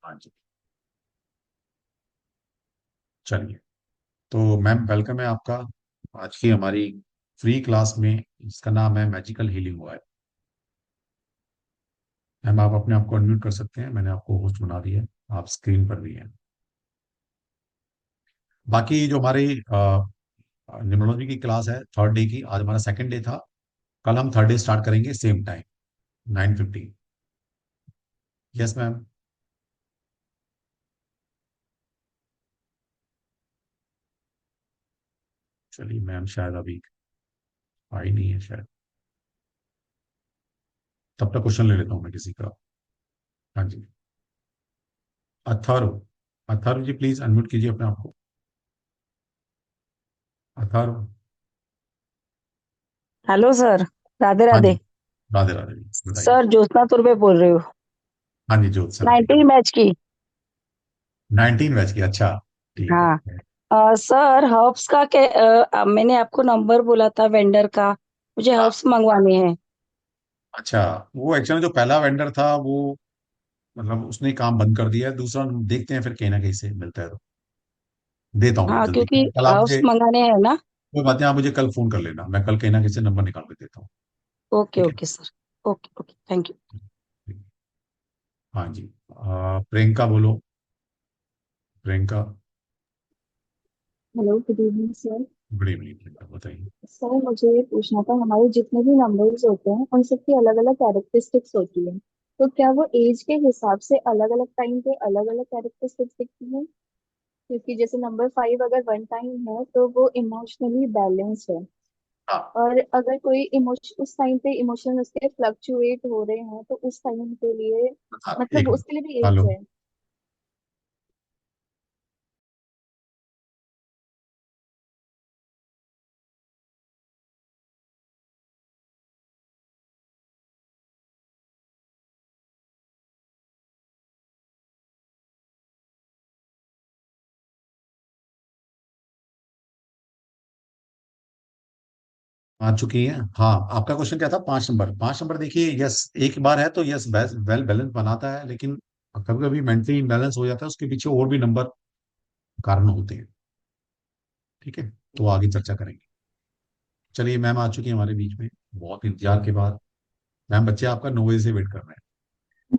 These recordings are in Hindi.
हाँ जी। चलिए, तो मैम वेलकम है आपका आज की हमारी फ्री क्लास में। इसका नाम है मैजिकल हीलिंग ऑयल। मैम आप अपने आप को अनम्यूट कर सकते हैं, मैंने आपको होस्ट बना दिया है, आप स्क्रीन पर भी हैं। बाकी जो हमारी न्यूमरोलॉजी की क्लास है थर्ड डे की, आज हमारा सेकंड डे था। कल हम थर्ड डे स्टार्ट करेंगे सेम टाइम 9:15। Yes ma'am. चलिए मैम शायद अभी आई नहीं है शायद, तब तक क्वेश्चन ले लेता हूँ मैं किसी का। हाँ जी। अथर्व, अथर्व जी प्लीज अनम्यूट कीजिए अपने आप को। अथर्व। Hello sir. राधे हाँ जी। राधे। राधे राधे जी, बताइए। सर ज्योत्सना तुर्वे बोल रही हूँ। हाँ जी जोत सर। 19 मैच की। 19 बैच की, अच्छा। ठीक हाँ। है। सर हर्ब्स का मैंने आपको नंबर बोला था वेंडर का। मुझे हाँ। हर्ब्स मंगवाने हैं। अच्छा, वो एक्चुअली जो पहला वेंडर था वो मतलब उसने काम बंद कर दिया है। दूसरा देखते हैं फिर कहीं ना कहीं से मिलता है तो देता हूँ मैं हाँ, जल्दी। क्योंकि कल आप हर्ब्स मुझे मंगाने हैं ना। कोई बात नहीं, आप मुझे कल फोन कर लेना, मैं कल कहीं ना कहीं से नंबर निकाल के देता हूँ। ओके ठीक है। Okay sir. Okay okay, thank you. ठीक। हाँ जी। प्रियंका बोलो। Priyanka. Hello, good evening sir. Good evening Priyanka, बताइए। सर मुझे ये पूछना था, हमारे जितने भी नंबर्स होते हैं उन सबकी अलग अलग कैरेक्टरिस्टिक्स होती है। तो क्या वो एज के हिसाब से अलग अलग टाइम पे अलग अलग कैरेक्टरिस्टिक्स दिखती हैं? क्योंकि जैसे नंबर 5 अगर वन टाइम है तो वो इमोशनली बैलेंस्ड है। हाँ। और अगर कोई इमोशन उस टाइम पे इमोशन उसके फ्लक्चुएट हो रहे हैं तो उस टाइम के लिए हाँ, एक मतलब मिनट। उसके लिए भी एज हेलो। है। आ चुकी है। हाँ, आपका क्वेश्चन क्या था? 5 नंबर, 5 नंबर देखिए, यस एक बार है तो यस वेल बैलेंस बनाता है, लेकिन कभी कभी मेंटली इम्बैलेंस हो जाता है, उसके पीछे और भी नंबर कारण होते हैं। ठीक है, तो आगे चर्चा करेंगे। चलिए मैम आ चुकी है हमारे बीच में, बहुत इंतजार के बाद। मैम बच्चे आपका 9 बजे से वेट कर रहे हैं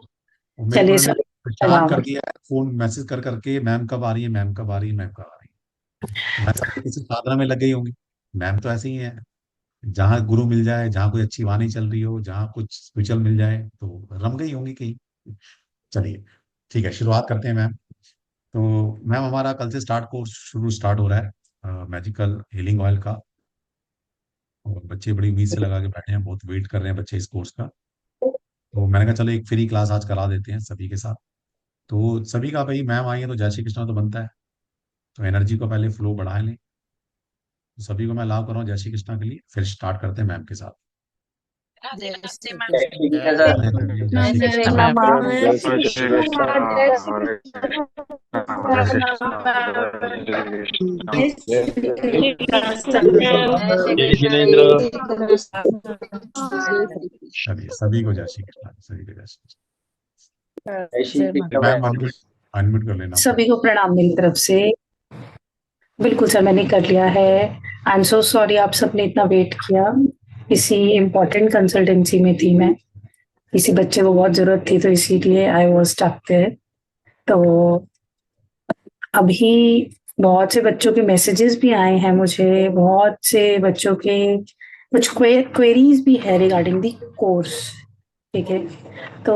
और मेरे को चलिए उन्होंने सर। परेशान कर दिया है, फोन मैसेज कर करके, मैम कब आ रही है, मैम कब आ रही है, मैम कब आ रही है। मैं समझा किसी साधना में लग गई होंगी। मैम तो ऐसे ही है, जहाँ गुरु मिल जाए, जहाँ कोई अच्छी वाणी चल रही हो, जहाँ कुछ स्पिरिचुअल मिल जाए तो रम गई होंगी कहीं। चलिए ठीक है, शुरुआत करते हैं मैम। तो मैम हमारा कल से स्टार्ट हो रहा है मैजिकल हीलिंग ऑयल का। और बच्चे बड़ी उम्मीद से लगा के बैठे हैं, बहुत वेट कर रहे हैं बच्चे इस कोर्स का। तो मैंने कहा चलो एक फ्री क्लास आज करा देते हैं सभी के साथ। तो सभी का भाई, मैम आई है तो जय श्री कृष्णा तो बनता है, तो एनर्जी को पहले फ्लो बढ़ा लें। तो सभी को मैं अलाउ कर रहा हूँ जय श्री कृष्णा के लिए, फिर स्टार्ट करते हैं मैम के साथ। जय श्री ठीक कृष्ण। है जय सर। राधे राधे, जय जय श्री श्री हरे कृष्णा। कृष्ण कृष्णा मैम। मैम। जय श्री श्री कृष्ण कृष्ण। मैम, जय श्री हरे कृष्ण कृष्ण। जय श्री मैम। कृष्ण। जय श्री जय कृष्ण। श्री कृष्ण। जय श्री जय कृष्ण। जिनेन्द्र। जय श्री कृष्ण। जय श्री कृष्ण। चलिए सभी को जय श्री कृष्णा, सभी को जय श्री जय श्री जय माता। Krishna Krishna. Ma'am ma'am. Unmute unmute कर लेना अपने। सभी को प्रणाम मेरी तरफ से। बिल्कुल सर, मैंने कर लिया है। आई एम सो सॉरी आप सबने इतना वेट किया। किसी इम्पोर्टेंट कंसल्टेंसी में थी मैं। किसी बच्चे को बहुत जरूरत थी तो इसीलिए आई वाज स्टक देयर। तो अभी बहुत से बच्चों के मैसेजेस भी आए हैं मुझे, बहुत से बच्चों के कुछ क्वेरीज भी है रिगार्डिंग दी कोर्स। ठीक है। तो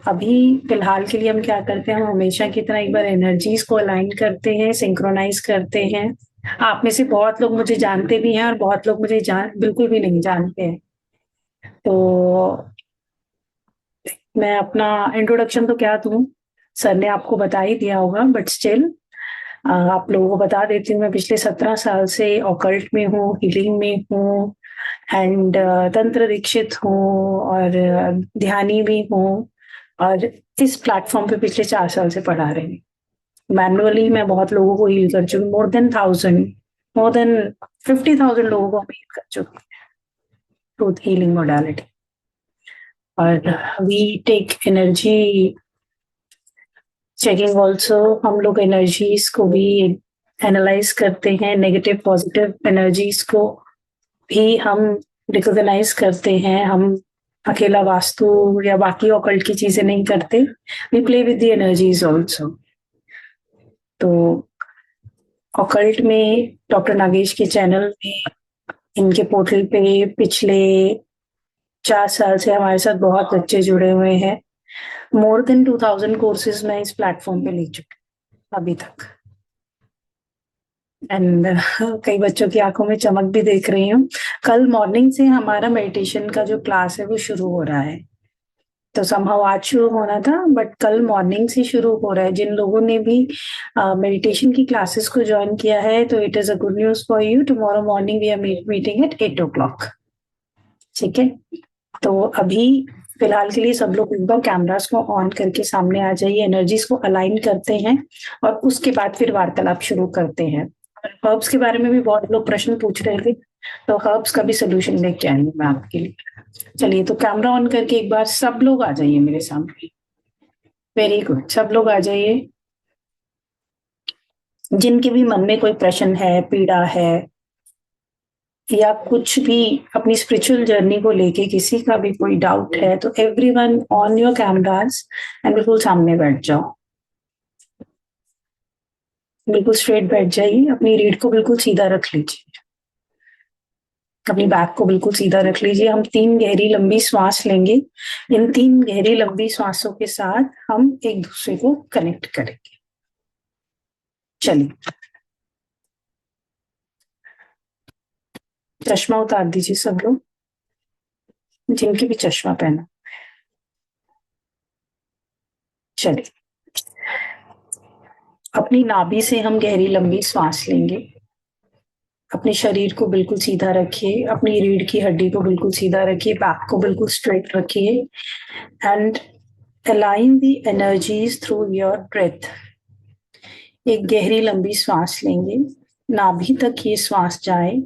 अभी फिलहाल के लिए हम क्या करते हैं, हम हमेशा की तरह एक बार एनर्जीज को अलाइन करते हैं, सिंक्रोनाइज करते हैं। आप में से बहुत लोग मुझे जानते भी हैं और बहुत लोग मुझे बिल्कुल भी नहीं जानते हैं। तो मैं अपना इंट्रोडक्शन तो क्या दूं, सर ने आपको बता ही दिया होगा, बट स्टिल आप लोगों को बता देती हूँ। मैं पिछले 17 साल से ऑकल्ट में हूँ, हीलिंग में हूँ, एंड तंत्र दीक्षित हूँ, और ध्यानी भी हूँ। और इस प्लेटफॉर्म पे पिछले 4 साल से पढ़ा रही हूँ। मैनुअली मैं बहुत लोगों को हील कर चुकी हूँ, मोर देन 50,000 लोगों को हील कर चुकी हूँ, ट्रूथ हीलिंग मोडालिटी। और we take energy checking also हम लोग एनर्जीज को भी एनालाइज करते हैं, नेगेटिव पॉजिटिव एनर्जीज को भी हम रिकॉग्नाइज करते हैं। हम अकेला वास्तु या बाकी ऑकल्ट की चीजें नहीं करते, we play with the energies also. तो ऑकल्ट में डॉक्टर नागेश के चैनल में, इनके पोर्टल पे पिछले 4 साल से हमारे साथ बहुत बच्चे जुड़े हुए हैं। मोर देन 2000 कोर्सेज मैं इस प्लेटफॉर्म पे ले चुकी हूँ अभी तक। एंड कई बच्चों की आंखों में चमक भी देख रही हूँ। कल मॉर्निंग से हमारा मेडिटेशन का जो क्लास है वो शुरू हो रहा है। तो समहाउ आज शुरू होना था, बट कल मॉर्निंग से शुरू हो रहा है। जिन लोगों ने भी मेडिटेशन की क्लासेस को ज्वाइन किया है, तो it is a good news for you. Tomorrow morning we are meeting at 8 o'clock। ठीक है, तो अभी फिलहाल के लिए सब लोग एक बार कैमरास को ऑन करके सामने आ जाइए, एनर्जीज को अलाइन करते हैं और उसके बाद फिर वार्तालाप शुरू करते हैं। हर्ब्स के बारे में भी बहुत लोग प्रश्न पूछ रहे थे, तो हर्ब्स का भी सोल्यूशन लेके आएंगे मैं आपके लिए। चलिए, तो कैमरा ऑन करके एक बार सब लोग आ जाइए मेरे सामने। वेरी गुड, सब लोग आ जाइए। जिनके भी मन में कोई प्रश्न है, पीड़ा है, या कुछ भी अपनी स्पिरिचुअल जर्नी को लेके किसी का भी कोई डाउट है, तो everyone on your cameras and बिल्कुल सामने बैठ जाओ। बिल्कुल स्ट्रेट बैठ जाइए, अपनी रीढ़ को बिल्कुल सीधा रख लीजिए, अपनी बैक को बिल्कुल सीधा रख लीजिए। हम 3 गहरी लंबी श्वास लेंगे। इन 3 गहरी लंबी श्वासों के साथ हम एक दूसरे को कनेक्ट करेंगे। चलिए, चश्मा उतार दीजिए सब लोग, जिनके भी चश्मा पहना। चलिए, अपनी नाभि से हम गहरी लंबी सांस लेंगे। अपने शरीर को बिल्कुल सीधा रखिए, अपनी रीढ़ की हड्डी को बिल्कुल सीधा रखिए, बैक को बिल्कुल स्ट्रेट रखिए and align the energies through your breath. एक गहरी लंबी सांस लेंगे, नाभि तक ये श्वास जाए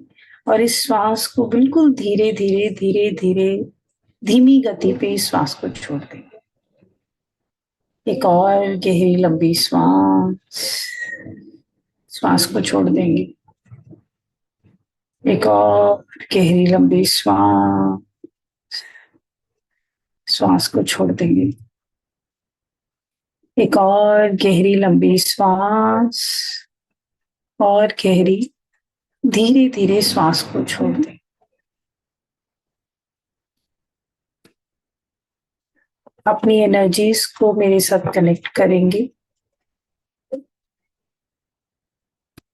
और इस श्वास को बिल्कुल धीरे धीरे धीरे धीरे धीमी गति पे इस श्वास को छोड़ देंगे। एक और गहरी लंबी श्वास को छोड़ देंगे। एक और गहरी लंबी श्वास को छोड़ देंगे। एक और गहरी लंबी श्वास और गहरी धीरे धीरे श्वास को छोड़ दें। अपनी एनर्जीज को मेरे साथ कनेक्ट करेंगे।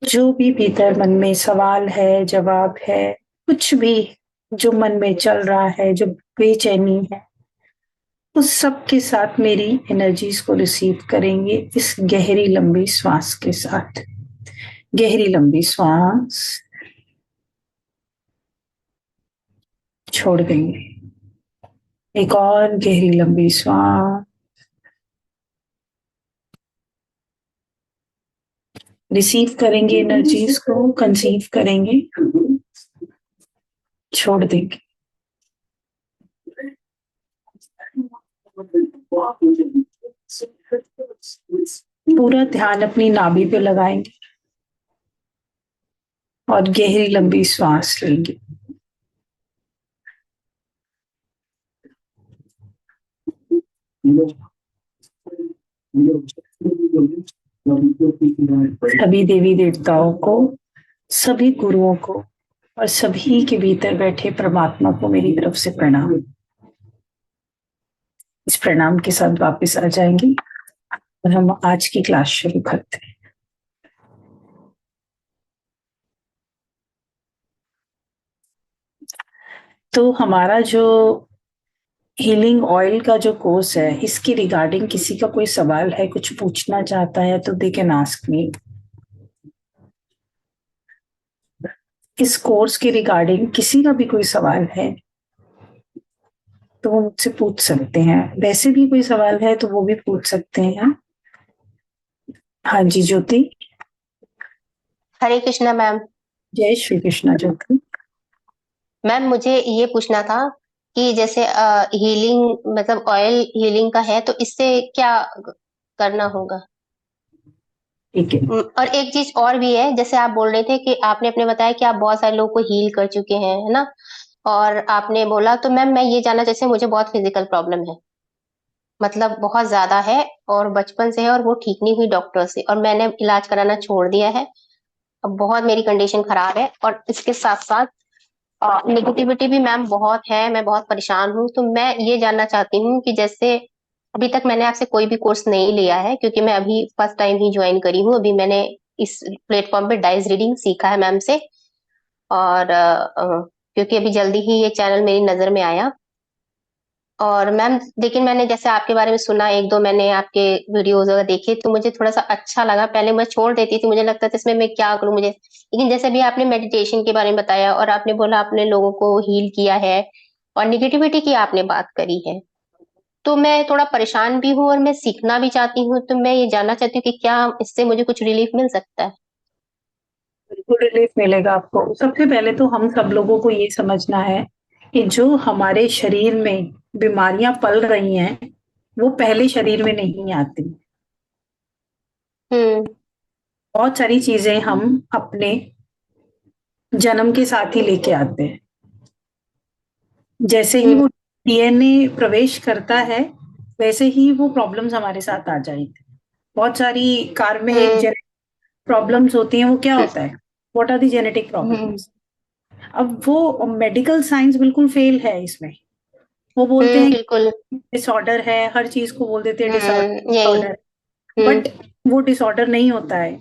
जो भी भीतर मन में सवाल है, जवाब है, कुछ भी जो मन में चल रहा है, जो बेचैनी है, उस सब के साथ मेरी एनर्जीज को रिसीव करेंगे इस गहरी लंबी श्वास के साथ। गहरी लंबी श्वास छोड़ देंगे। एक और गहरी लंबी श्वास रिसीव करेंगे, एनर्जीज को कंसीव करेंगे, छोड़ देंगे। पूरा ध्यान अपनी नाभि पे लगाएंगे और गहरी लंबी श्वास लेंगे। सभी देवी देवताओं को, सभी गुरुओं को और सभी के भीतर बैठे परमात्मा को मेरी तरफ से प्रणाम। इस प्रणाम के साथ वापस आ जाएंगे और हम आज की क्लास शुरू करते हैं। तो हमारा जो हीलिंग ऑयल का जो कोर्स है, इसके रिगार्डिंग किसी का कोई सवाल है, कुछ पूछना चाहता है, तो दे कैन आस्क मी। इस कोर्स के रिगार्डिंग किसी का भी कोई सवाल है तो वो मुझसे पूछ सकते हैं। वैसे भी कोई सवाल है तो वो भी पूछ सकते हैं। हाँ जी, ज्योति। हरे कृष्णा मैम। जय श्री कृष्णा। ज्योति मैम, मुझे ये पूछना था कि जैसे हीलिंग मतलब ऑयल हीलिंग का है, तो इससे क्या करना होगा? ठीक है। और एक चीज और भी है, जैसे आप बोल रहे थे कि आपने अपने बताया कि आप बहुत सारे लोगों को हील कर चुके हैं, है ना? और आपने बोला, तो मैम मैं ये जानना, जैसे मुझे बहुत फिजिकल प्रॉब्लम है, मतलब बहुत ज्यादा है, और बचपन से है, और वो ठीक नहीं हुई डॉक्टर से, और मैंने इलाज कराना छोड़ दिया है। अब बहुत मेरी कंडीशन खराब है, और इसके साथ साथ नेगेटिविटी भी मैम बहुत है, मैं बहुत परेशान हूँ। तो मैं ये जानना चाहती हूँ कि जैसे अभी तक मैंने आपसे कोई भी कोर्स नहीं लिया है, क्योंकि मैं अभी फर्स्ट टाइम ही ज्वाइन करी हूँ। अभी मैंने इस प्लेटफॉर्म पे डाइस रीडिंग सीखा है मैम से, और क्योंकि अभी जल्दी ही ये चैनल मेरी नजर में आया। और मैम, लेकिन मैंने जैसे आपके बारे में सुना, एक दो मैंने आपके वीडियोस वगैरह देखे, तो मुझे थोड़ा सा अच्छा लगा। पहले मैं छोड़ देती थी, मुझे लगता था इसमें मैं क्या करूं मुझे, लेकिन जैसे भी आपने मेडिटेशन के बारे में बताया, और आपने बोला आपने लोगों को हील किया है, और निगेटिविटी की आपने बात करी है, तो मैं थोड़ा परेशान भी हूँ और मैं सीखना भी चाहती हूँ। तो मैं ये जानना चाहती हूँ कि क्या इससे मुझे कुछ रिलीफ मिल सकता है? बिल्कुल रिलीफ मिलेगा आपको। सबसे पहले तो हम सब लोगों को ये समझना है कि जो हमारे शरीर में बीमारियां पल रही हैं, वो पहले शरीर में नहीं आती। हम्म। बहुत सारी चीजें हम अपने जन्म के साथ ही लेके आते हैं। जैसे ही हम्म। वो डीएनए प्रवेश करता है, वैसे ही वो प्रॉब्लम्स हमारे साथ आ जाएंगी। बहुत सारी कार्मिक हम्म। प्रॉब्लम्स होती हैं। वो क्या होता है? What are the genetic hmm. Problems? अब वो मेडिकल साइंस बिल्कुल फेल है इसमें। वो बोलते हैं बिल्कुल। डिसऑर्डर है, हर चीज को बोल देते हैं डिसऑर्डर यही। Disorder, hmm. बट वो डिसऑर्डर नहीं होता है।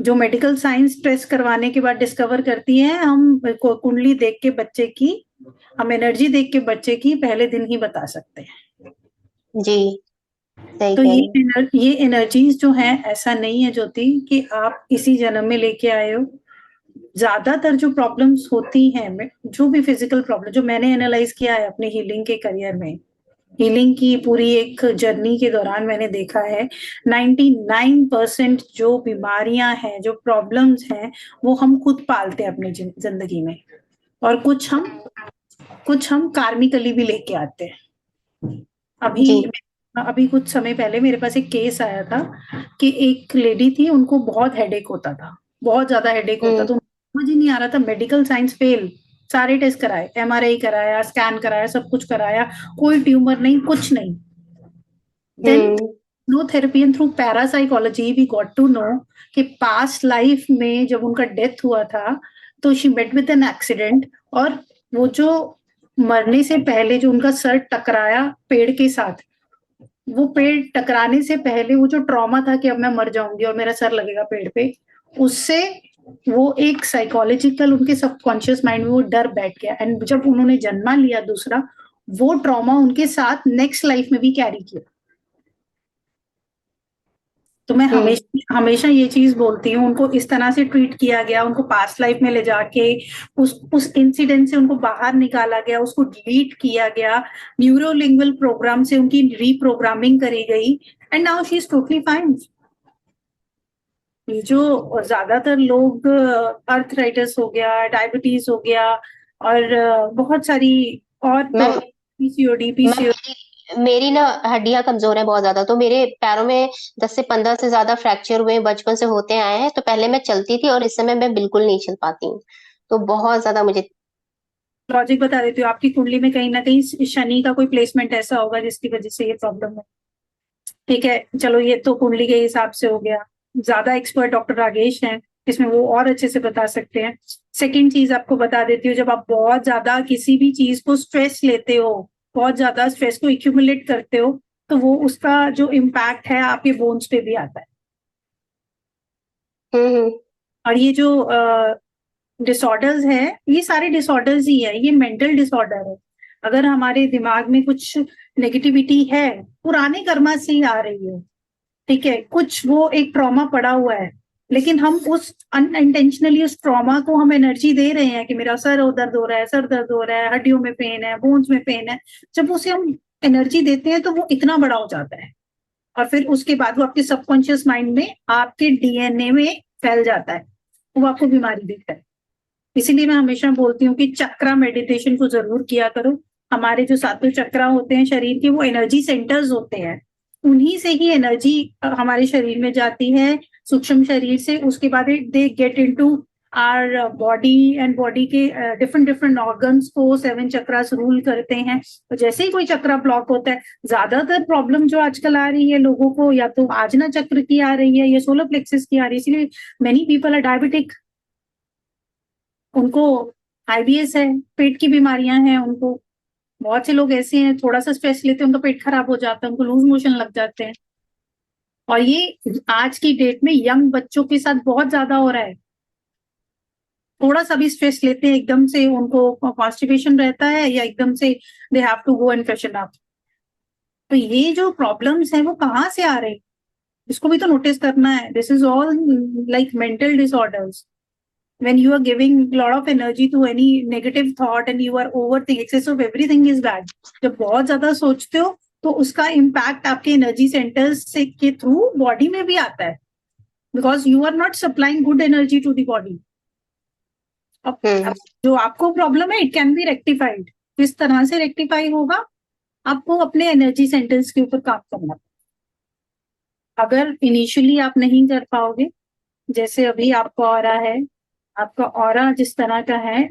जो मेडिकल साइंस टेस्ट करवाने के बाद डिस्कवर करती है, हम कुंडली देख के बच्चे की, हम एनर्जी देख के बच्चे की पहले दिन ही बता सकते हैं। जी, सही तो कह रहे हैं। ये एनर्जीज जो हैं, ऐसा नहीं है ज्योति कि आप इसी जन्म में लेके आए हो। ज्यादातर जो प्रॉब्लम्स होती हैं, जो भी फिजिकल प्रॉब्लम जो मैंने एनालाइज किया है अपने हीलिंग के करियर में, हीलिंग की पूरी एक जर्नी के दौरान मैंने देखा है 99% जो बीमारियां हैं, जो प्रॉब्लम्स हैं, वो हम खुद पालते हैं अपनी जिंदगी में। और कुछ हम कार्मिकली भी लेके आते हैं। अभी जी। अभी कुछ समय पहले मेरे पास एक केस आया था कि एक लेडी थी, उनको बहुत हेडेक होता था, बहुत ज्यादा हेडेक होता, हम्म। तो समझ ही नहीं आ रहा था। मेडिकल साइंस फेल, सारे टेस्ट कराए, एमआरआई कराया, स्कैन कराया, सब कुछ कराया, कोई ट्यूमर नहीं, कुछ नहीं। Then hmm. No therapy and through parapsychology we got to know कि पास्ट लाइफ में जब उनका डेथ हुआ था, तो she met with an accident, और वो जो मरने से पहले जो उनका सर टकराया पेड़ के साथ, वो पेड़ टकराने से पहले वो जो ट्रॉमा था कि अब मैं मर जाऊंगी और मेरा सर लगेगा पेड़ पे, उससे वो एक साइकोलॉजिकल उनके सबकॉन्शियस माइंड में वो डर बैठ गया। एंड जब उन्होंने जन्मा लिया दूसरा, वो ट्रॉमा उनके साथ नेक्स्ट लाइफ में भी कैरी किया। तो मैं हम्म। हमेशा हमेशा ये चीज बोलती हूँ, उनको इस तरह से ट्रीट किया गया, उनको पास्ट लाइफ में ले जाके उस इंसिडेंट से उनको बाहर निकाला गया, उसको डिलीट किया गया, न्यूरोलिंगुअल प्रोग्राम से उनकी रीप्रोग्रामिंग करी गई, and now she is totally fine. जो ज्यादातर लोग अर्थराइटिस हो गया, डायबिटीज हो गया, और बहुत सारी और मैम पीसीओडी मैम मेरी ना हड्डियां कमजोर है बहुत ज्यादा, तो मेरे पैरों में 10 से 15 से ज्यादा फ्रैक्चर हुए, बचपन से होते आए हैं। तो पहले मैं चलती थी, और इस समय मैं बिल्कुल नहीं चल पाती हूँ। तो बहुत ज्यादा मुझे। लॉजिक बता देती हूँ। आपकी कुंडली में कहीं ना कहीं शनि का कोई प्लेसमेंट ऐसा होगा जिसकी वजह से ये प्रॉब्लम है। ठीक है, चलो ये तो कुंडली के हिसाब से हो गया। ज्यादा एक्सपर्ट डॉक्टर राजेश हैं, इसमें वो और अच्छे से बता सकते हैं। सेकंड चीज आपको बता देती हूँ, जब आप बहुत ज्यादा किसी भी चीज को स्ट्रेस लेते हो, बहुत ज्यादा स्ट्रेस को एक्यूमुलेट करते हो, तो वो उसका जो इम्पैक्ट है आपके बोन्स पे भी आता है। हम्म। और ये जो डिसऑर्डर्स है, ये सारे डिसऑर्डर्स ही है, ये मेंटल डिसऑर्डर है। अगर हमारे दिमाग में कुछ नेगेटिविटी है, पुराने कर्मा से ही आ रही है, ठीक है, कुछ वो एक ट्रॉमा पड़ा हुआ है, लेकिन हम उस अनइंटेंशनली उस ट्रॉमा को हम एनर्जी दे रहे हैं कि मेरा सर दर्द हो रहा है, सर दर्द हो रहा है, हड्डियों में पेन है, बोन्स में पेन है। जब उसे हम एनर्जी देते हैं तो वो इतना बड़ा हो जाता है, और फिर उसके बाद वो आपके सबकॉन्शियस माइंड में, आपके डीएनए में फैल जाता है, वो आपको बीमारी देता है। इसीलिए मैं हमेशा बोलती हूँ कि चक्रा मेडिटेशन को जरूर किया करो। हमारे जो सातों चक्रा होते हैं शरीर के, वो एनर्जी सेंटर्स होते हैं। उन्हीं से ही एनर्जी हमारे शरीर में जाती है, सूक्ष्म शरीर से। उसके बाद they get into our body, and body के डिफरेंट डिफरेंट ऑर्गन्स को 7 चक्रास रूल करते हैं। तो जैसे ही कोई चक्रा ब्लॉक होता है, ज्यादातर प्रॉब्लम जो आजकल आ रही है लोगों को, या तो आजना चक्र की आ रही है या सोलर प्लेक्सस की आ रही है। इसलिए मेनी पीपल आर डायबिटिक, उनको आईबीएस है, पेट की बीमारियां हैं उनको। बहुत से लोग ऐसे हैं, थोड़ा सा स्ट्रेस लेते हैं उनका पेट खराब हो जाता है, उनको लूज मोशन लग जाते हैं। और ये आज की डेट में यंग बच्चों के साथ बहुत ज्यादा हो रहा है। थोड़ा सा भी स्ट्रेस लेते हैं, एकदम से उनको कॉन्स्टिपेशन रहता है, या एकदम से they have to go and freshen up. तो ये जो प्रॉब्लम्स हैं वो कहाँ से आ रहे हैं, इसको भी तो नोटिस करना है। This is all like mental disorders. when you are giving a lot of energy to any negative thought and you are overthinking, excess of everything is bad। जब बहुत ज्यादा सोचते हो तो उसका इम्पैक्ट आपके एनर्जी सेंटर्स से के थ्रू बॉडी में भी आता है, because you are not supplying good energy to the body. अब जो आपको प्रॉब्लम है, इट कैन बी रेक्टिफाइड। किस तरह से रेक्टिफाई होगा, आपको अपने एनर्जी सेंटर्स के ऊपर काम करना। अगर इनिशियली आप नहीं कर पाओगे, जैसे अभी आपका ऑरा है, आपका ऑरा जिस तरह का है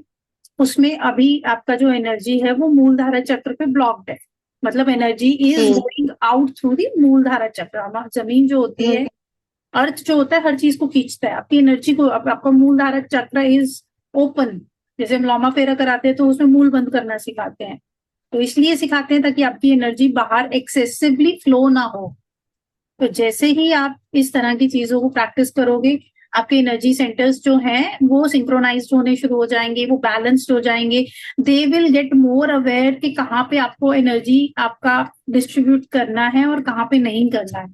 उसमें अभी आपका जो एनर्जी है वो मूलधारा चक्र पे ब्लॉक्ड है। मतलब energy is going out through the Muladhara chakra. जमीन जो होती है, अर्थ जो होता है, हर चीज को खींचता है आपकी एनर्जी को। आपका मूलधारा चक्र इज ओपन। जैसे हम लौमा फेरा कराते हैं तो उसमें मूल बंद करना सिखाते हैं, तो इसलिए सिखाते हैं ताकि आपकी एनर्जी बाहर एक्सेसिवली फ्लो ना हो। तो जैसे ही आप इस तरह की चीजों को प्रैक्टिस करोगे, आपके एनर्जी सेंटर्स जो हैं वो सिंक्रोनाइज्ड होने शुरू हो जाएंगे, वो बैलेंस्ड हो जाएंगे। They will get more aware कि कहाँ पे आपको एनर्जी आपका डिस्ट्रीब्यूट करना है और कहाँ पे नहीं करना है।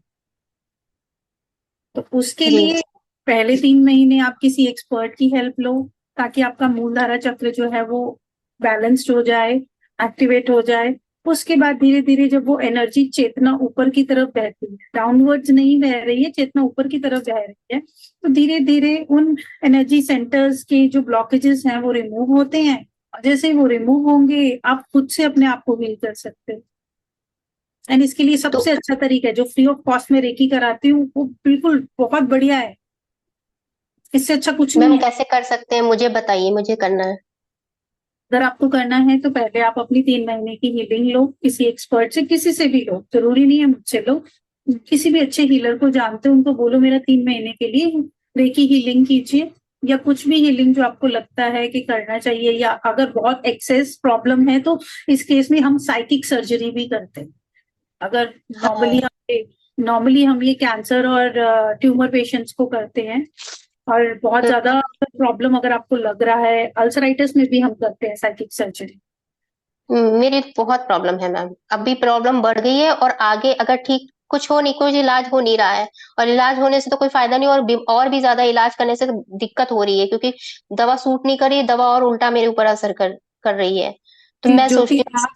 तो उसके लिए पहले 3 महीने आप किसी एक्सपर्ट की हेल्प लो, ताकि आपका मूलधारा चक्र जो है वो बैलेंस्ड हो जाए, एक्टिवेट हो जाए। उसके बाद धीरे धीरे जब वो एनर्जी, चेतना ऊपर की तरफ बहती है, डाउनवर्ड्स नहीं बह रही है, चेतना ऊपर की तरफ बह रही है, तो धीरे धीरे उन एनर्जी सेंटर्स के जो ब्लॉकेजेस हैं वो रिमूव होते हैं। और जैसे ही वो रिमूव होंगे, आप खुद से अपने आप को हील कर सकते हो। एंड इसके लिए सबसे अच्छा तरीका है, जो फ्री ऑफ कॉस्ट में रेकी कराती हूँ, वो बिल्कुल बहुत बढ़िया है। इससे अच्छा कुछ नहीं मैम है। कैसे कर सकते हैं, मुझे बताइए, मुझे करना है। अगर आपको करना है तो पहले आप अपनी 3 महीने की हीलिंग लो, किसी एक्सपर्ट से, किसी से भी लो, जरूरी नहीं है मुझसे लो। किसी भी अच्छे हीलर को जानते हो, उनको बोलो मेरा 3 महीने के लिए रेकी हीलिंग कीजिए, या कुछ भी हीलिंग जो आपको लगता है कि करना चाहिए। या अगर बहुत एक्सेस प्रॉब्लम है तो इस केस में हम साइकिक सर्जरी भी करते हैं। अगर नॉर्मली हम ये कैंसर और ट्यूमर पेशेंट्स को करते हैं, और बहुत ज्यादा प्रॉब्लम अगर आपको लग रहा है, अल्सराइटिस में भी हम करते हैं साइकिक सर्जरी। मेरी बहुत प्रॉब्लम है मैम, अभी प्रॉब्लम बढ़ गई है, और आगे अगर ठीक कुछ हो नहीं, कुछ इलाज हो नहीं रहा है, और इलाज होने से तो कोई फायदा नहीं, और भी ज्यादा इलाज करने से दिक्कत हो रही है, क्योंकि दवा सूट नहीं कर रही, दवा और उल्टा मेरे ऊपर असर कर रही है। तो मैं ज्योति, सोचती हूँ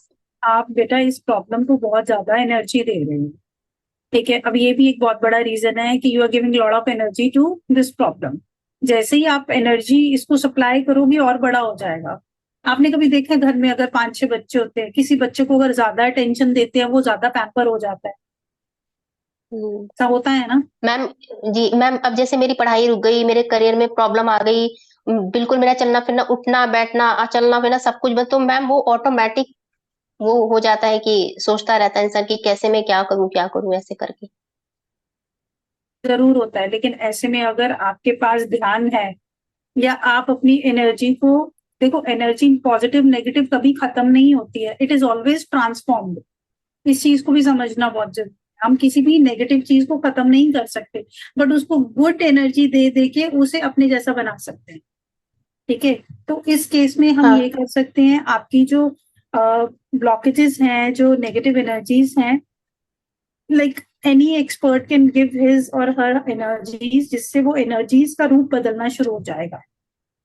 आप बेटा इस प्रॉब्लम को बहुत ज्यादा एनर्जी दे रहे हैं, ठीक है। अब ये भी एक बहुत बड़ा रीजन है कि you are giving lot of energy to this problem. जैसे ही आप एनर्जी इसको सप्लाई करोगे और बड़ा हो जाएगा। आपने कभी देखा है घर में अगर 5-6 बच्चे होते हैं, किसी बच्चे को अगर ज्यादा अटेंशन देते हैं वो ज्यादा पैम्पर हो जाता है, ऐसा होता है ना। मैम। जी मैम, अब जैसे मेरी पढ़ाई रुक गई, मेरे करियर में प्रॉब्लम आ गई, बिल्कुल मेरा चलना फिरना, उठना बैठना, चलना फिरना सब कुछ बंद, तो मैम वो ऑटोमेटिक वो हो जाता है कि सोचता रहता है इंसान कि कैसे मैं क्या करूं ऐसे करके। जरूर होता है, लेकिन ऐसे में अगर आपके पास ध्यान है, या आप अपनी एनर्जी को देखो, एनर्जी पॉजिटिव नेगेटिव कभी खत्म नहीं होती है, इट इज ऑलवेज ट्रांसफॉर्म्ड। इस चीज को भी समझना बहुत जरूरी है। हम किसी भी नेगेटिव चीज को खत्म नहीं कर सकते, बट उसको गुड एनर्जी दे दे के उसे अपने जैसा बना सकते हैं, ठीक है। तो इस केस में हम ये कर सकते हैं, आपकी जो ब्लॉकेजेस हैं, जो नेगेटिव एनर्जीज हैं, like any expert can give his और हर एनर्जीज, जिससे वो एनर्जीज का रूप बदलना शुरू हो जाएगा,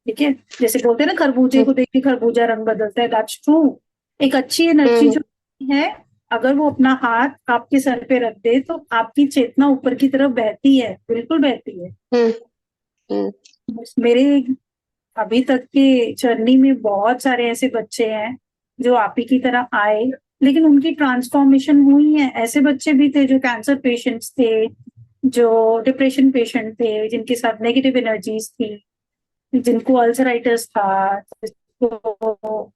ठीक है। जैसे बोलते हैं ना, खरबूजे को देख के खरबूजा रंग बदलता है, दैट्स ट्रू। एक अच्छी एनर्जी जो है, अगर वो अपना हाथ आपके सर पे रख दे तो आपकी चेतना ऊपर की तरफ बहती है, बिल्कुल बहती है। मेरे अभी तक के जर्नी में बहुत सारे ऐसे बच्चे हैं जो आप ही की तरह आए, लेकिन उनकी ट्रांसफॉर्मेशन हुई है। ऐसे बच्चे भी थे जो कैंसर पेशेंट्स थे, जो डिप्रेशन पेशेंट थे, जिनके साथ नेगेटिव एनर्जीज थी, जिनको अल्सराइटिस था, जिनको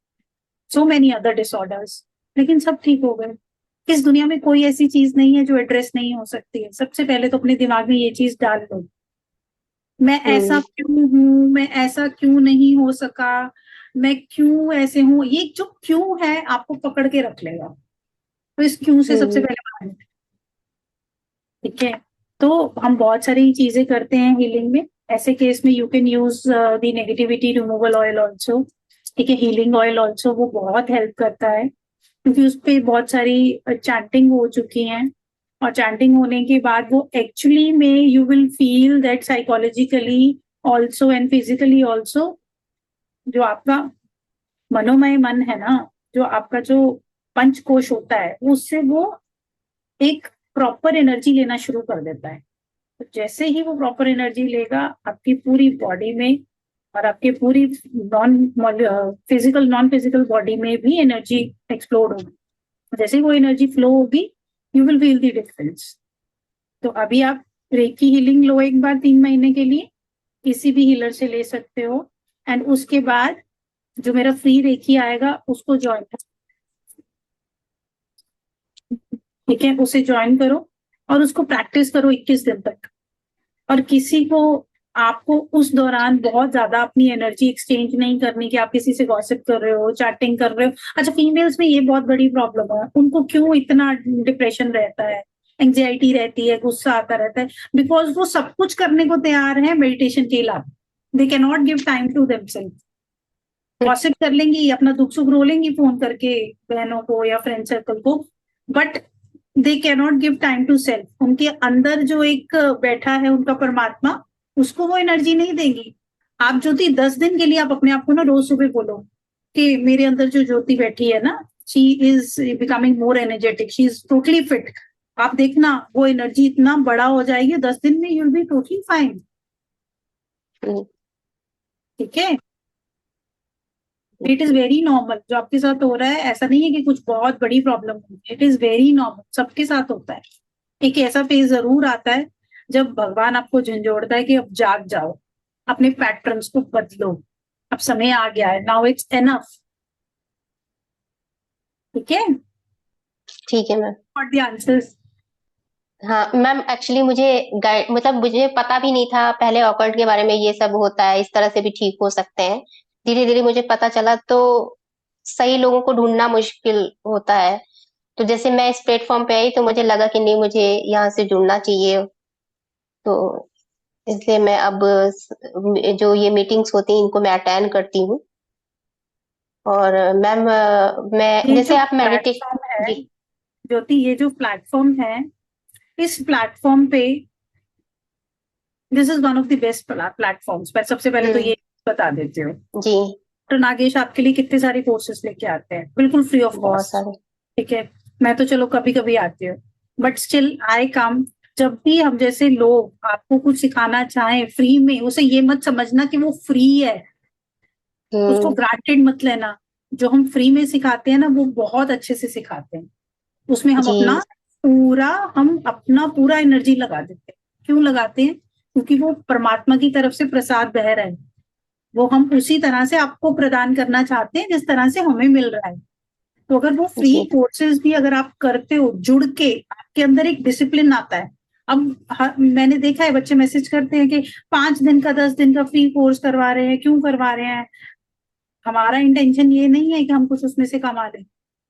सो मेनी अदर डिसऑर्डर्स, लेकिन सब ठीक हो गए। इस दुनिया में कोई ऐसी चीज नहीं है जो एड्रेस नहीं हो सकती है। सबसे पहले तो अपने दिमाग में ये चीज डाल लो, मैं ऐसा क्यों हूं, मैं ऐसा क्यों नहीं हो सका, मैं क्यों ऐसे हूं। ये जो क्यों है आपको पकड़ के रख लेगा, तो इस क्यों से सबसे पहले बाहर निकलो। ठीक है, तो हम बहुत सारी चीजें करते हैं हीलिंग में। ऐसे केस में you can use the negativity removal oil also. ठीक है, हीलिंग ऑयल ऑल्सो वो बहुत हेल्प करता है, क्योंकि उस पर बहुत सारी चैंटिंग हो चुकी हैं, और चैंटिंग होने के बाद वो एक्चुअली में you will feel that psychologically also and physically also, जो आपका मनोमय मन है ना, जो आपका जो पंचकोश होता है, उससे वो एक प्रॉपर एनर्जी लेना शुरू कर देता है। तो जैसे ही वो प्रॉपर एनर्जी लेगा, आपकी पूरी बॉडी में और आपके पूरी नॉन फिजिकल बॉडी में भी एनर्जी एक्सप्लोड होगी। जैसे ही वो एनर्जी फ्लो होगी, you will feel the difference. तो अभी आप रेकी हीलिंग लो एक बार 3 महीने के लिए, किसी भी हीलर से ले सकते हो, एंड उसके बाद जो मेरा फ्री रेकी आएगा उसको ज्वाइन, ठीक है, उसे ज्वाइन करो और उसको प्रैक्टिस करो 21 दिन तक। और किसी को, आपको उस दौरान बहुत ज्यादा अपनी एनर्जी एक्सचेंज नहीं करनी कि आप किसी से गॉसिप कर रहे हो, चैटिंग कर रहे हो। अच्छा, फीमेल्स में ये बहुत बड़ी प्रॉब्लम है, उनको क्यों इतना डिप्रेशन रहता है, एंग्जाइटी रहती है, गुस्सा आता रहता है, बिकॉज वो सब कुछ करने को तैयार है मेडिटेशन के अलावा, they can not give time to themselves. Gossip कर लेंगी, अपना दुख सुख रो लेंगी फोन करके बहनों को या फ्रेंड सर्कल को, but they can not give time to self. उनके अंदर जो एक बैठा है उनका परमात्मा, उसको वो एनर्जी नहीं देंगी। आप ज्योति 10 दिन के लिए आप अपने आप को ना रोज सुबह बोलो कि मेरे अंदर जो ज्योति बैठी है ना, she is becoming more energetic, she is totally fit. आप देखना वो एनर्जी इतना बड़ा हो जाएगी, 10 दिन में you will be totally fine. ठीक है, इट इज वेरी नॉर्मल जो आपके साथ हो रहा है। ऐसा नहीं है कि कुछ बहुत बड़ी प्रॉब्लम है, इट इज वेरी नॉर्मल, सबके साथ होता है। एक ऐसा फेज जरूर आता है जब भगवान आपको झंझोड़ता है कि अब जाग जाओ, अपने पैटर्न्स को बदलो, अब समय आ गया है, नाउ इट्स एनफ। ठीक है, ठीक है मैम। और द आंसर्स। हाँ मैम, एक्चुअली मुझे गाइड, मतलब मुझे पता भी नहीं था पहले ऑकल्ट के बारे में, ये सब होता है, इस तरह से भी ठीक हो सकते हैं। धीरे धीरे मुझे पता चला, तो सही लोगों को ढूंढना मुश्किल होता है। तो जैसे मैं इस प्लेटफॉर्म पे आई तो मुझे लगा कि नहीं, मुझे यहाँ से जुड़ना चाहिए। तो इसलिए मैं अब जो ये मीटिंग्स होती हैं इनको मैं अटेंड करती हूँ। और मैम मैं ये जैसे जो आप मेडिटेशन, प्लेटफॉर्म है जी ज्योति, ये जो प्लेटफॉर्म है, इस प्लेटफॉर्म पे this is one of the best platforms. पर सबसे पहले तो ये बता देती हूँ, जी डॉक्टर नागेश आपके लिए कितने सारे कोर्सेज लेके आते हैं बिल्कुल फ्री ऑफ बहुत कॉस्ट। सारे। ठीक है, मैं तो चलो कभी कभी आती हूँ, बट स्टिल आई कम। जब भी हम जैसे लोग आपको कुछ सिखाना चाहें फ्री में, उसे ये मत समझना कि वो फ्री है, उसको ग्रांटेड मत लेना। जो हम फ्री में सिखाते हैं ना, वो बहुत अच्छे से सिखाते हैं। उसमें हम जी अपना पूरा एनर्जी लगा देते हैं। क्यों लगाते हैं? क्योंकि वो परमात्मा की तरफ से प्रसाद बह रहा है, वो हम उसी तरह से आपको प्रदान करना चाहते हैं जिस तरह से हमें मिल रहा है। तो अगर वो फ्री जी कोर्सेज भी अगर आप करते हो जुड़ के, आपके अंदर एक डिसिप्लिन आता है। अब मैंने देखा है बच्चे मैसेज करते हैं कि 5 दिन का 10 दिन का फ्री कोर्स करवा रहे हैं, क्यों करवा रहे हैं? हमारा इंटेंशन ये नहीं है कि हम कुछ उसमें से कमा लें।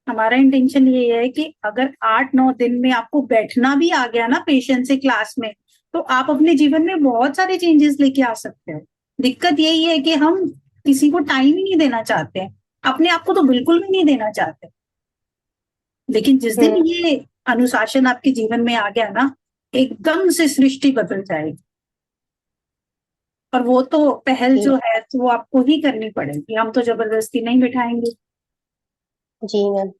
हमारा इंटेंशन ये है कि अगर 8-9 दिन में आपको बैठना भी आ गया ना पेशेंस से क्लास में, तो आप अपने जीवन में बहुत सारे चेंजेस लेके आ सकते हो। दिक्कत यही है कि हम किसी को टाइम ही नहीं देना चाहते हैं, अपने आप को तो बिल्कुल भी नहीं देना चाहते। लेकिन जिस दिन ये अनुशासन आपके जीवन में आ गया ना, एकदम से सृष्टि बदल जाएगी। और वो तो पहल जी जो है तो वो आपको ही करनी पड़ेगी, हम तो जबरदस्ती नहीं बिठाएंगे। जी मैम।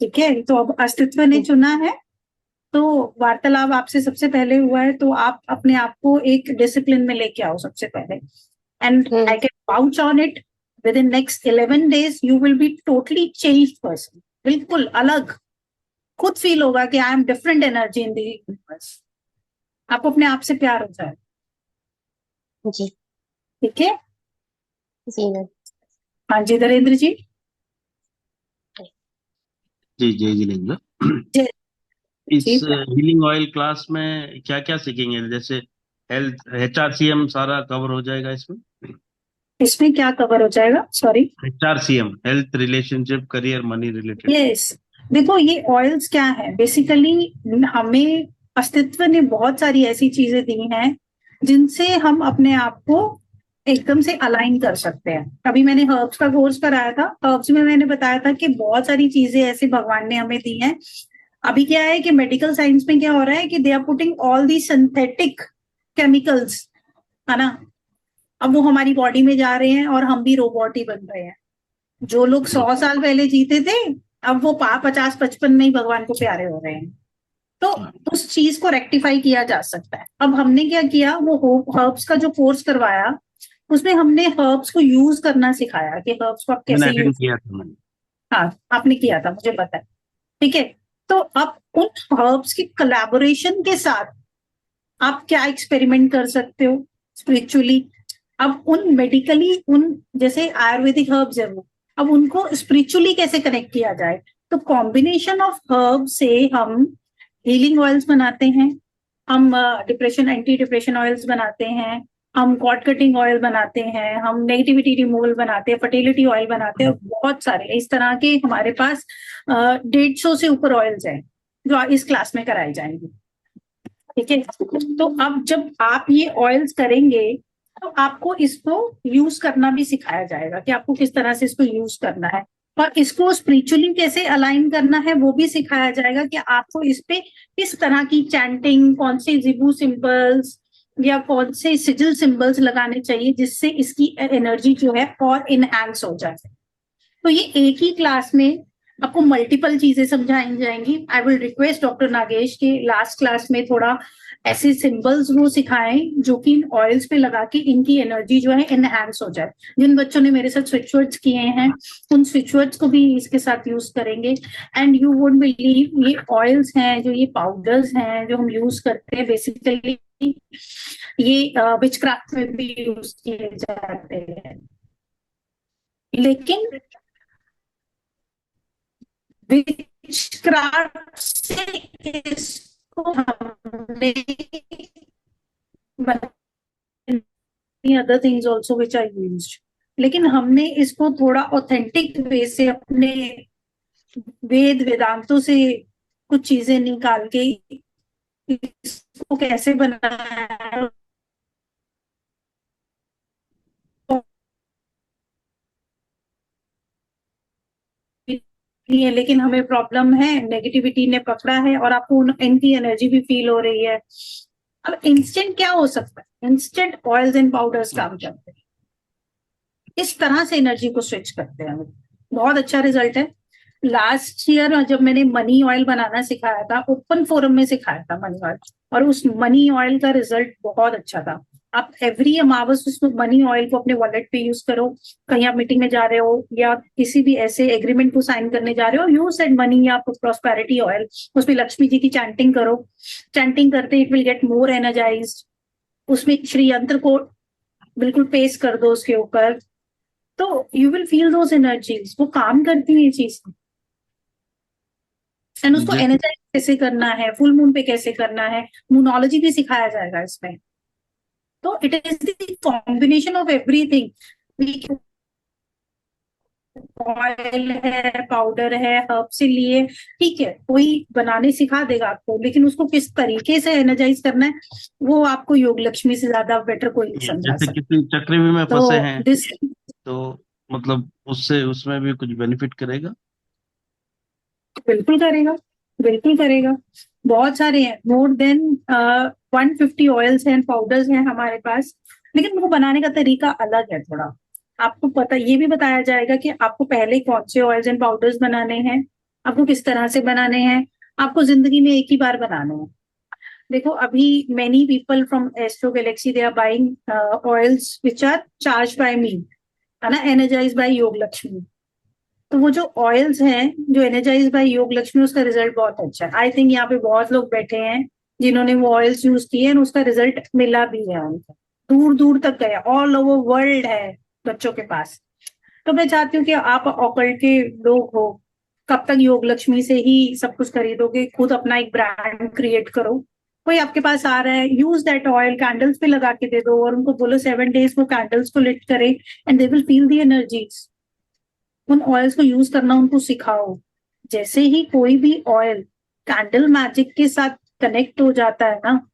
ठीक है, तो अब अस्तित्व ने चुना है, तो वार्तालाप आपसे सबसे पहले हुआ है, तो आप अपने आप को एक डिसिप्लिन में लेके आओ सबसे पहले। And I can vouch on it, with in next 11 days you will be totally changed person. बिल्कुल अलग, खुद फील होगा कि I am different energy in the universe, आपको अपने आप से प्यार हो जाए। जी ठीक है। जी मैम। हाँ जी धीरेन्द्र जी। जी जय जिनेन्द्र। जय इस जी। हीलिंग ऑयल क्लास में क्या क्या सीखेंगे? जैसे हेल्थ, HRCM सारा कवर हो जाएगा इसमें? इसमें क्या कवर हो जाएगा, sorry? HRCM, health, relationship, career, money related. Yes, देखो ये ऑयल्स क्या है बेसिकली, हमें अस्तित्व ने बहुत सारी ऐसी चीजें दी हैं जिनसे हम अपने आप को एकदम से अलाइन कर सकते हैं। अभी मैंने हर्ब्स का कोर्स कराया था, हर्ब्स में मैंने बताया था कि बहुत सारी चीजें ऐसे भगवान ने हमें दी हैं। अभी क्या है कि मेडिकल साइंस में क्या हो रहा है कि they are putting all the synthetic chemicals, है ना। अब वो हमारी बॉडी में जा रहे हैं और हम भी रोबोट ही बन रहे हैं। जो लोग 100 साल पहले जीते थे, अब वो 50-55 में ही भगवान को प्यारे हो रहे हैं। तो उस चीज को रेक्टिफाई किया जा सकता है। अब हमने क्या किया, वो हर्ब्स का जो कोर्स करवाया उसमें हमने हर्ब्स को यूज करना सिखाया कि हर्ब्स को आप मैंने कैसे अटेंड यूज। किया था मैंने। हाँ आपने किया था, मुझे पता है। ठीक है, तो अब उन हर्ब्स की कोलैबोरेशन के साथ आप क्या एक्सपेरिमेंट कर सकते हो स्पिरिचुअली। अब उन मेडिकली, उन जैसे आयुर्वेदिक हर्ब्स है वो, अब उनको स्पिरिचुअली कैसे कनेक्ट किया जाए। तो कॉम्बिनेशन ऑफ हर्ब से हम हीलिंग ऑयल्स बनाते हैं, हम डिप्रेशन, एंटी डिप्रेशन ऑयल्स बनाते हैं, हम कॉर्ड कटिंग ऑयल बनाते हैं, हम नेगेटिविटी रिमूवल बनाते हैं, फर्टिलिटी ऑयल बनाते हैं, और बहुत सारे इस तरह के हमारे पास 150 से ऊपर ऑयल्स हैं जो इस क्लास में कराए जाएंगे। ठीक है, तो अब जब आप ये ऑयल्स करेंगे तो आपको इसको यूज करना भी सिखाया जाएगा कि आपको किस तरह से इसको यूज करना है, और इसको स्पिरिचुअली कैसे अलाइन करना है वो भी सिखाया जाएगा कि आपको इस पे किस तरह की चैंटिंग, कौन से जिबू सिंबल्स या कौन से सिजिल सिंबल्स लगाने चाहिए जिससे इसकी एनर्जी जो है और इनहैंस हो जाए। तो ये एक ही क्लास में आपको मल्टीपल चीजें समझाई जाएंगी। I will request doctor Nagesh के लास्ट क्लास में थोड़ा ऐसे सिंबल्स वो सिखाएं जो कि इन ऑयल्स पे लगा के इनकी एनर्जी जो है एनहांस हो जाए। जिन बच्चों ने मेरे साथ स्विच वर्ड्स किए हैं उन स्विच वर्ड्स को भी इसके साथ यूज करेंगे। एंड यू वुड बिलीव, ये ऑयल्स हैं, जो ये पाउडर्स हैं जो हम यूज करते हैं, बेसिकली ये विचक्राफ्ट में भी यूज किए जाते हैं, लेकिन विचक्राफ्ट से इसको हमने other things also which are used, लेकिन हमने इसको थोड़ा ऑथेंटिक वे से अपने वेद वेदांतों से कुछ चीजें निकाल के इसको कैसे बनाया। लेकिन हमें प्रॉब्लम है, नेगेटिविटी ने पकड़ा है और आपको इनकी एनर्जी भी फील हो रही है। अब इंस्टेंट क्या हो सकता है, इंस्टेंट ऑयल्स एंड पाउडर्स काम करते हैं, इस तरह से एनर्जी को स्विच करते हैं। बहुत अच्छा रिजल्ट है। लास्ट ईयर जब मैंने मनी ऑयल बनाना सिखाया था, ओपन फोरम में सिखाया था मनी ऑयल, और उस मनी ऑयल का रिजल्ट बहुत अच्छा था। आप एवरी अमावस उसमें मनी ऑयल को अपने वॉलेट पे यूज करो, कहीं आप मीटिंग में जा रहे हो या किसी भी ऐसे एग्रीमेंट को साइन करने जा रहे हो, यूज दैट मनी या प्रॉस्पेरिटी ऑयल, उसमें लक्ष्मी जी की चैंटिंग करो। चैंटिंग करते it will get more energised. उसमें श्री यंत्र को बिल्कुल पेस्ट कर दो उसके ऊपर, तो you will feel those energies, वो काम करती है ये चीज। एंड उसको एनर्जाइज कैसे करना है, फुल मून पे कैसे करना है, मूनोलॉजी भी सिखाया जाएगा इसमें। तो it is the combination of everything. Oil है, पाउडर है, हर्ब से लिए, ठीक है, कोई बनाने सिखा देगा आपको, लेकिन उसको किस तरीके से एनर्जाइज करना है वो आपको योग लक्ष्मी से ज्यादा बेटर कोई नहीं समझा जैसे सकता। किसी चक्रव्यूह में फंसे हैं दिस तो मतलब उससे उसमें भी कुछ बेनिफिट करेगा? बिल्कुल करेगा, बिल्कुल करेगा। बहुत सारे हैं, more than 150 oils and powders हैं हमारे पास, लेकिन उनको बनाने का तरीका अलग है थोड़ा। आपको पता ये भी बताया जाएगा कि आपको पहले कौन से ऑयल्स एंड पाउडर्स बनाने हैं, आपको किस तरह से बनाने हैं, आपको जिंदगी में एक ही बार बनाने हैं। देखो अभी many people from astro galaxy they are buying oils which are charge by me, है ना, एनर्जाइज बाय योग लक्ष्मी। तो वो जो ऑयल्स हैं जो एनर्जाइज बाय योग लक्ष्मी, उसका रिजल्ट बहुत अच्छा है। आई थिंक यहाँ पे बहुत लोग बैठे हैं जिन्होंने वो ऑयल्स यूज किए और उसका रिजल्ट मिला भी है उनको, दूर दूर तक गया, ऑल ओवर वर्ल्ड है बच्चों के पास। तो मैं चाहती हूँ कि आप ऑकल्ट के लोग हो, कब तक योग लक्ष्मी से ही सब कुछ खरीदोगे? खुद अपना एक ब्रांड क्रिएट करो। कोई आपके पास आ रहा है, यूज दैट ऑयल, कैंडल्स पे लगा के दे दो और उनको बोलो 7 days वो कैंडल्स को लिट करें and they will feel the energies. उन ऑयल्स को यूज करना उनको सिखाओ। जैसे ही कोई भी ऑयल कैंडल मैजिक के साथ कनेक्ट हो जाता है ना,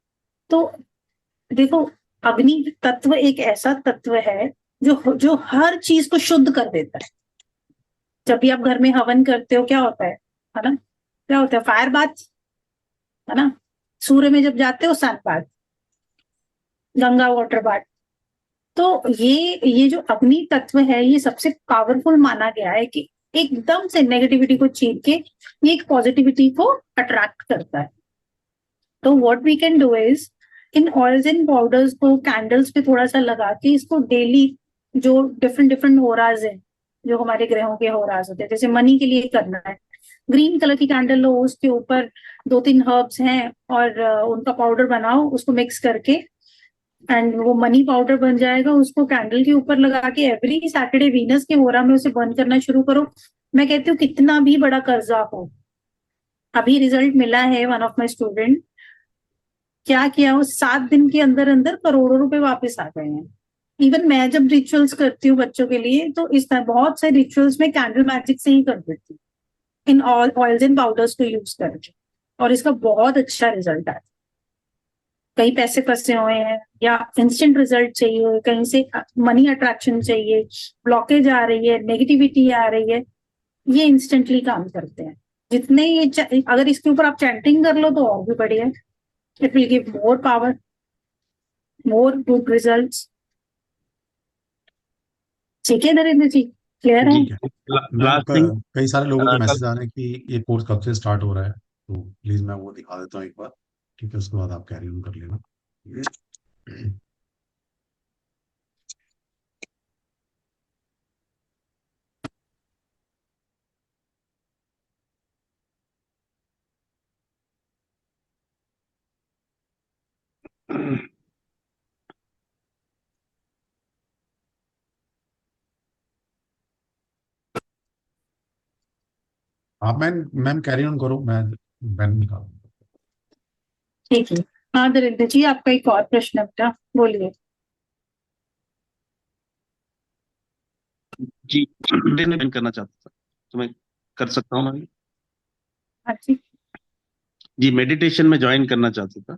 तो देखो, अग्नि तत्व एक ऐसा तत्व है जो जो हर चीज को शुद्ध कर देता है। जब भी आप घर में हवन करते हो क्या होता है ना? क्या होता है? फायर बाथ, है ना? सूर्य में जब जाते हो sun bath, Ganga water bath. तो ये जो अग्नि तत्व है ये सबसे पावरफुल माना गया है कि एकदम से नेगेटिविटी को छीन के ये एक पॉजिटिविटी को अट्रैक्ट करता है। तो what we can do is, इन ऑयल्स एंड पाउडर्स को कैंडल्स पे थोड़ा सा लगा के इसको डेली, जो डिफरेंट डिफरेंट होराज है, जो हमारे ग्रहों के होराज होते हैं, जैसे मनी के लिए करना है, ग्रीन कलर की कैंडल लो, उसके ऊपर 2-3 हर्ब्स हैं और उनका पाउडर बनाओ, उसको मिक्स करके एंड वो मनी पाउडर बन जाएगा। उसको कैंडल के ऊपर लगा के एवरी सैटरडे वीनस के होरा में उसे बर्न करना शुरू करो। मैं कहती हूँ कितना भी बड़ा कर्जा हो, अभी रिजल्ट मिला है, वन ऑफ माई स्टूडेंट क्या किया, वो 7 दिन के अंदर अंदर करोड़ों रुपए वापस आ गए हैं। इवन मैं जब रिचुअल्स करती हूँ बच्चों के लिए, तो इस तरह बहुत से रिचुअल्स में कैंडल मैजिक से ही कर देती हूँ, in all oils and powders को यूज करके, और इसका बहुत अच्छा रिजल्ट आया। कहीं पैसे फंसे हुए हैं या इंस्टेंट रिजल्ट चाहिए, कहीं से मनी अट्रैक्शन चाहिए, ब्लॉकेज आ रही है, नेगेटिविटी आ रही है, ये इंस्टेंटली काम करते हैं। जितने ये अगर इसके ऊपर आप चैंटिंग कर लो तो और भी बढ़िया है। It will give more power, more good results. ठीक है नरेंद्र जी, क्लियर है? ठीक है मैम। लास्ट थिंग, कई सारे लोगों के कल मैसेज आ रहे हैं कि ये कोर्स कब से स्टार्ट हो रहा है, तो प्लीज मैं वो दिखा देता हूँ एक बार। ठीक है, उसके बाद आप कैरी ऑन कर लेना। आप मैम मैम कैरी ऑन करो, मैं निकाल। ठीक है। हाँ नरेंद्र जी, आपका एक और प्रश्न बेटा, बोलिए। जी ज्वाइन करना चाहता था, तो मैं कर सकता हूँ अभी? हाँ जी। जी, मेडिटेशन में ज्वाइन करना चाहता था।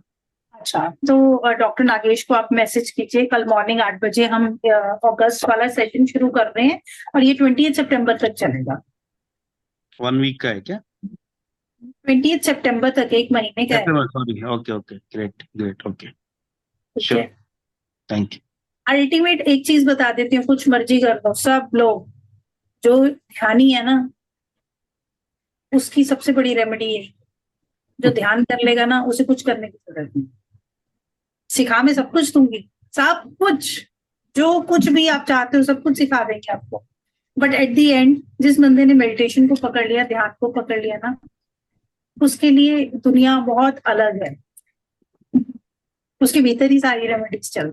अच्छा, तो डॉक्टर नागेश को आप मैसेज कीजिए। कल मॉर्निंग 8 बजे हम अगस्त वाला सेशन शुरू कर रहे हैं और ये 20 सितंबर तक चलेगा। 1 वीक का है क्या? 20 सितंबर तक, 1 महीने का है। Sorry, okay okay, great great, okay, ठीक श्योर, है। Thank you. अल्टीमेट एक चीज बता देती हूँ, कुछ मर्जी कर लो सब लोग, जो ध्यानी है ना, उसकी सबसे बड़ी रेमेडी है, जो ध्यान कर लेगा ना उसे कुछ करने की जरूरत नहीं। सिखा मैं सब कुछ दूंगी, सब कुछ, जो कुछ भी आप चाहते हो सब कुछ सिखा देंगे आपको। बट एट दी एंड जिस बंदे ने मेडिटेशन को पकड़ लिया, ध्यान को पकड़ लिया ना, उसके लिए दुनिया बहुत अलग है, उसके भीतर ही सारी रेमेडीज चल।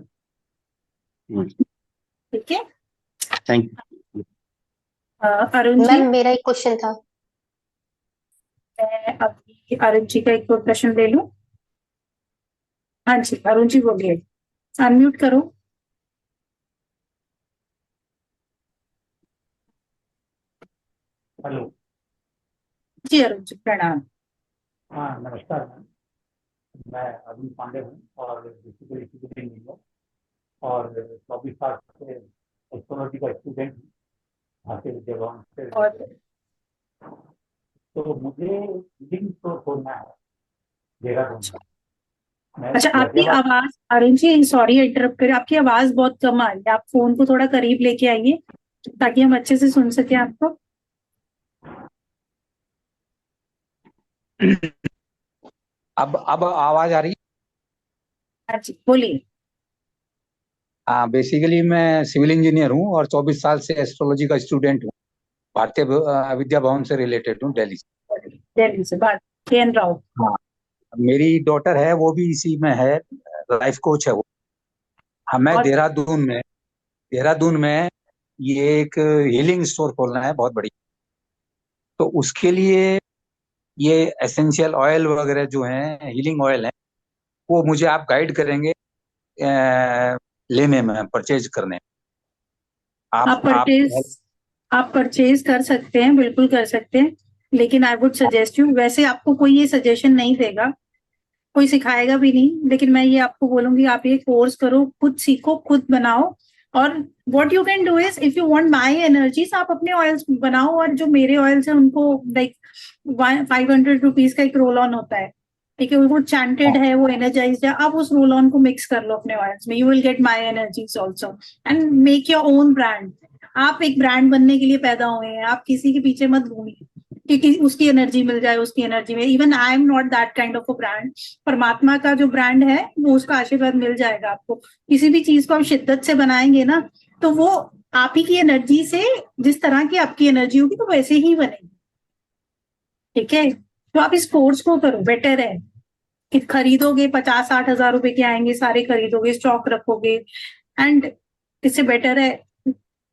ठीक है, thank you. Arun ji, ma'am मेरा एक क्वेश्चन था। मैं अभी अरुण जी का एक दो प्रश्न ले लूं। हाँ जी अरुण जी बोलिए, अनम्यूट करो। हेलो। जी अरुण जी प्रणाम। हाँ नमस्कार मैम, मैं अरुण पांडे हूँ और बेसिकली स्टूडेंट हूँ और 24 साल से एस्ट्रोलॉजी का स्टूडेंट हूँ यहाँ से विद्याभवन से। और तो मुझे रीडिंग तो खोलना है देहरादून में। मैं अच्छा, आपकी गाजियाबाद। आवाज, अरुण जी सॉरी इंटरप्ट कर, आपकी आवाज बहुत कम आ रही है, आप फोन को थोड़ा करीब लेके आइए ताकि हम अच्छे से सुन सके आपको। अब आवाज आ रही है? हाँ जी बोलिए। हाँ, बेसिकली मैं सिविल इंजीनियर हूँ और 24 साल से एस्ट्रोलॉजी का स्टूडेंट हूँ भारतीय विद्या भवन से रिलेटेड हूँ, दिल्ली से। दिल्ली से बात, के.एन. राव। हाँ, मेरी डॉटर है, वो भी इसी में है, लाइफ कोच है वो। हमें और देहरादून में ये एक हीलिंग स्टोर खोलना है, बहुत बड़ी। तो उसके लिए ये एसेंशियल ऑयल वगैरह जो हैं, हीलिंग ऑयल है, वो मुझे आप गाइड करेंगे लेने में, परचेज करने में। आप आप परचेज कर सकते हैं, बिल्कुल कर सकते हैं, लेकिन आई वुड सजेस्ट यू, वैसे आपको कोई ये सजेशन नहीं देगा, कोई सिखाएगा भी नहीं, लेकिन मैं ये आपको बोलूंगी आप ये कोर्स करो, खुद सीखो, खुद बनाओ। और what you can do is, if you want my energies, आप अपने ऑयल्स बनाओ, और जो मेरे ऑयल्स हैं उनको लाइक 500 रुपीज का एक रोल ऑन होता है, ठीक है, वो चैंटेड है, वो एनर्जाइज्ड है, आप उस रोल ऑन को मिक्स कर लो अपने ऑयल्स में, you will get my energies also, and make your own brand. आप एक ब्रांड बनने के लिए पैदा हुए हैं, आप किसी के पीछे मत घूमिए कि उसकी एनर्जी मिल जाए, उसकी एनर्जी में, even I am not that kind of a brand. परमात्मा का जो ब्रांड है वो, उसका आशीर्वाद मिल जाएगा आपको। किसी भी चीज को आप शिद्दत से बनाएंगे ना, तो वो आप ही की एनर्जी से, जिस तरह की आपकी एनर्जी होगी तो वैसे ही बनेगी, ठीक है। तो आप इस कोर्स को करो, बेटर है कि खरीदोगे 50-60 हजार रुपए के आएंगे, सारे खरीदोगे, स्टॉक रखोगे, एंड इससे बेटर है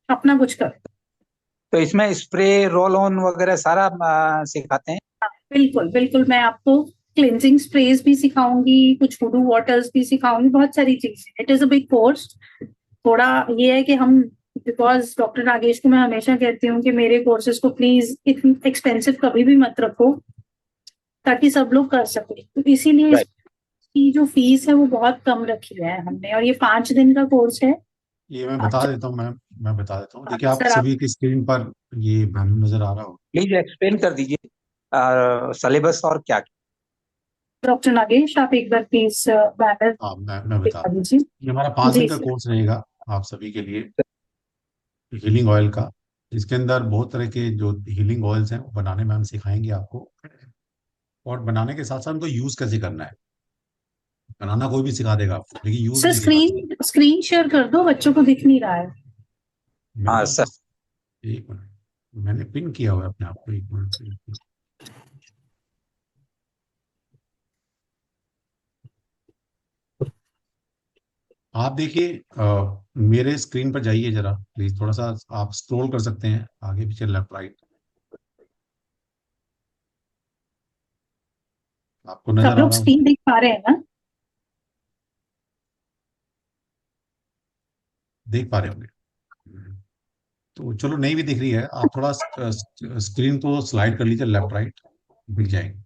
अपना कुछ करो। तो इसमें स्प्रे, रोल ऑन वगैरह सारा सिखाते हैं? बिल्कुल बिल्कुल, मैं आपको क्लिनजिंग स्प्रेज भी सिखाऊंगी, कुछ वुडू वाटर्स भी सिखाऊंगी, बहुत सारी चीजें। It is a big course. थोड़ा ये है कि हम, बिकॉज डॉक्टर नागेश को मैं हमेशा कहती हूँ कि मेरे कोर्सेज को प्लीज इतनी एक्सपेंसिव कभी भी मत रखो, ताकि सब लोग कर सके, तो इसीलिए इसकी जो फीस है वो बहुत कम रखी है हमने, और ये 5 दिन का कोर्स है। ये मैं बता देता हूँ मैम, मैं बता देता हूँ। देखिए, आप सर आप सभी की स्क्रीन पर ये बैनर नजर आ रहा हो। प्लीज एक्सप्लेन कर दीजिए सिलेबस और क्या। डॉक्टर नागेश, आप एक बार प्लीज बैनर हाँ, मैं बता दिखा दूँ। दीजिए। ये हमारा 5 दिन जी का सर। कोर्स रहेगा आप सभी के लिए, हीलिंग ऑयल का। इसके अंदर बहुत तरह के जो हीलिंग ऑयल्स हैं वो बनाने में हम सिखाएंगे आपको, और बनाने के साथ साथ उनको यूज कैसे करना है। बनाना कोई भी सिखा देगा आपको, लेकिन यूज सर नहीं सिखा सकता। स्क्रीन शेयर कर दो, बच्चों को दिख नहीं रहा है। मेरे हाँ पास सर। बस एक मिनट, मैंने पिन किया हुआ है अपने आप को, एक मिनट। आप देखिए, मेरे स्क्रीन पर जाइए जरा प्लीज, थोड़ा सा आप स्क्रॉल कर सकते हैं आगे पीछे, लेफ्ट राइट, आपको सब नजर आ लोग रहा हो? स्क्रीन देख पा रहे हैं ना? देख पा रहे होंगे। तो चलो, नहीं भी दिख रही है, आप थोड़ा स्क्रीन को स्लाइड कर लीजिए लेफ्ट राइट, दिख जाएंगे।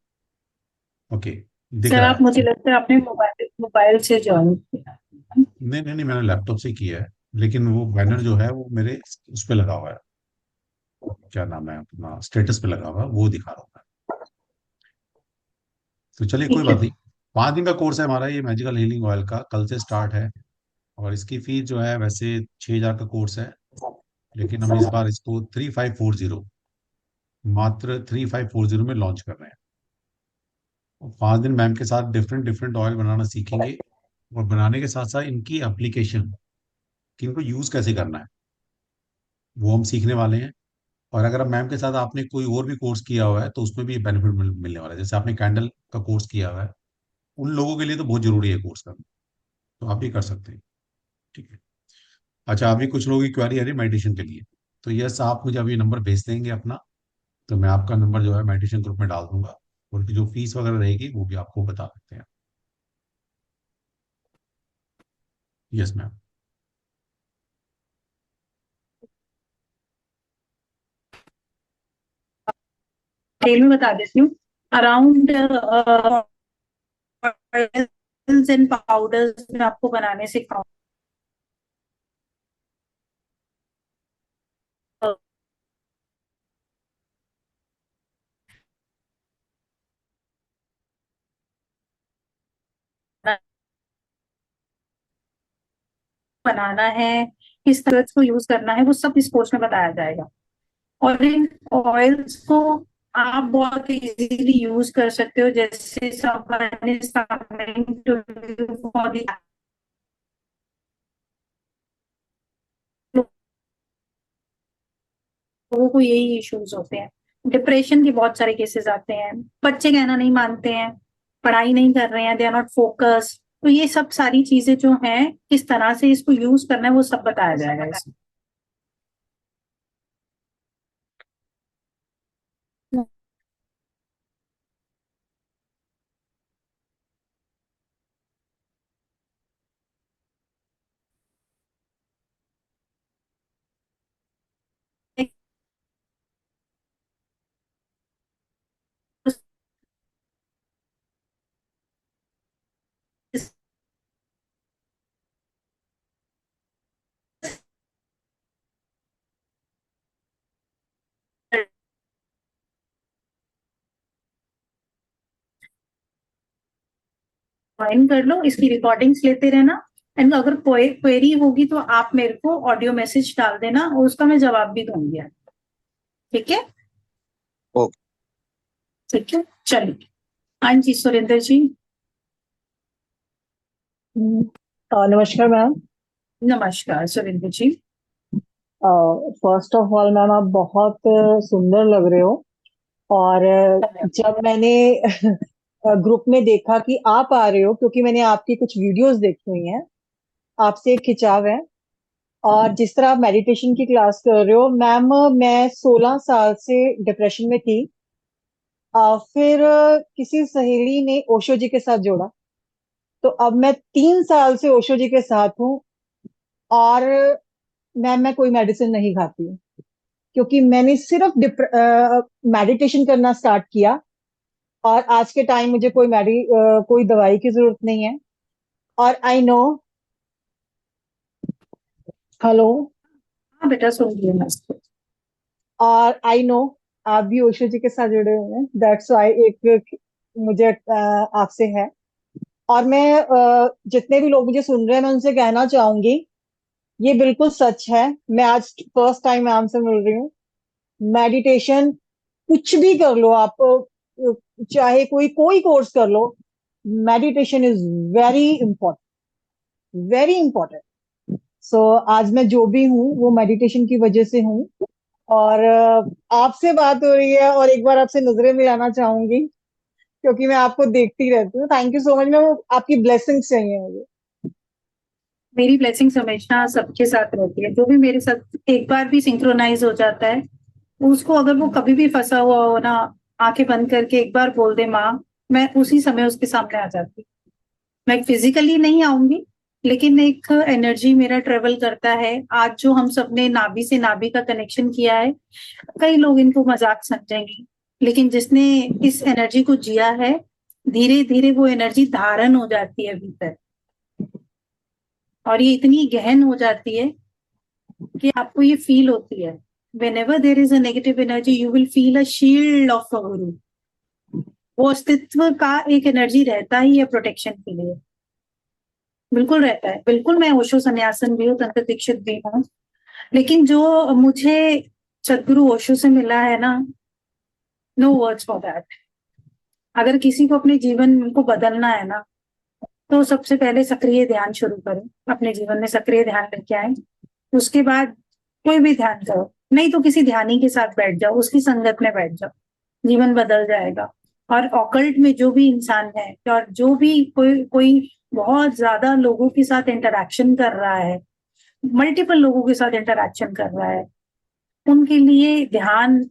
ओके, दिख सर रहा आप, है? मुझे लगता है आपने मोबाइल मोबाइल से ज्वाइन किया। नहीं नहीं नहीं, मैंने लैपटॉप से किया है, लेकिन वो बैनर जो है वो मेरे उस पे लगा हुआ है, क्या नाम है अपना, स्टेटस पे लगा हुआ है, वो दिखा रहा हूँ मैं। तो चलिए, कोई ठीक है। बात नहीं। 5 दिन का कोर्स है हमारा, ये मैजिकल हीलिंग ऑयल का, कल से स्टार्ट है। और इसकी फीस जो है, वैसे 6,000 का कोर्स है, लेकिन हम इस बार इसको 3540, मात्र 3540 में लॉन्च कर रहे हैं। और 5 दिन मैम के साथ डिफरेंट डिफरेंट ऑयल बनाना सीखेंगे, और बनाने के साथ साथ इनकी एप्लीकेशन, कि इनको यूज कैसे करना है, वो हम सीखने वाले हैं। और अगर अब मैम के साथ आपने कोई और भी कोर्स किया हुआ है तो उसमें भी बेनिफिट मिलने वाला है। जैसे आपने कैंडल का कोर्स किया हुआ है, उन लोगों के लिए तो बहुत जरूरी है कोर्स करना, तो आप भी कर सकते हैं। ठीक है। अच्छा, अभी कुछ लोगों की क्वेरी आ रही है मेडिटेशन के लिए, तो यस, आप मुझे अभी नंबर भेज देंगे अपना, तो मैं आपका नंबर जो है मेडिटेशन ग्रुप में डाल दूंगा, उनकी जो फीस वगैरह रहेगी वो भी आपको बता सकते हैं। Yes ma'am. डिटेल में बता देती हूँ। अराउंड एंड पाउडर्स में आपको बनाने सिखाऊंगा। बनाना है, किस तरह को यूज करना है, वो सब इस कोर्स में बताया जाएगा। और इन ऑयल्स को आप बहुत इजीली यूज कर सकते हो, जैसे लोगों को यही इश्यूज होते हैं। डिप्रेशन के बहुत सारे केसेस आते हैं, बच्चे कहना नहीं मानते हैं, पढ़ाई नहीं कर रहे हैं, दे आर नॉट फोकस। तो ये सब सारी चीजें जो हैं, किस तरह से इसको यूज करना है वो सब बताया जाएगा इसमें। ज्वाइन कर लो, इसकी रिकॉर्डिंग्स लेते रहना। एंड अगर कोई क्वेरी होगी तो आप मेरे को ऑडियो मैसेज डाल देना और उसका मैं जवाब भी दूंगी। ठीक है? ओके। ठीक है, चलिए। हाँ जी, सुरेंद्र जी। नमस्कार मैम। नमस्कार सुरेंद्र जी। फर्स्ट ऑफ ऑल मैम, आप बहुत सुंदर लग रहे हो। और जब मैंने ग्रुप में देखा कि आप आ रहे हो, क्योंकि मैंने आपकी कुछ वीडियोस देखी हुई हैं, आपसे एक खिंचाव है। और जिस तरह आप मेडिटेशन की क्लास कर रहे हो मैम, मैं 16 साल से डिप्रेशन में थी। फिर किसी सहेली ने ओशो जी के साथ जोड़ा, तो अब मैं 3 साल से ओशो जी के साथ हूँ। और मैम, मैं कोई मेडिसिन नहीं खाती हूँ, क्योंकि मैंने सिर्फ मेडिटेशन करना स्टार्ट किया। और आज के टाइम मुझे कोई दवाई की जरूरत नहीं है। और आई नो। हेलो। हाँ बेटा, सुन लिया मैं इसको। और आई नो आप भी ओशो जी के साथ जुड़े हुए हैं, दैट्स वाई एक मुझे आपसे है। और मैं जितने भी लोग मुझे सुन रहे हैं, मैं उनसे कहना चाहूंगी, ये बिल्कुल सच है। मैं आज फर्स्ट टाइम मैम से मिल रही हूँ। मेडिटेशन कुछ भी कर लो आप, चाहे कोई कोई कोर्स कर लो, meditation is very important, very important. So आज मैं जो भी हूँ वो मेडिटेशन की वजह से हूँ। और आपसे बात हो रही है और एक बार आपसे नजरें मिलाना चाहूंगी, क्योंकि मैं आपको देखती रहती हूँ। Thank you so much. मैं आपकी ब्लेसिंग्स चाहिए मुझे। मेरी ब्लेसिंग हमेशा सबके साथ रहती है। जो भी मेरे साथ एक बार भी सिंक्रोनाइज हो जाता है, उसको अगर वो कभी भी फंसा हुआ हो ना, आंखें बंद करके एक बार बोल दे माँ, मैं उसी समय उसके सामने आ जाती। मैं फिजिकली नहीं आऊंगी, लेकिन एक एनर्जी मेरा ट्रेवल करता है। आज जो हम सबने नाभि से नाभि का कनेक्शन किया है, कई लोग इनको मजाक समझेंगे, लेकिन जिसने इस एनर्जी को जिया है, धीरे धीरे वो एनर्जी धारण हो जाती है भीतर। और ये इतनी गहन हो जाती है कि आपको ये फील होती है, whenever there is a negative energy you will feel a shield of a guru। वो अस्तित्व का एक एनर्जी रहता ही है प्रोटेक्शन के लिए, बिल्कुल रहता है। बिल्कुल, मैं ओशो सन्यासन भी हूँ, तंत्र दीक्षित भी हूँ, लेकिन जो मुझे सदगुरु ओशो से मिला है ना, नो वर्ड्स फॉर दैट। अगर किसी को अपने जीवन को बदलना है ना, तो सबसे पहले सक्रिय ध्यान शुरू करें। अपने जीवन में सक्रिय ध्यान लेके आए, उसके बाद कोई भी ध्यान करो, नहीं तो किसी ध्यानी के साथ बैठ जाओ, उसकी संगत में बैठ जाओ, जीवन बदल जाएगा। और ऑकल्ट में जो भी इंसान है, और जो भी कोई कोई बहुत ज्यादा लोगों के साथ इंटरेक्शन कर रहा है, मल्टीपल लोगों के साथ इंटरेक्शन कर रहा है, उनके लिए ध्यान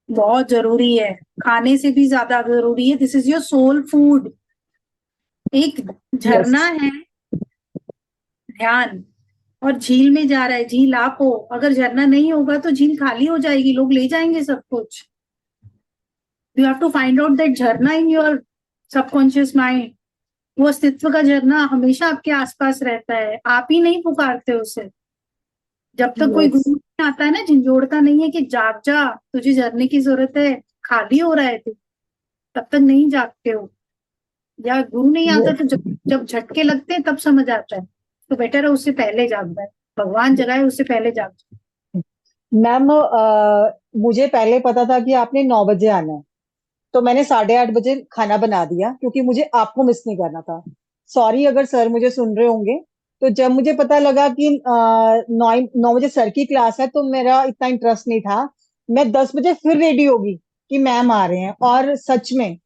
बहुत जरूरी है। खाने से भी ज्यादा जरूरी है। This is your soul food. एक झरना है ध्यान, और झील में जा रहा है, झील आप हो। अगर झरना नहीं होगा तो झील खाली हो जाएगी, लोग ले जाएंगे सब कुछ। You have to find out that झरना इन योर सबकॉन्शियस माइंड। वो अस्तित्व का झरना हमेशा आपके आसपास रहता है, आप ही नहीं पुकारते उसे। जब तक कोई गुरु नहीं आता है ना, झंझोड़ता नहीं है कि जाग जा, तुझे झरने की जरूरत है, खाली हो रहा है तू, तब तक नहीं जागते हो। या गुरु नहीं आता तो जब झटके लगते हैं तब समझ आता है, तो बेटर है उससे पहले जाग जाए। भगवान जगाए उससे पहले जाग जाए। मैम, मुझे पहले पता था कि आपने 9 बजे आना है, तो मैंने 8:30 बजे खाना बना दिया, क्योंकि मुझे आपको मिस नहीं करना था। सॉरी अगर सर मुझे सुन रहे होंगे। तो जब मुझे पता लगा कि 9 बजे सर की क्लास है, तो मेरा इतना इंटरेस्ट नहीं था मैं 10 बजे फिर रेडी होगी कि मैम आ रहे हैं, और सच में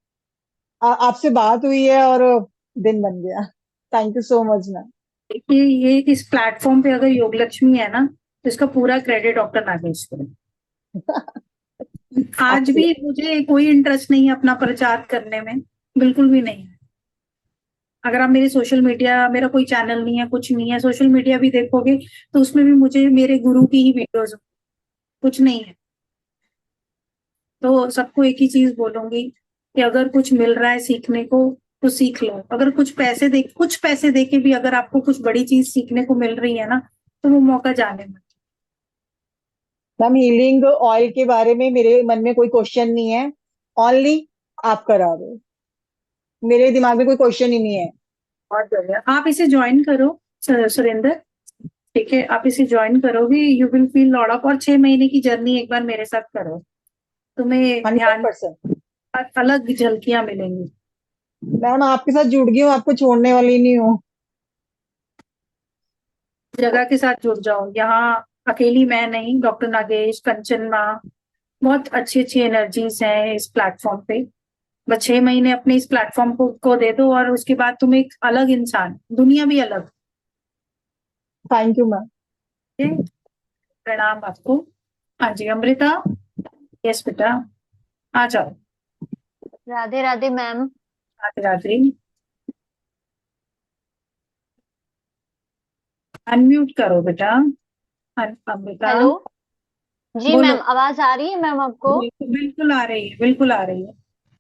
आपसे बात हुई है और दिन बन गया। Thank you so much ma'am. देखिए, ये इस प्लेटफॉर्म पे अगर योग लक्ष्मी है ना, तो इसका पूरा क्रेडिट डॉक्टर नागेश को है। आज भी मुझे कोई इंटरेस्ट नहीं है अपना प्रचार करने में, बिल्कुल भी नहीं है। अगर आप मेरे सोशल मीडिया, मेरा कोई चैनल नहीं है, कुछ नहीं है, सोशल मीडिया भी देखोगे तो उसमें भी मुझे मेरे गुरु की ही वीडियोस, कुछ नहीं है। तो सबको एक ही चीज बोलूंगी कि अगर कुछ मिल रहा है सीखने को तो सीख लो। अगर कुछ पैसे दे के भी अगर आपको कुछ बड़ी चीज सीखने को मिल रही है ना, तो वो मौका जाने मत। मैम हीलिंग ऑयल के बारे में मेरे मन में कोई क्वेश्चन नहीं है, ओनली आप करा रहे हो, मेरे दिमाग में कोई क्वेश्चन ही नहीं है। बहुत बढ़िया, आप इसे ज्वाइन करो सुरेंद्र। ठीक है, आप इसे ज्वाइन करोगे, you will feel lot of. और 6 महीने की जर्नी एक बार मेरे साथ करो, तुम्हें ध्यान 100%। अलग झलकियां मिलेंगी। मैम आपके साथ जुड़ गई हूँ, आपको छोड़ने वाली नहीं हूँ। जगह के साथ जुड़ जाओ। यहाँ अकेली मैं नहीं, डॉक्टर नागेश, कंचन माँ, बहुत अच्छी अच्छी एनर्जीज हैं इस प्लेटफॉर्म पे। बस 6 महीने अपने इस प्लेटफॉर्म को दे दो और उसके बाद तुम एक अलग इंसान, दुनिया भी अलग। Thank you ma'am. ठीक है? प्रणाम आपको। हाँ जी अमृता। यस बेटा, आ जाओ। राधे राधे मैम। राधे राधे। अनम्यूट करो बेटा। अमृता हेलो जी बोलो। मैम, आवाज आ रही है मैम आपको? बिल्कुल आ रही है, बिल्कुल आ रही है।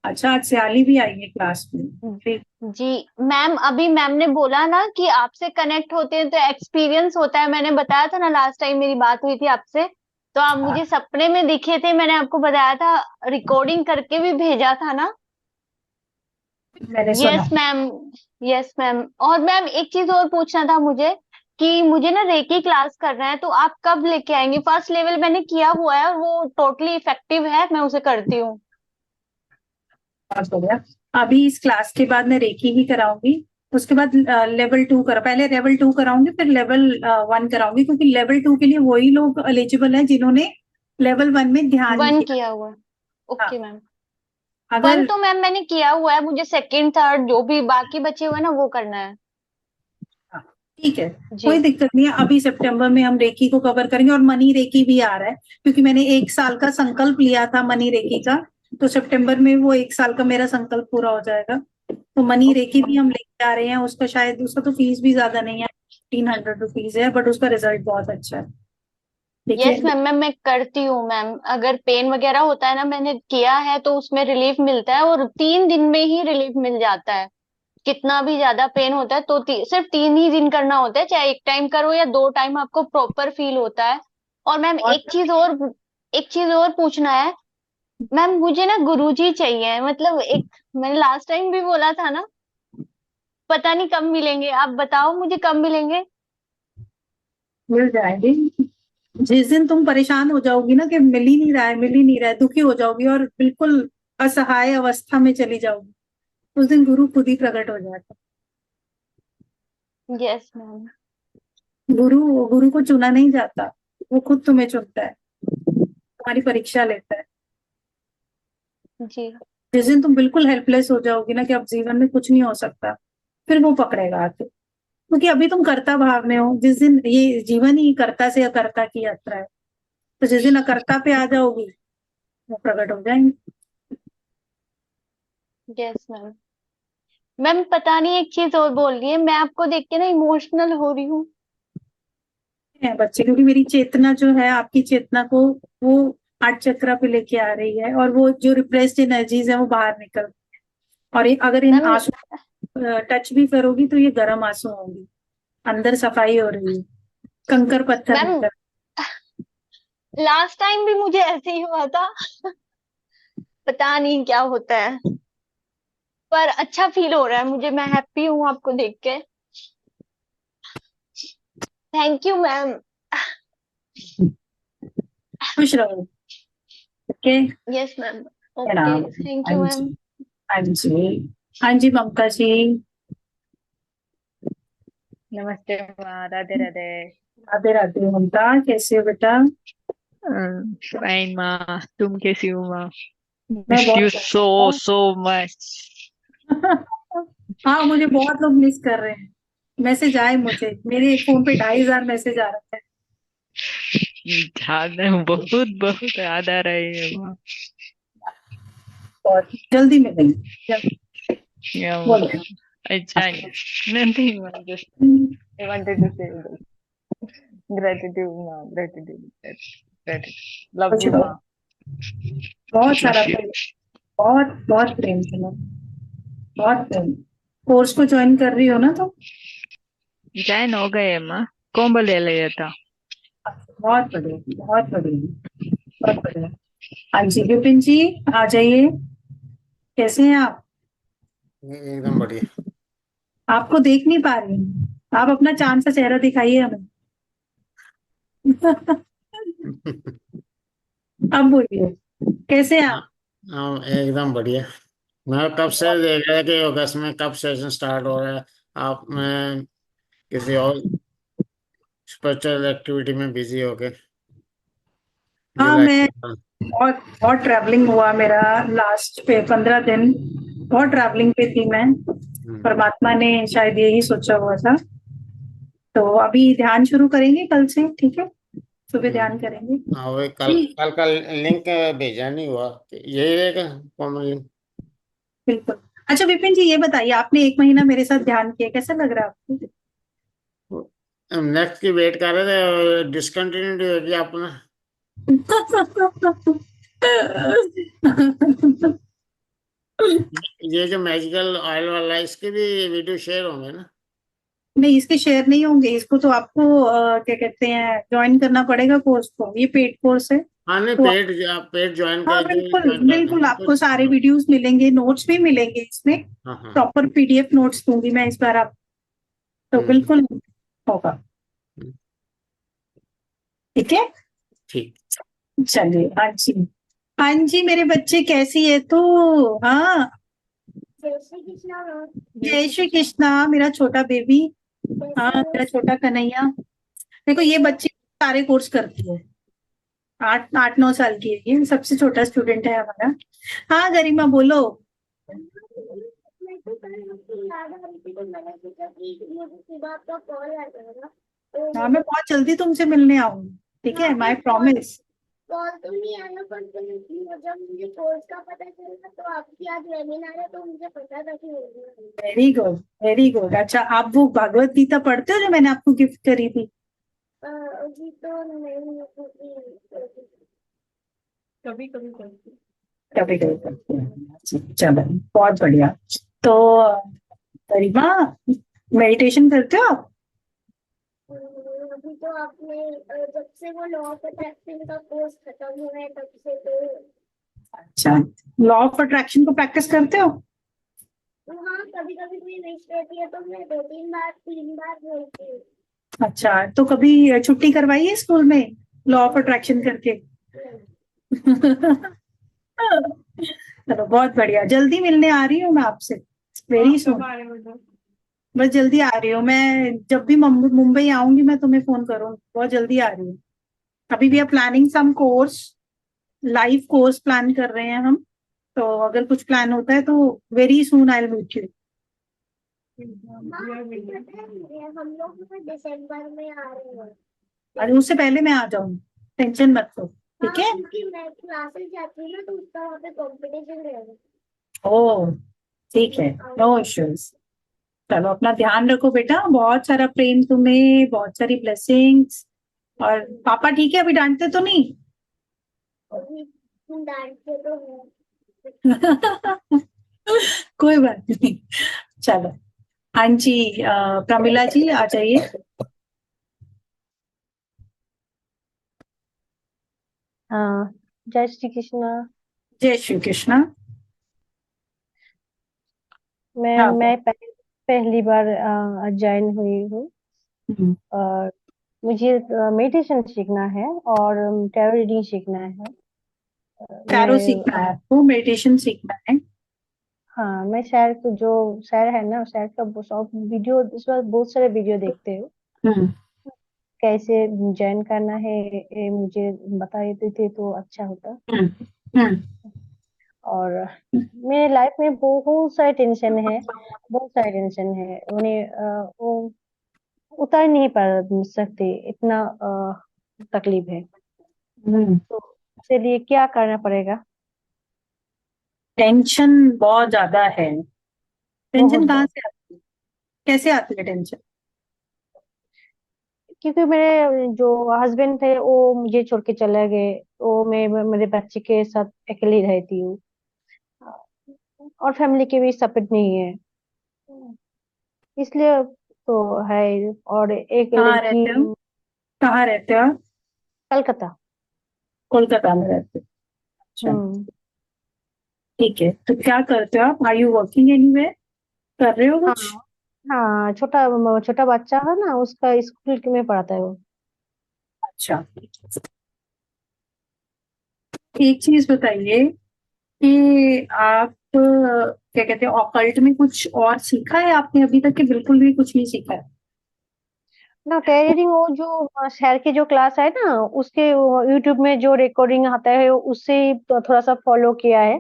अच्छा, आज सियाली भी आई है क्लास में। जी मैम, अभी मैम ने बोला ना कि आपसे कनेक्ट होते हैं तो एक्सपीरियंस होता है। मैंने बताया था ना लास्ट टाइम मेरी बात हुई थी आपसे, तो आप मुझे सपने में दिखे थे, मैंने आपको बताया था, रिकॉर्डिंग करके भी भेजा था ना। मैंने सुना। Yes ma'am. Yes ma'am. और मैम एक चीज और पूछना था मुझे कि मुझे ना रेकी क्लास करना है, तो आप कब लेके आएंगे? फर्स्ट लेवल मैंने किया हुआ है और वो टोटली इफेक्टिव है, मैं उसे करती हूँ। बहुत बढ़िया। अभी इस क्लास के बाद मैं रेकी ही कराऊंगी, उसके बाद लेवल 2 करा, पहले लेवल 2 कराऊंगी फिर लेवल 1 कराऊंगी, क्योंकि लेवल 2 के लिए वही लोग एलिजिबल हैं जिन्होंने लेवल 1 में ध्यान 1 किया। किया हुआ है। हाँ, ओके मैम। अगर 1 तो मैम मैंने किया हुआ है, मुझे सेकंड थर्ड जो भी बाकी बचे हुए हैं ना वो करना है। हाँ, ठीक है, जी। कोई दिक्कत नहीं है। अभी सितंबर में हम रेकी को कवर करेंगे और मनी रेकी भी आ रहा है, क्योंकि मैंने 1 साल का संकल्प लिया था मनी रेकी का, तो सितंबर में वो 1 साल का मेरा संकल्प पूरा हो जाएगा। तो मनी रेकी भी हम लेके आ रहे हैं। उसका शायद, उसका तो फीस भी ज्यादा नहीं है, 1500 रुपीज है, बट उसका रिजल्ट बहुत अच्छा है। यस देखिए, मैम, मैं करती हूँ मैम। अगर पेन वगैरह होता है ना, मैंने किया है तो उसमें रिलीफ मिलता है, और 3 दिन में ही रिलीफ मिल जाता है। कितना भी ज्यादा पेन होता है तो सिर्फ 3 ही दिन करना होता है, चाहे एक टाइम करो या 2 टाइम, आपको प्रॉपर फील होता है। और मैम एक चीज और पूछना है मैम, मुझे ना गुरुजी चाहिए, मतलब एक, मैंने लास्ट टाइम भी बोला था ना, पता नहीं कब मिलेंगे, आप बताओ मुझे कब मिलेंगे। मिल जाएंगे। जिस दिन तुम परेशान हो जाओगी ना कि मिल ही नहीं रहा है, मिल ही नहीं रहा है, दुखी हो जाओगी और बिल्कुल असहाय अवस्था में चली जाओगी, उस दिन गुरु खुद ही प्रकट हो जाता यस मैम। है। गुरु को चुना नहीं जाता, वो खुद तुम्हें चुनता है, तुम्हारी परीक्षा लेता है। जी। जिस दिन तुम बिल्कुल हेल्पलेस हो जाओगी ना कि अब जीवन में कुछ नहीं हो सकता, फिर वो पकड़ेगा आके, क्योंकि अभी तुम कर्ता भाव में हो। जिस दिन, ये जीवन ही कर्ता से अकर्ता की यात्रा है, तो जिस दिन अकर्ता पे आ जाओगी वो प्रकट हो जाएंगे। Yes ma'am. मैम पता नहीं एक चीज और बोल रही है, मैं आपको देख के ना इमोशनल हो रही हूँ। है बच्चे, क्योंकि मेरी चेतना जो है आपकी चेतना को, वो 8 चक्रा पे लेके आ रही है, और वो जो रिप्रेस्ड एनर्जीज है वो बाहर निकल, और अगर इन मैम आंसू टच भी करोगी तो ये गर्म आंसू होंगी, अंदर सफाई हो रही है, कंकर पत्थर मैम निकल। लास्ट टाइम भी मुझे ऐसे ही हुआ था, पता नहीं क्या होता है, पर अच्छा फील हो रहा है मुझे, मैं हैप्पी हूँ आपको देख के। Thank you ma'am. खुश रहो। Okay, yes ma'am. ओके, प्रणाम। थैंक हाँ यू मैम। जी, हाँ जी, हाँ जी ममता जी। नमस्ते माँ, राधे राधे। राधे राधे ममता, कैसे हो बेटा? फाइन माँ, तुम कैसी हो माँ? मैं मिस्ड बहुत यू बढ़िया सो हूँ। So much. हाँ, मुझे बहुत लोग मिस कर रहे हैं। मैसेज आए मुझे, मेरे फोन पे 2,500 मैसेज आ रहे हैं। याद है, बहुत बहुत याद आ रही है माँ। और जल्दी मिलेंगे, जल्दी। या माँ, बोलो। अच्छा nothing माँ, just I wanted to say this. Gratitude माँ, gratitude, gratitude. Love मुझे you माँ, बहुत सारा miss you. प्रेम, बहुत बहुत प्रेम तुम्हें, बहुत प्रेम। कोर्स को ज्वाइन कर रही हो ना तुम? जैन हो गए माँ, कौन ले लिया था? बहुत बढ़िया, बहुत बढ़िया, बहुत बढ़िया। हाँ जी, विपिन जी आ जाइए। कैसे हैं आप? एकदम बढ़िया। आपको देख नहीं पा रही हूँ, आप अपना चांद सा चेहरा दिखाइए हमें। अब बोलिए, कैसे हैं आप? हाँ एकदम बढ़िया। मैं कब से देख रहा कि अगस्त में कब सेशन स्टार्ट हो रहा है। आप मैं किसी और स्पिरिचुअल एक्टिविटी में बिजी हो गए। हाँ, जुलाई। मैं बहुत बहुत ट्रैवलिंग हुआ मेरा, लास्ट पे 15 दिन बहुत ट्रैवलिंग पे थी मैं। परमात्मा ने शायद यही सोचा हुआ था। तो अभी ध्यान शुरू करेंगे कल से, ठीक है? सुबह ध्यान करेंगे। हाँ वही कल कल का लिंक भेजा नहीं हुआ, यही रहेगा कॉमन लिंक। बिल्कुल। अच्छा विपिन जी, ये बताइए, आपने 1 महीना मेरे साथ ध्यान किया, कैसा लग रहा है आपको? नेक्स्ट की वेट कर रहे थे और डिसकंटिन्यूटी होगी अपना। ये जो मैजिकल ऑयल वाला है इसके भी वीडियो शेयर होंगे ना? नहीं, इसके शेयर नहीं होंगे। इसको तो आपको क्या कहते हैं, ज्वाइन करना पड़ेगा कोर्स को। ये पेड कोर्स है। हाँ नहीं, तो पेड ज्वाइन हाँ, कर जो बिल्कुल ज्वाइन कर बिल्कुल, देंगे आपको तो। सारे वीडियोस मिलेंगे, नोट्स भी मिलेंगे इसमें। हाँ हाँ। प्रॉपर पीडीएफ नोट्स दूंगी मैं इस बार आप, तो हम्म। बिल्कुल होगा। ठीक है, ठीक। चलिए। हाँ जी, हाँ जी, मेरे बच्चे कैसी है तू? हाँ, जय श्री कृष्णा मैम। जय श्री कृष्णा मेरा छोटा बेबी। हाँ, मेरा छोटा कन्हैया। देखो, ये बच्चे सारे कोर्स करती है। 8 8 9 साल की है ये, सबसे छोटा स्टूडेंट है हमारा। हाँ गरिमा, बोलो। मेरे को कल आपकी याद आ रही थी तो मैंने सोचा कि मुझे सुबह आपका कॉल आ जाएगा, तो हाँ, मुझे मैं बहुत जल्दी तुमसे मिलने आऊंगी, ठीक है? My promise. कॉल तो नहीं आना, पर जब मुझे कोर्स का पता चला तो आपकी आज वेबिनार है तो मुझे पता था कि होगी। Very good, very good. अच्छा, आप वो भागवत गीता पढ़ते हो जो मैंने आपको गिफ्ट करी थी? अभी तो नहीं, कभी कभी कभी कभी करते हैं। चलो, बहुत बढ़िया। तो गरिमा, मेडिटेशन करते हो आप? अभी तो आपने जब से वो लॉ ऑफ अट्रैक्शन का कोर्स खत्म हुआ है तब से तो। अच्छा, लॉ ऑफ अट्रैक्शन को प्रैक्टिस करते हो? हाँ, कभी कभी कोई विश रहती है तो मैं 2 3 बार 3 बार बोलती हूँ। अच्छा, तो कभी छुट्टी करवाई है स्कूल में लॉ ऑफ अट्रैक्शन करके? चलो, बहुत बढ़िया। जल्दी मिलने आ रही हूँ मैं आपसे, वेरी सुन। बस जल्दी आ रही हूँ मैं, जब भी मुंबई आऊंगी मैं तुम्हें फोन करूंगी। बहुत जल्दी आ रही हूँ। अभी we are planning some course, live course plan कर रहे हैं हम। तो अगर कुछ प्लान होता है तो very soon I will meet you. हम लोग दिसंबर में आ रहे हैं। अरे उससे पहले मैं आ जाऊंगी, टेंशन मत लो, ठीक है? क्योंकि मैं क्लासेस जाती हूँ ना तो उसका वहाँ पे कंपटीशन रहेगा। ओ, ठीक है, नो इश्यूज। चलो, अपना ध्यान रखो बेटा, बहुत सारा प्रेम तुम्हें, बहुत सारी ब्लेसिंग्स। और पापा ठीक है? अभी डांटते तो नहीं? डांटते तो हैं। कोई बात नहीं। चलो, हाँ जी, प्रमिला जी आ जाइए। हाँ, जय श्री कृष्णा। जय श्री कृष्णा। मैं पहली बार ज्वाइन हुई हूँ हम्म, और मुझे मेडिटेशन सीखना है और टैरो रीडिंग सीखना है। टैरो मैं सीखना है आपको, मेडिटेशन सीखना है। हाँ, मैं शहर को जो शहर है ना, शहर का सब वीडियो, इस बार बहुत सारे वीडियो देखते हो। हम्म, कैसे ज्वाइन करना है ये मुझे बता देते तो अच्छा होता। और मेरे लाइफ में बहुत सारे टेंशन है, बहुत सारे टेंशन है, उन्हें वो उतार नहीं पा सकते, इतना तकलीफ है। तो चलिए क्या करना पड़ेगा? टेंशन बहुत ज्यादा है। टेंशन बहुत कहाँ बहुत, से आती है, कैसे आती है टेंशन? क्योंकि मेरे जो हस्बैंड थे वो मुझे छोड़ के चले गए, वो मैं मेरे बच्चे के साथ अकेली रहती हूँ, और फैमिली के भी सपोर्ट नहीं है, इसलिए तो है। और एक कहाँ लड़की, रहते हो, कहाँ रहते हो आप? कलकत्ता। कोलकाता में रहते हो? अच्छा, हम्म। ठीक है। तो क्या करते हो आप? आर यू वर्किंग एनीवेयर, कर रहे हो हाँ कुछ? हाँ, छोटा छोटा बच्चा है ना, उसका स्कूल में पढ़ाता है वो। अच्छा, एक चीज बताइए कि आप क्या कहते हैं, ऑकल्ट में कुछ और सीखा है आपने अभी तक, कि बिल्कुल भी कुछ नहीं सीखा है? ना टेलरिंग, वो जो शहर के जो क्लास है ना, उसके यूट्यूब में जो रिकॉर्डिंग आता है उससे ही तो थोड़ा सा फॉलो किया है।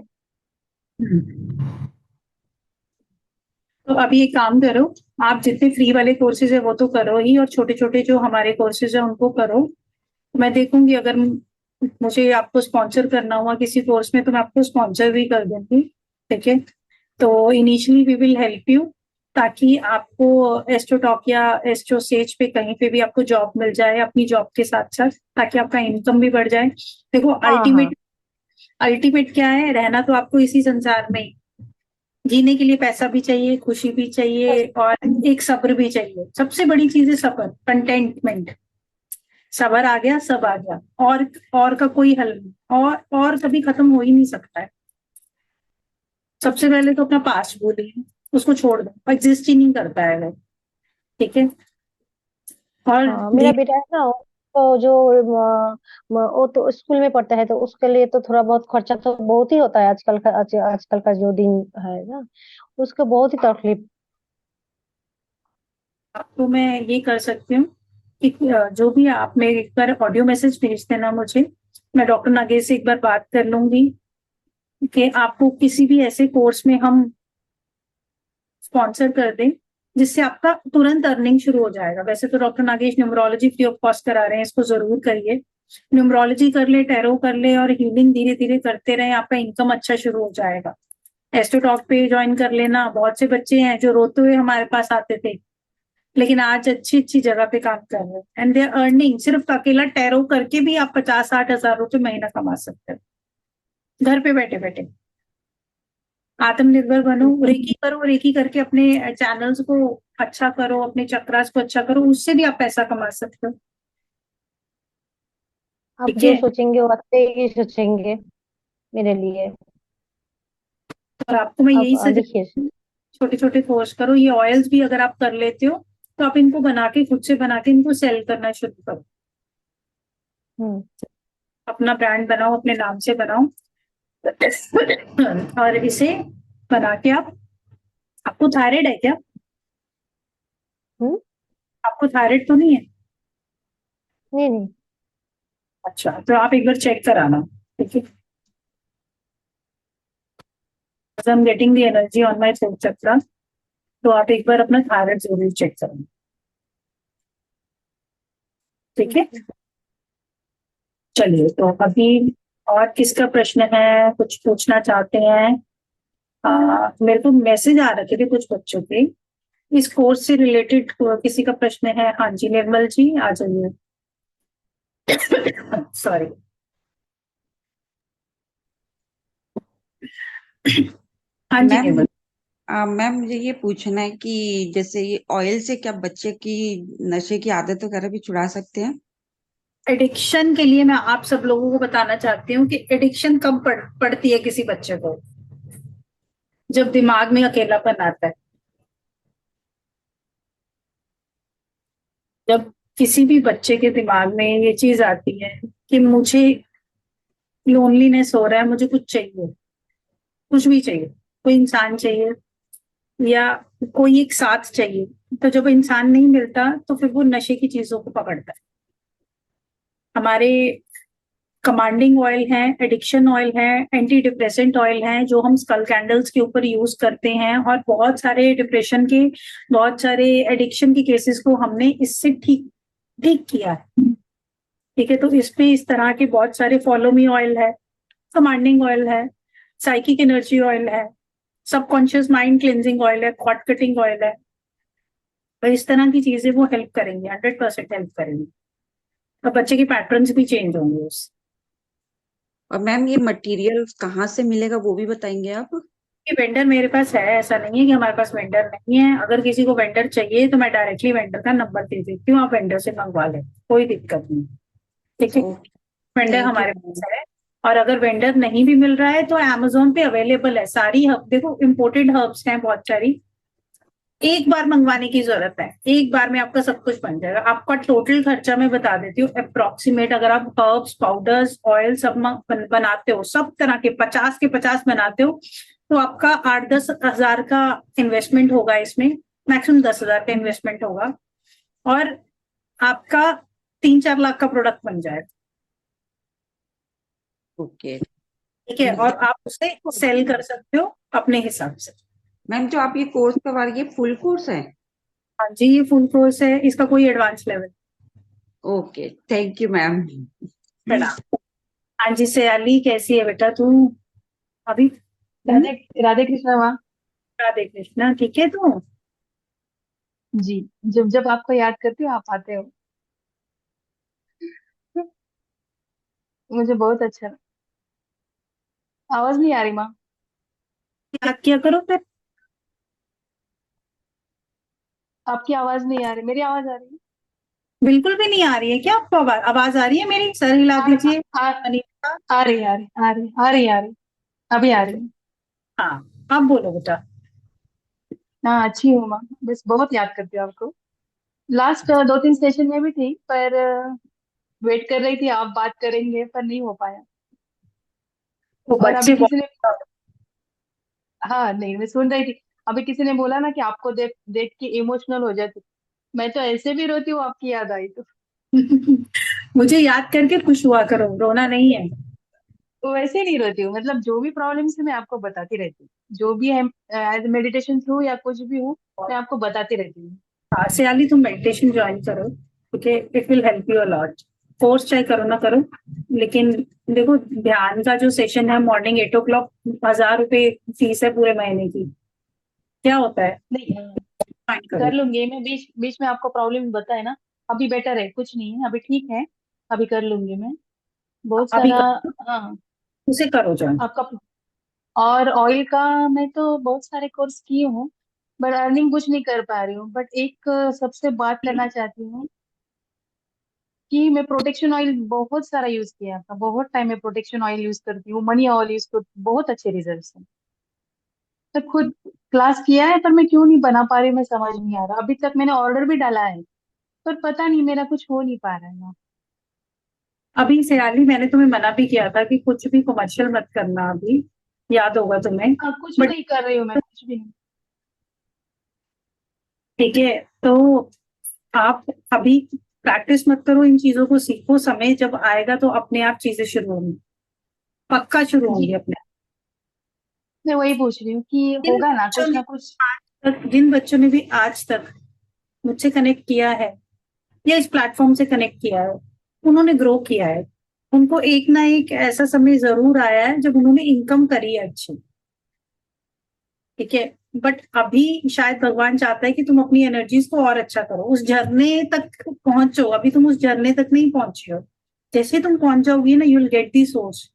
तो अभी एक काम करो, आप जितने फ्री वाले कोर्सेज है वो तो करो ही, और छोटे छोटे जो हमारे कोर्सेज है उनको करो। मैं देखूंगी अगर मुझे आपको स्पॉन्सर करना हुआ किसी कोर्स में तो मैं आपको स्पॉन्सर भी कर दूंगी, ठीक है? तो initially we will help you, ताकि आपको एस्ट्रोटॉक या एस्ट्रो सेज पे कहीं पे भी आपको जॉब मिल जाए अपनी जॉब के साथ साथ, ताकि आपका इनकम भी बढ़ जाए। देखो, हाँ हाँ। अल्टीमेट क्या है, रहना तो आपको इसी संसार में ही, जीने के लिए पैसा भी चाहिए, खुशी भी चाहिए, और एक सब्र भी चाहिए। सबसे बड़ी चीज है सब्र, कंटेंटमेंट। सब्र आ गया, सब आ गया, और का कोई हल नहीं, और कभी खत्म हो ही नहीं सकता है। सबसे पहले तो अपना पास्ट भूलिए, उसको छोड़ दो, एग्जिस्ट ही नहीं करता है वो, ठीक है? और हाँ, मेरा बेटा है ना, तो जो वो तो स्कूल में पढ़ता है, तो उसके लिए तो थोड़ा बहुत खर्चा तो बहुत ही होता है आजकल का, आजकल का जो दिन है ना, उसको बहुत ही तकलीफ। आपको मैं ये कर सकती हूँ कि जो भी आप मेरे एक बार ऑडियो मैसेज भेज देना मुझे, मैं डॉक्टर नागेश से एक बार बात कर लूंगी कि आपको किसी भी ऐसे कोर्स में हम स्पॉन्सर कर दें जिससे आपका तुरंत अर्निंग शुरू हो जाएगा। वैसे तो doctor Nagesh numerology free of cost करा रहे हैं, इसको जरूर करिए। न्यूमरोलॉजी कर ले, टैरो कर ले, और हीलिंग धीरे धीरे करते रहे, आपका इनकम अच्छा शुरू हो जाएगा। एस्ट्रोटॉक पे ज्वाइन कर लेना। बहुत से बच्चे हैं जो रोते हुए हमारे पास आते थे, लेकिन आज अच्छी अच्छी जगह पे काम कर रहे हैं, एंड दे आर अर्निंग। सिर्फ अकेला टैरो करके भी आप 50-60 हजार रुपए महीना कमा सकते हो, घर पे बैठे बैठे। आत्मनिर्भर बनो, रेकी करो, रेकी करके अपने चैनल्स को अच्छा करो, अपने चक्रास को अच्छा करो, उससे भी आप पैसा कमा सकते हो, आप ठीक जो है? सोचेंगे वो अच्छे ही सोचेंगे मेरे लिए। और आपको मैं आप यही लिखिए। सजेस्ट, छोटे छोटे कोर्स करो। ये ऑयल्स भी अगर आप कर लेते हो तो आप इनको बना के, खुद से बना के इनको सेल करना शुरू करो। हम्म। अपना ब्रांड बनाओ, अपने नाम से बनाओ, और इसे बना के आप, आपको थायराइड है क्या? हम्म। आपको थायराइड तो नहीं है? नहीं नहीं। अच्छा, तो आप एक बार चेक कराना, ठीक है? I am getting the energy on my throat chakra, तो आप एक बार अपना थायराइड जरूर चेक करना, ठीक है? चलिए, तो अभी और किसका प्रश्न है, कुछ पूछना चाहते हैं? मेरे को मैसेज आ रखे थे कुछ बच्चों के, इस कोर्स से रिलेटेड किसी का प्रश्न है? हाँ जी, निर्मल जी आ जाइए। सॉरी। हाँ जी मैम निर्मल। मैम मुझे ये पूछना है कि जैसे ये ऑयल से क्या बच्चे की नशे की आदत वगैरह भी छुड़ा सकते हैं? एडिक्शन के लिए मैं आप सब लोगों को बताना चाहती हूँ कि एडिक्शन कब पड़ती है किसी बच्चे को, जब दिमाग में अकेलापन आता है। जब किसी भी बच्चे के दिमाग में ये चीज आती है कि मुझे लोनलीनेस हो रहा है, मुझे कुछ चाहिए, कुछ भी चाहिए, कोई इंसान चाहिए या कोई एक साथ चाहिए, तो जब इंसान नहीं मिलता तो फिर वो नशे की चीजों को पकड़ता है। हमारे कमांडिंग ऑयल है, एडिक्शन ऑयल है, एंटी डिप्रेसेंट ऑयल है, जो हम स्कल कैंडल्स के ऊपर यूज करते हैं, और बहुत सारे डिप्रेशन के, बहुत सारे एडिक्शन के केसेस को हमने इससे ठीक ठीक किया है। ठीक है, तो इस पे इस तरह के बहुत सारे, फॉलो मी ऑयल है, कमांडिंग ऑयल है, साइकिक एनर्जी ऑयल है, सबकॉन्शियस माइंड क्लिनजिंग ऑयल है, थॉट कटिंग ऑयल है। तो इस तरह की चीजें वो हेल्प करेंगे, 100% हेल्प करेंगे, और बच्चे के पैटर्न्स भी चेंज होंगे उससे। और मैम ये मटेरियल कहाँ से मिलेगा वो भी बताएंगे आप? ये वेंडर मेरे पास है, ऐसा नहीं है कि हमारे पास वेंडर नहीं है। अगर किसी को वेंडर चाहिए तो मैं डायरेक्टली वेंडर का नंबर दे देती हूँ, आप वेंडर से मंगवा लें, कोई दिक्कत नहीं। ठीक है, वेंडर थैंक यू हमारे मैम। पास है। और अगर वेंडर नहीं भी मिल रहा है तो अमेजोन पे अवेलेबल है सारी हर्ब, देखो इम्पोर्टेड हर्ब्स हैं बहुत सारी। एक बार मंगवाने की जरूरत है, एक बार में आपका सब कुछ बन जाएगा। आपका टोटल खर्चा मैं बता देती हूँ अप्रोक्सीमेट, अगर आप हर्ब्स, पाउडर्स, ऑयल सब बनाते हो, सब तरह के 50 के 50 बनाते हो, तो आपका 8-10 हजार का इन्वेस्टमेंट होगा इसमें, मैक्सिमम 10 हजार का इन्वेस्टमेंट होगा, और आपका 3-4 लाख का प्रोडक्ट बन जाएगा। ओके ठीक है, और आप उसे सेल कर सकते हो अपने हिसाब से। मैम, जो आप ये कोर्स करवा रही है फुल कोर्स है? हाँ जी, ये फुल कोर्स है, इसका कोई advance level. Okay, thank you ma'am. प्रणाम। हाँ जी, सयाली कैसी है बेटा तू अभी? राधे राधे कृष्णा माँ। राधे कृष्णा, ठीक है तू? जी, जब जब आपको याद करती हूँ आप आते हो, मुझे बहुत अच्छा। आवाज नहीं आ रही माँ? याद किया करो फिर। आपकी आवाज नहीं आ रही, मेरी आवाज आ रही है? बिल्कुल भी नहीं आ रही है क्या आपको? आवाज आवाज आ रही है मेरी? सर हिला आ, दीजिए आ, अनीता। आ रही आ रही आ रही आ रही आ रही, अभी आ रही है। हाँ, आप बोलो बेटा। हाँ, अच्छी हूँ माँ, बस बहुत याद करती हूँ आपको। लास्ट 2-3 सेशन में भी थी, पर वेट कर रही थी आप बात करेंगे, पर नहीं हो पाया। वो और अभी बच्चे किसी ने, बहुत। हाँ नहीं, मैं सुन रही थी। अभी किसी ने बोला ना कि आपको देख देख के इमोशनल हो जाती, मैं तो ऐसे भी रोती हूँ आपकी याद आई तो। मुझे याद करके खुश हुआ करो, रोना नहीं है। तो वैसे नहीं रोती हूँ, मतलब जो भी प्रॉब्लम्स है मैं आपको बताती रहती हूँ, जो भी है, एज मेडिटेशन थ्रू या कुछ भी हो, मैं आपको बताती रहती हूँ। हाँ सयाली, तुम मेडिटेशन ज्वाइन करो, ठीक है, it will help you a lot. Course चाहे करो ना करो, लेकिन देखो ध्यान का जो सेशन है मॉर्निंग 8 o'clock, 1000 रुपये फीस है पूरे महीने की। क्या होता है, नहीं, ज्वाइन कर करो। लूंगी मैं, बीच बीच में आपको प्रॉब्लम बताए ना। अभी बेटर है, कुछ नहीं है, अभी ठीक है। अभी कर लूंगी मैं, बहुत अभी सारा। करो, हाँ, उसे करो ज्वाइन। आपका। और ऑयल का मैं तो बहुत सारे कोर्स की हूँ, बट अर्निंग कुछ नहीं कर पा रही हूँ। बट एक सबसे बात करना चाहती हूँ कि मैं प्रोटेक्शन ऑयल बहुत सारा यूज किया था, बहुत टाइम में प्रोटेक्शन ऑयल यूज करती हूँ, मनी ऑयल यूज करती हूँ, बहुत अच्छे रिजल्ट्स हैं। तो खुद क्लास किया है, पर मैं क्यों नहीं बना पा रही, मैं समझ नहीं आ रहा। अभी तक मैंने ऑर्डर भी डाला है, पर पता नहीं मेरा कुछ हो नहीं पा रहा है ना। अभी सयाली, मैंने तुम्हें मना भी किया था कि कुछ भी कमर्शियल मत करना अभी, याद होगा तुम्हें। कुछ बट नहीं कर रही हूँ मैं, कुछ भी नहीं। ठीक है, तो आप अभी प्रैक्टिस मत करो, इन चीजों को सीखो, समय जब आएगा तो अपने आप चीजें शुरू होंगी, पक्का शुरू होंगी जी, अपने मैं वही पूछ रही हूँ कि आप। होगा ना कुछ। जिन बच्चों ने भी आज तक मुझसे कनेक्ट किया है या इस प्लेटफॉर्म से कनेक्ट किया है, उन्होंने ग्रो किया है। उनको एक ना एक ऐसा समय जरूर आया है जब उन्होंने इनकम करी है अच्छी। ठीक है, बट अभी शायद भगवान चाहता है कि तुम अपनी एनर्जीज को और अच्छा करो, उस झरने तक पहुंचो। अभी तुम उस झरने तक नहीं पहुंचे हो, जैसे तुम पहुंच जाओगी ना, you will get the source,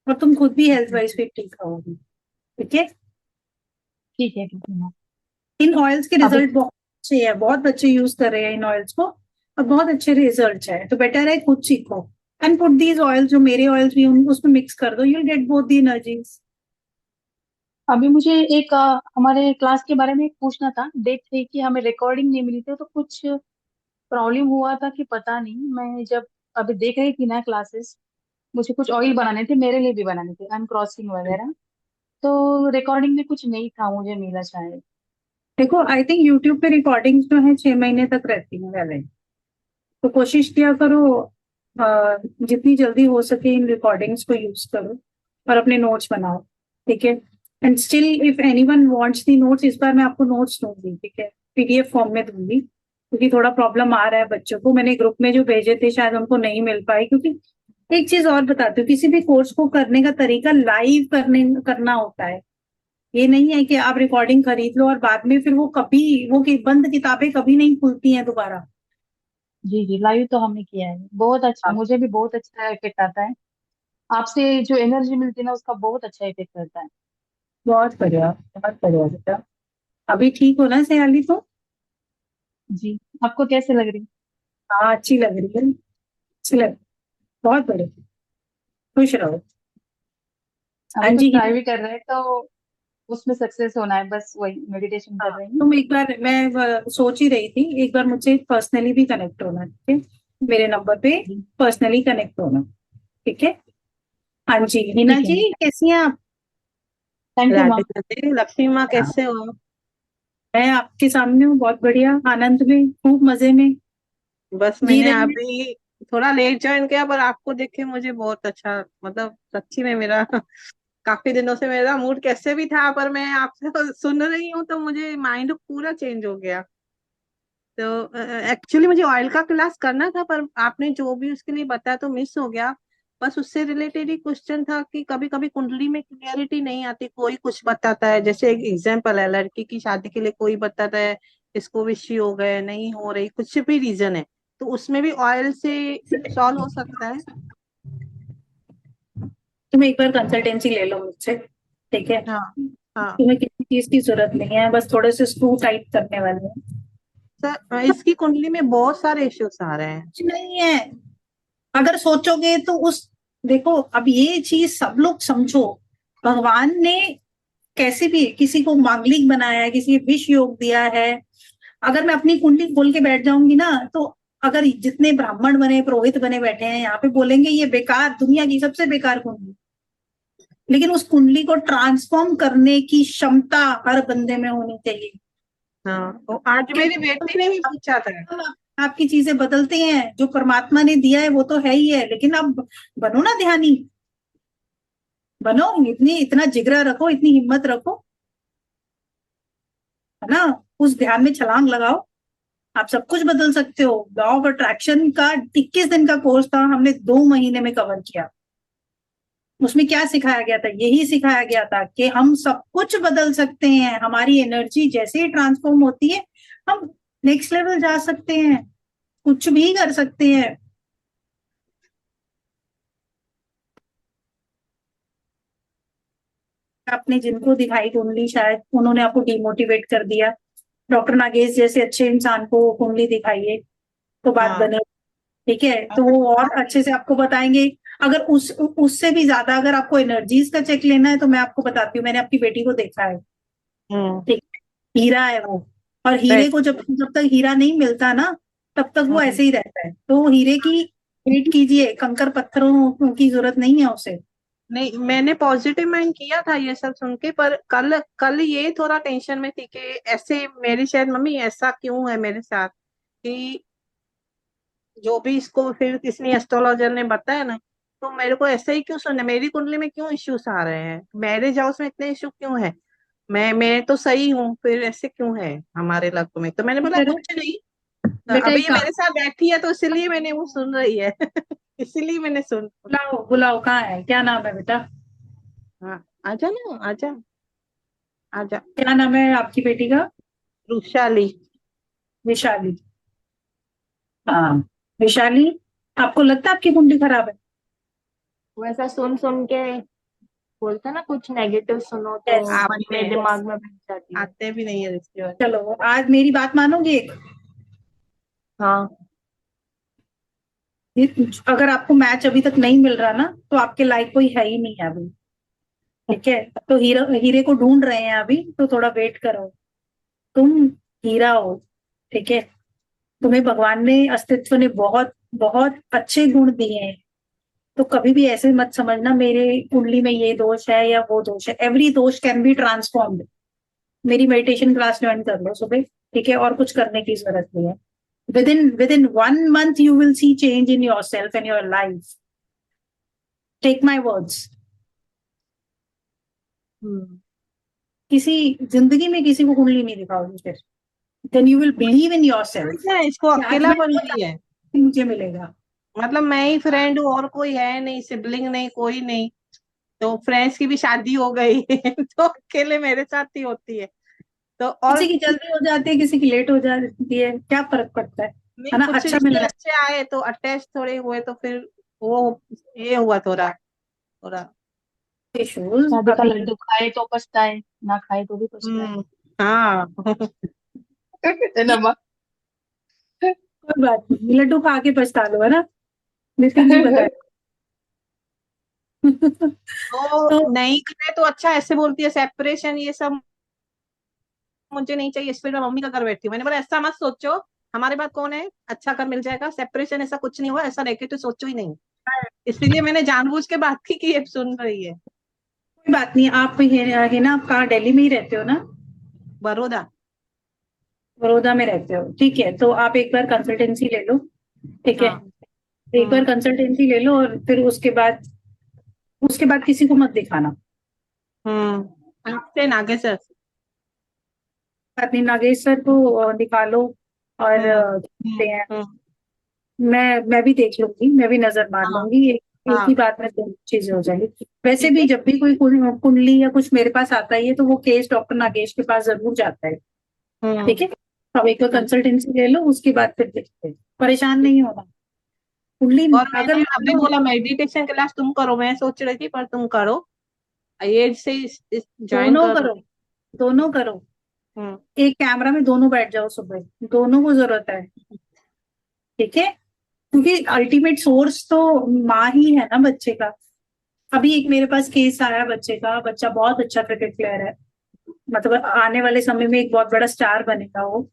और तुम खुद भी हेल्थ वाइज फिर ठीक रहोगी। ठीक है, ठीक है, ठीक है मैम। इन ऑयल्स के अभी रिजल्ट बहुत अच्छे हैं, बहुत बच्चे यूज कर रहे हैं इन ऑयल्स को, और बहुत अच्छे रिजल्ट है। तो बेटर है खुद सीखो एंड पुट दीज ऑयल, जो मेरे ऑयल्स भी हैं उसमें मिक्स कर दो, you will get both the energies. अभी मुझे एक हमारे क्लास के बारे में एक पूछना था। डेट थी कि हमें रिकॉर्डिंग नहीं मिली थी, तो कुछ प्रॉब्लम हुआ था कि पता नहीं। मैं जब अभी देख रही थी ना क्लासेस, मुझे कुछ ऑयल बनाने थे, मेरे लिए भी बनाने थे, अनक्रॉसिंग वगैरह। तो रिकॉर्डिंग में कुछ नहीं था, मुझे मिला शायद। देखो आई थिंक यूट्यूब पे रिकॉर्डिंग्स जो है 6 महीने तक रहती हैं वैलिड, तो कोशिश किया करो जितनी जल्दी हो सके इन रिकॉर्डिंग्स को यूज करो और अपने नोट्स बनाओ, ठीक है। And still if anyone wants the notes, इस बार मैं आपको नोट्स दूंगी, ठीक है, पीडीएफ फॉर्म में दूंगी, क्योंकि थोड़ा प्रॉब्लम आ रहा है बच्चों को। मैंने ग्रुप में जो भेजे थे शायद उनको नहीं मिल पाए, क्योंकि एक चीज और बताती हूँ, किसी भी कोर्स को करने का तरीका लाइव करना होता है। ये नहीं है कि आप रिकॉर्डिंग खरीद लो और बाद में फिर वो कभी बंद किताबें कभी नहीं खुलती हैं दोबारा। जी जी, लाइव तो हमने किया है, बहुत अच्छा, मुझे भी बहुत अच्छा इफेक्ट आता है। आपसे जो एनर्जी मिलती है ना, उसका बहुत अच्छा इफेक्ट करता है। बहुत बढ़िया, बहुत बढ़िया बेटा। अभी ठीक हो ना सयाली तो? जी, आपको कैसे लग रही? हाँ अच्छी लग रही है, अच्छी लग, बहुत बढ़िया, खुश रहो। हाँ अभी तो जी ट्राई भी कर रहे हैं, तो उसमें सक्सेस होना है, बस वही मेडिटेशन कर रहे हैं। तुम एक बार, मैं सोच ही रही थी एक बार मुझसे पर्सनली भी कनेक्ट होना, ठीक है, मेरे नंबर पे पर्सनली कनेक्ट होना, ठीक है। हाँ जी हिना ठीक है, जी कैसी हैं आप? Thank you Radhe ma'am. Radhe. Lakshmi माँ कैसे हो? मैं आपके सामने हूँ, बहुत बढ़िया, आनंद में, खूब मजे में बस जी मैंने रही हूँ। अभी थोड़ा लेट ज्वाइन किया, पर आपको देख के मुझे बहुत अच्छा, मतलब सच्ची में मेरा काफी दिनों से मेरा मूड कैसे भी था, पर मैं आपसे सुन रही हूँ तो मुझे माइंड पूरा चेंज हो गया। तो एक्चुअली मुझे ऑयल का क्लास करना था, पर आपने जो भी उसके लिए बताया तो मिस हो गया। बस उससे रिलेटेड ही क्वेश्चन था कि कभी कभी कुंडली में क्लियरिटी नहीं आती, कोई कुछ बताता है, जैसे एक एग्जांपल है, लड़की की शादी के लिए कोई बताता है इसको विशी हो गए, नहीं हो रही, कुछ भी रीजन है, तो उसमें भी ऑयल से सॉल्व हो सकता है। तुम एक बार कंसल्टेंसी ले लो मुझसे, ठीक है। हाँ हाँ तुम्हें किसी चीज की जरूरत नहीं है, बस थोड़े से स्क्रू टाइट करने वाले हैं। सर, इसकी कुंडली में बहुत सारे इश्यूज आ रहे हैं। कुछ नहीं है, अगर सोचोगे तो उस, देखो अब ये चीज सब लोग समझो, भगवान ने कैसे भी किसी को मांगलिक बनाया है, किसी को विष योग दिया है। अगर मैं अपनी कुंडली खोल के बैठ जाऊंगी ना, तो अगर जितने ब्राह्मण बने पुरोहित बने बैठे हैं यहाँ पे बोलेंगे ये बेकार, दुनिया की सबसे बेकार कुंडली, लेकिन उस कुंडली को ट्रांसफॉर्म करने की क्षमता हर बंदे में होनी चाहिए। हाँ, तो आज मेरी बेटी ने भी पूछा था। आपकी चीजें बदलते हैं, जो परमात्मा ने दिया है वो तो है ही है, लेकिन अब बनो ना ध्यानी, बनो, इतना जिगरा रखो, इतनी हिम्मत रखो, है ना, उस ध्यान में छलांग लगाओ, आप सब कुछ बदल सकते हो। लॉ ऑफ अट्रैक्शन का 21 दिन का कोर्स था, हमने 2 महीने में कवर किया। उसमें क्या सिखाया गया था? यही सिखाया गया था कि हम सब कुछ बदल सकते हैं, हमारी एनर्जी जैसे ही ट्रांसफॉर्म होती है हम नेक्स्ट लेवल जा सकते हैं, कुछ भी कर सकते हैं। आपने जिनको दिखाई कुंडली, शायद उन्होंने आपको डिमोटिवेट कर दिया। डॉक्टर नागेश जैसे अच्छे इंसान को कुंडली दिखाइए तो बात बने, ठीक है, तो वो और अच्छे से आपको बताएंगे। अगर उससे भी ज्यादा अगर आपको एनर्जीज का चेक लेना है तो मैं आपको बताती हूँ, मैंने आपकी बेटी को देखा है, ठीक है, हीरा है वो, और हीरे को जब जब तक हीरा नहीं मिलता ना तब तक वो ऐसे ही रहता है, तो हीरे की वेट कीजिए, कंकर पत्थरों की जरूरत नहीं है उसे। नहीं, मैंने पॉजिटिव माइंड किया था ये सब सुन के, पर कल कल ये थोड़ा टेंशन में थी कि ऐसे मेरी शायद मम्मी ऐसा क्यों है मेरे साथ, कि जो भी इसको फिर किसी एस्ट्रोलॉजर ने बताया ना, तो मेरे को ऐसा ही क्यों सुनना, मेरी कुंडली में क्यों इश्यूज आ रहे हैं, मैरिज हाउस में इतने इश्यू क्यों है, मैं तो सही हूँ, फिर ऐसे क्यों है हमारे लक में। तो मैंने बोला कुछ नहीं, बेटा अभी एक ये काम, मेरे साथ बैठी है तो इसलिए मैंने वो सुन रही है इसीलिए मैंने सुन। बुलाओ बुलाओ, कहाँ है, क्या नाम है बेटा? हाँ, आजा ना, आजा आजा। क्या नाम है आपकी बेटी का? वृषाली। विशाली। हाँ विशाली, आपको लगता है आपकी कुंडली खराब है? वैसा सुन सुन के बोलते हैं ना, कुछ नेगेटिव सुनो तो Yes, मन में yes. दिमाग में बैठ जाती है। आते भी नहीं है रिश्ते वाले। चलो आज मेरी बात मानोगे एक? हाँ, अगर आपको मैच अभी तक नहीं मिल रहा ना तो आपके लायक कोई है ही नहीं है अभी, ठीक है, तो हीरे को ढूंढ रहे हैं अभी, तो थोड़ा वेट करो, तुम हीरा हो, ठीक है, तुम्हें भगवान ने, अस्तित्व ने बहुत बहुत अच्छे गुण दिए हैं, तो कभी भी ऐसे मत समझना मेरे कुंडली में ये दोष है या वो दोष है। एवरी दोष कैन बी ट्रांसफॉर्म्ड, मेरी मेडिटेशन क्लास ज्वाइन कर लो सुबह, ठीक है, और कुछ करने की जरूरत नहीं है। With in 1 month you will see change in yourself and your life. Take my words. किसी जिंदगी में किसी को कुंडली नहीं दिखाओगी फिर, then you will believe in yourself ना इसको कि आज मैं अकेलापन भी है, मुझे मिलेगा। मतलब मैं ही फ्रेंड हूँ और कोई है नहीं, सिबलिंग नहीं, कोई नहीं। तो फ्रेंड्स की भी शादी हो गई तो अकेले मेरे साथ ही होती है। तो और किसी की जल्दी हो जाती है, किसी की लेट हो जाती है, क्या फर्क पड़ता है ना, कुछ अच्छा रिश्ते मिलना है। अच्छे आए तो अटैच थोड़े हुए, तो फिर वो ये हुआ थोड़ा थोड़ा। इश्यूज शादी का अभी लड्डू खाए तो पछताए, ना खाए तो भी पछताए। हाँ है ना माँ? कोई बात नहीं, लड्डू खा के पछता लो, है ना, नितिन जी बताए। तो नहीं करे तो अच्छा, ऐसे बोलती है सेपरेशन ये सब मुझे नहीं चाहिए, इस फिर मैं मम्मी का घर बैठी हूँ। मैंने बोला ऐसा मत सोचो, हमारे पास कौन है, अच्छा घर मिल जाएगा, सेपरेशन ऐसा कुछ नहीं हुआ, ऐसा नेगेटिव सोचो ही नहीं। इसलिए मैंने जानबूझ के बात की कि ये सुन रही है। कोई बात नहीं, आप है ना, आप कहाँ, दिल्ली में ही रहते हो ना? बड़ौदा। बड़ौदा में रहते हो, ठीक है, तो आप एक बार कंसल्टेंसी ले लो, ठीक है, एक बार कंसल्टेंसी ले लो, और फिर उसके बाद किसी को मत दिखाना। आपसे नागेश्वर अपनी नागेश सर को निकालो और देखते हैं। मैं भी देख लूंगी, मैं भी नजर मार लूंगी, एक ही बात में दोनों चीजें हो जाएंगी। वैसे भी जब भी कोई कुंडली या कुछ मेरे पास आता है तो वो केस डॉक्टर नागेश के पास जरूर जाता है, ठीक है। अब एक बार कंसल्टेंसी ले लो, उसके बाद फिर देखते हैं, परेशान नहीं होना। कुंडली और अगर मैंने अभी बोला मेडिटेशन क्लास तुम करो, मैं सोच रही थी पर तुम करो, ये से ज्वाइन दोनों करो। करो, दोनों करो, एक कैमरा में दोनों बैठ जाओ सुबह, दोनों को जरूरत है, ठीक है, क्योंकि अल्टीमेट सोर्स तो माँ ही है ना बच्चे का। अभी एक मेरे पास केस आया बच्चे का, बच्चा बहुत अच्छा क्रिकेट प्लेयर है, मतलब आने वाले समय में एक बहुत बड़ा स्टार बनेगा वो।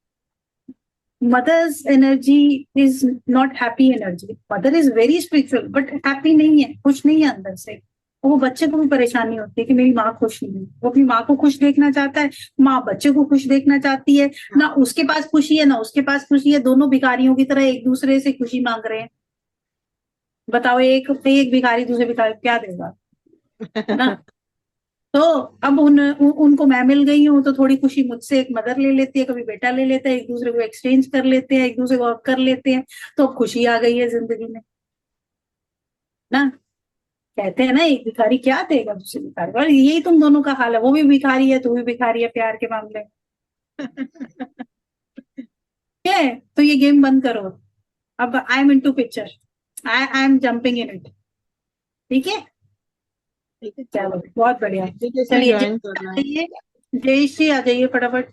Mother's energy is not happy energy, mother is very spiritual but happy नहीं है, खुश नहीं है अंदर से। वो बच्चे को भी परेशानी होती है कि मेरी माँ खुश नहीं है, वो अपनी माँ को खुश देखना चाहता है, माँ बच्चे को खुश देखना चाहती है, ना उसके पास खुशी है ना उसके पास खुशी है, दोनों भिखारियों की तरह एक दूसरे से खुशी मांग रहे हैं। बताओ, एक भिखारी दूसरे भिखारी क्या देगा, है ना। तो अब उनको मैं मिल गई हूँ तो थोड़ी खुशी मुझसे एक मदर ले लेती है, कभी बेटा ले लेता है, एक दूसरे को एक्सचेंज कर लेते हैं, एक दूसरे को कर लेते हैं, तो अब खुशी आ गई है जिंदगी में ना। कहते हैं ना, एक भिखारी क्या देगा दूसरे भिखारी को, और यही तुम दोनों का हाल है, वो भी भिखारी है, तू भी भिखारी है प्यार के मामले में। ठीक है, तो ये गेम बंद करो, अब I am into picture, I am jumping in it, ठीक है। चलो बहुत बढ़िया, चलिए ज्वाइन करना है। जाइए, जयश्री आ जाइए फटाफट,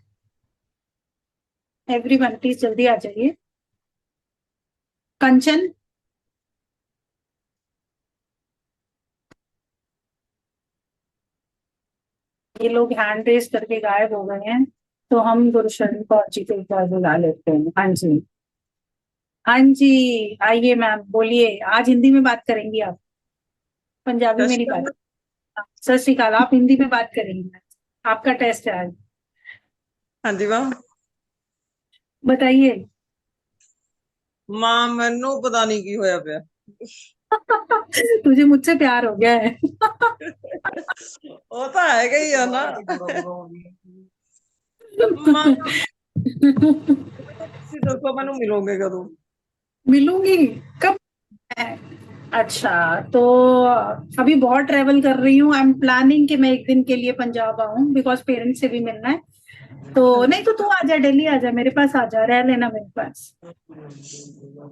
एवरीवन प्लीज जल्दी आ जाइए। कंचन, ये लोग हैंड रेस करके गायब हो गए हैं, तो हम गुरुशरण को जी को एक बार बुला लेते हैं। हाँ जी, हाँ जी, आइए मैम, बोलिए, आज हिंदी में बात करेंगी आप, पंजाबी में नहीं बात। सत श्री अकाल, आप हिंदी में बात करेंगी, आपका टेस्ट है आज। हाँ जी मां, बताइए। मां मैनू पता नहीं की होया पिया। तुझे मुझसे प्यार हो गया है। वो तो है ही है ना। मां तुसी दसो मैनू मिलोगे कदों? मिलूंगी कब? अच्छा, तो अभी बहुत ट्रेवल कर रही हूँ, आई एम प्लानिंग कि मैं एक दिन के लिए पंजाब आऊँ, बिकॉज पेरेंट्स से भी मिलना है। तो नहीं तो तू आजा, दिल्ली आजा, मेरे पास आजा, रह लेना मेरे पास।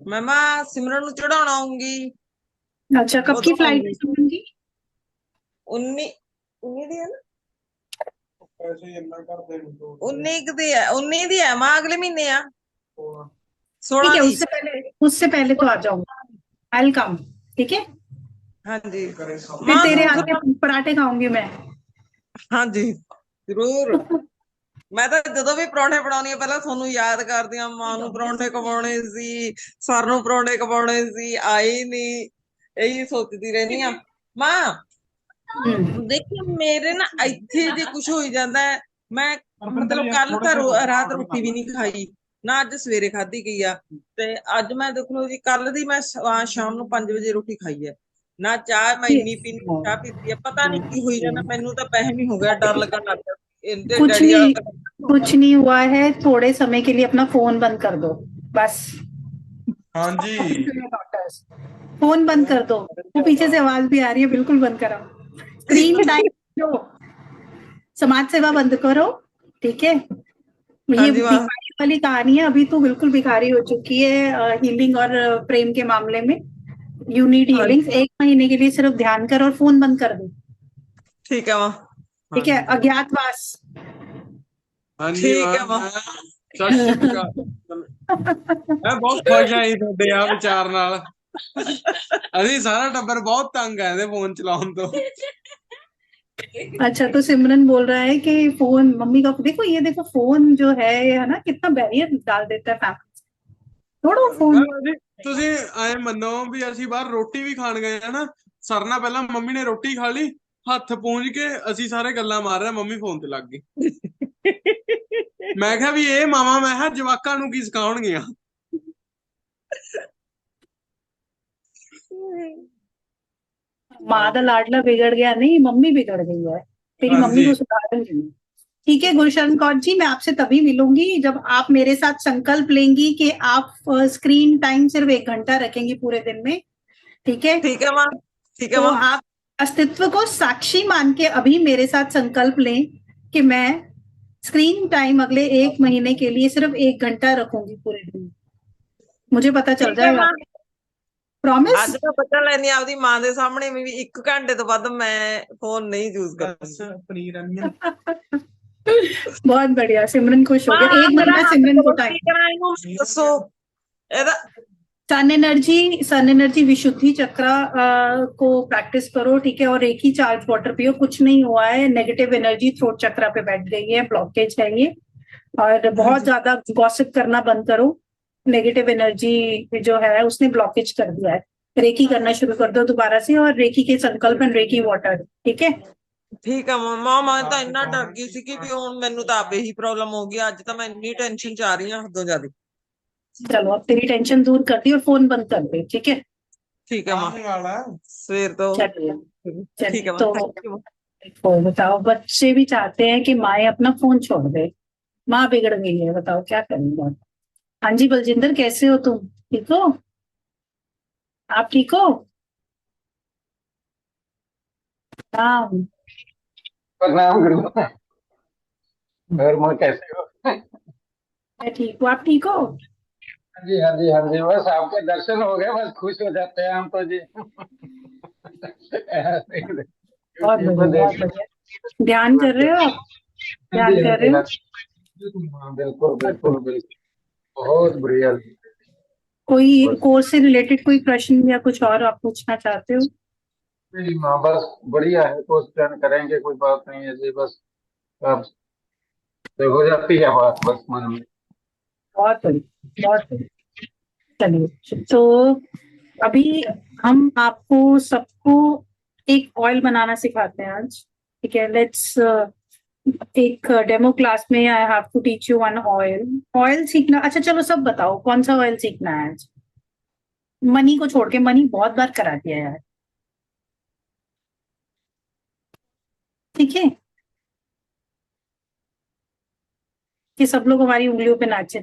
मैं मां सिमरन नू चढ़ाना आऊंगी। अच्छा, कब की फ्लाइट है सिमरन की? 19 दी है ना, 19 दी है मां, अगले महीने आ। ठीक है, 16 उससे पहले तो आ जाऊंगा, आई विल कम, ठीक है। हाँ जी, फिर तेरे हाथ के पराठे खाऊंगी मैं। हाँ जी जरूर। मैं तो ਜਦੋਂ ਵੀ ਪਰੌਂਠੇ ਬਣਾਉਣੀ ਆ ਪਹਿਲਾਂ ਤੁਹਾਨੂੰ ਯਾਦ ਕਰਦੀ ਆ, ਮਾਂ ਨੂੰ ਪਰੌਂਠੇ ਖਵਾਉਣੇ ਸੀ, ਸਰ ਨੂੰ ਪਰੌਂਠੇ ਖਵਾਉਣੇ ਸੀ, ਆਈ ਨਹੀਂ, ਇਹੀ ਸੋਚਦੀ ਰਹਿੰਦੀ ਆ ਮਾਂ। ਦੇਖੀ ਮੇਰੇ ਨਾ ਇੱਥੇ ਜੇ ਕੁਝ ਹੋਈ ਜਾਂਦਾ ਹੈ, ਮੈਂ ਮਤਲਬ ਕੱਲ ਤਾਂ ਰਾਤ ਰੋਟੀ ਵੀ ਨਹੀਂ ਖਾਈ ਨਾ, ਅੱਜ ਸਵੇਰੇ ਖਾਧੀ ਗਈ ਆ। ਤੇ ਅੱਜ ਮੈਂ ਦੇਖ ਲਓ ਜੀ, ਕੱਲ ਦੀ ਮੈਂ ਸ਼ਾਮ ਨੂੰ 5 ਵਜੇ ਰੋਟੀ ਖਾਈ ਹੈ ਨਾ। ਚਾਹ ਮੈਂ ਇੰਨੀ ਪੀਣੀ, ਚਾਹ ਪੀਤੀ ਹੈ, ਪਤਾ ਨਹੀਂ ਕੀ ਹੋਈ ਜਾਂਦਾ, ਮੈਨੂੰ ਤਾਂ ਵਹਿਮ ਹੀ ਹੋ ਗਿਆ, ਡਰ लगन लग गया। इनके कुछ डैडी नहीं वाला कुछ नहीं हुआ है, थोड़े समय के लिए अपना फोन बंद कर दो बस। हाँ जी, फोन बंद कर दो। वो पीछे से आवाज भी आ रही है, बिल्कुल बंद कराओ। स्क्रीन टाइम दो, समाज सेवा बंद करो, ठीक है। हाँ ये जी माँ। भिखारी वाली कहानी है, अभी तो बिल्कुल भिखारी हो चुकी है हीलिंग और प्रेम के मामले में। यू नीड हाँ हीलिंग, 1 महीने के लिए सिर्फ ध्यान कर और फोन बंद कर दो, ठीक है माँ। ठीक है। अज्ञातवास, हाँ जी ठीक है मां, माँ। सत श्री अकाल। मैं बहुत खुश हाँ जी ਤੁਹਾਡੇ ਆ ਵਿਚਾਰ ਨਾਲ। ਅਸੀਂ ਸਾਰਾ ਟੱਬਰ ਬਹੁਤ ਤੰਗ ਆ ਇਹਦੇ ਫੋਨ ਚਲਾਉਣ ਤੋਂ। अच्छा तो सिमरन बोल रहा है कि फोन मम्मी का, देखो ये देखो फोन जो है ना, कितना बैरियर डाल देता है फैमिली। छोड़ो फोन। ਮੈਂ ਜੀ ਤੁਸੀਂ ਐ ਮੰਨੋ ਵੀ ਅਸੀਂ ਬਾਹਰ ਰੋਟੀ ਵੀ ਖਾਣ ਗਏ ਆ ਨਾ, ਸਰਨਾ ਪਹਿਲਾਂ ਮੰਮੀ ਨੇ ਰੋਟੀ ਖਾ ਲਈ, ਹੱਥ ਪੂੰਝ ਕੇ ਅਸੀਂ ਸਾਰੇ ਗੱਲਾਂ ਮਾਰ ਰਹੇ, ਮੰਮੀ ਫੋਨ ਤੇ ਲੱਗ ਗਈ। ਮੈਂ ਕਿਹਾ ਵੀ ਇਹ ਮਾਵਾਂ, ਮੈਂ ਕਿਹਾ ਜਵਾਕਾਂ ਨੂੰ ਕੀ ਸਿਖਾਉਣਗੀਆਂ। माँ दा लाडला बिगड़ गया नहीं, मम्मी बिगड़ गई है, तेरी हाँ मम्मी जी, को सुधारेंगे। ठीक है गुरशरण कौर जी, मैं आपसे तभी मिलूंगी जब आप मेरे साथ संकल्प लेंगी कि आप स्क्रीन टाइम सिर्फ 1 घंटा रखेंगी पूरे दिन में, ठीक है। ठीक है माँ, ठीक है तो माँ। आप अस्तित्व को साक्षी मान के अभी मेरे साथ संकल्प लें कि मैं स्क्रीन टाइम अगले 1 महीने के लिए सिर्फ 1 घंटा रखूंगी पूरे दिन में। मुझे पता चल ठीक है जाएगा। माँ। प्रॉमिस। ਅੱਜ ਤਾਂ ਪਤਾ ਲੈਣੀ ਆਪਦੀ ਮਾਂ ਦੇ ਸਾਹਮਣੇ ਵੀ 1 ਘੰਟੇ ਤੋਂ ਵੱਧ ਮੈਂ ਫੋਨ ਨਹੀਂ ਯੂਜ਼ ਕਰਦੀ। ਪਨੀਰ ਅਮੀਨ। बहुत बढ़िया, सिमरन खुश हो ਮਾਂ गया। 1 ਮੇਰਾ घंटा ਹੱਥ सिमरन को ਕਦੋਂ टाइम। ਠੀਕ ਕਰਾਂ ਇਹਨੂੰ ਦੱਸੋ ਇਹਦਾ। सन एनर्जी विशुद्धि चक्रा को प्रैक्टिस करो, ठीक है। और एक ही चार्ज वाटर पियो, कुछ नहीं हुआ है। नेगेटिव एनर्जी थ्रोट चक्रा पे बैठ गई है, ब्लॉकेज है ये। और बहुत ज्यादा गॉसिप करना बंद करो। नेगेटिव एनर्जी जो है उसने ब्लॉकेज कर दिया है। रेकी करना शुरू कर दो दोबारा से, और रेकी के संकल्प एंड रेकी वाटर, ठीक है। ਠੀਕ ਆ ਮਾਂ। ਮੈਂ ਤਾਂ ਇੰਨਾ ਡਰ ਗਈ ਸੀ ਕਿ ਵੀ ਹੁਣ ਮੈਨੂੰ ਤਾਂ ਆਪੇ ਹੀ ਪ੍ਰੋਬਲਮ ਹੋ ਗਈ। ਅੱਜ ਤਾਂ ਮੈਂ ਇੰਨੀ ਟੈਨਸ਼ਨ ਚ ਆ ਰਹੀ ਹਾਂ ਹੱਦੋਂ ਜ਼ਿਆਦਾ। चलो अब तेरी टेंशन दूर कर दी और फोन बंद कर दे, ठीक है। ठीक है माँ। सवेर तो चलिए ठीक है माँ, तो थैंक यू। तो बताओ, बच्चे भी चाहते हैं कि माए अपना फोन छोड़ दे, माँ बिगड़ गई है, बताओ क्या करेंगे। हाँ जी बलजिंदर, कैसे हो तुम? ठीक हो? आप ठीक हो? हाँ प्रणाम गुरु। और माँ कैसे हो? मैं ठीक हूँ, आप ठीक हो? हाँ जी, हाँ जी, हाँ जी, बस आपके दर्शन हो गए, बस खुश हो जाते हैं हम तो जी। ऐसे ही बहुत YouTube बढ़िया, पे बहुत देखते बढ़िया। ध्यान कर रहे हो आप? हाँ ध्यान जी, हाँ कर जी, रहे हो? हाँ जी। हाँ, बिल्कुल बिल्कुल बिल्कुल, बहुत बढ़िया। कोई कोर्स से रिलेटेड कोई प्रश्न या कुछ और आप पूछना चाहते हो? नहीं माँ, बस बढ़िया है, क्वेश्चन करेंगे, कोई बात नहीं है जी, बस अब तो हो जाती है बात बस मन में। बहुत बढ़िया, बहुत बढ़िया। चलिए, तो अभी हम आपको सबको एक ऑयल बनाना सिखाते हैं आज, ठीक है। लेट्स एक डेमो क्लास में I have to teach you one oil सीखना। अच्छा चलो सब बताओ कौन सा ऑयल सीखना है आज। मनी को छोड़ के, मनी बहुत बार करा दिया यार, ठीक है। कि सब लोग हमारी उंगलियों पे नाचे।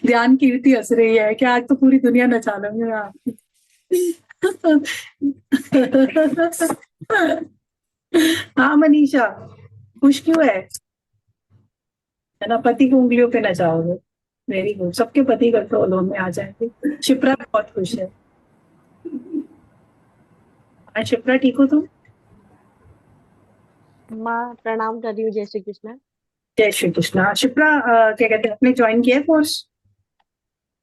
ध्यान कीर्ति हंस रही है कि आज तो पूरी दुनिया नचा लूंगी मैं आपकी। हाँ मनीषा, खुश क्यों है ना? पति को उंगलियों पे नचाओगे, वेरी गुड। सबके पति कंट्रोल में आ जाएंगे। शिप्रा बहुत खुश है। शिप्रा ठीक हो तुम? माँ प्रणाम कर रही हूँ। जय श्री कृष्ण। जय श्री कृष्ण। शिप्रा क्या कहते हैं, आपने ज्वाइन किया कोर्स?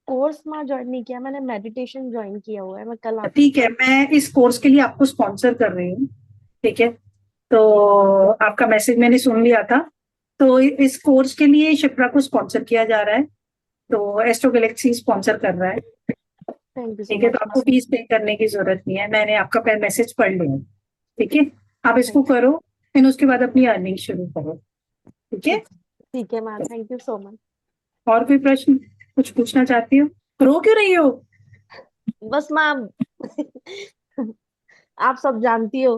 कोर्स माँ ज्वाइन नहीं किया मैंने, मेडिटेशन ज्वाइन किया हुआ है। मैं कल आपको ठीक है, मैं इस कोर्स के लिए आपको स्पॉन्सर कर रही हूँ, ठीक है। तो आपका मैसेज मैंने सुन लिया था, तो इस कोर्स के लिए शिप्रा को स्पॉन्सर किया जा रहा है। तो एस्ट्रो गैलेक्सी स्पॉन्सर कर रहा है, थैंक यू सो ठीक है। तो मच आपको फीस पे करने की जरूरत नहीं है, मैंने आपका मैसेज पढ़ लिया, ठीक है। आप इसको करो, फिर उसके बाद अपनी अर्निंग शुरू करो। ठीक है, ठीक है ma'am, thank you so much. और कोई प्रश्न, कुछ पूछना चाहती हो? रो क्यों रही हो? बस मैम आप सब जानती हो।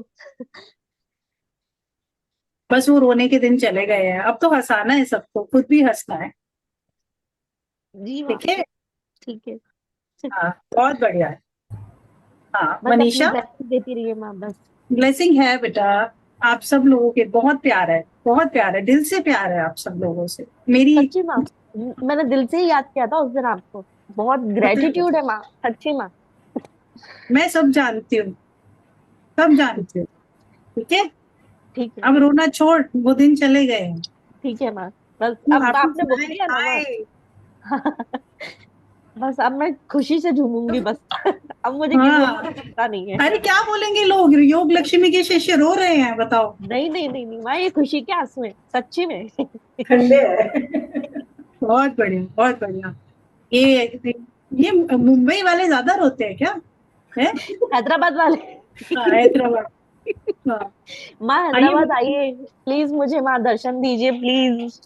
बस वो रोने के दिन चले गए हैं, अब तो हंसाना है सबको, खुद भी हंसना है। जी मैम, ठीक है, ठीक है। हाँ बहुत बढ़िया है। हाँ बस अपनी मनीषा, ब्लेसिंग देती रहिए मैम बस। ब्लेसिंग है बेटा, आप सब लोगों के बहुत प्यार है, बहुत प्यार है, दिल से प्यार है आप सब लोगों से मेरी। सच्ची मैम, मैंने दिल से ही याद किया था उस दिन आपको। बहुत ग्रेटिट्यूड है मैम, सच्ची मैम। मैं सब जानती हूँ, सब जानती हूँ। ठीक है, ठीक है, अब रोना छोड़, वो दिन चले गए हैं। ठीक है मैम। बस तू अब हैप्पी आपने बुक लिया ना मैम। बस अब मैं खुशी से झूमूंगी बस। अब मुझे किसी हाँ, और की चिंता नहीं है। अरे क्या बोलेंगे लोग, योग लक्ष्मी के शिष्य रो रहे हैं, बताओ। नहीं नहीं नहीं नहीं माँ, ये खुशी के आंसू है सच्ची में। ठंडे है। बहुत बढ़िया, बहुत बढ़िया। ये मुंबई वाले ज्यादा रोते हैं क्या? है हैदराबाद वाले। हाँ, हैदराबाद। हाँ, माँ आइए हैदराबाद आइए प्लीज, मुझे माँ दर्शन दीजिए प्लीज।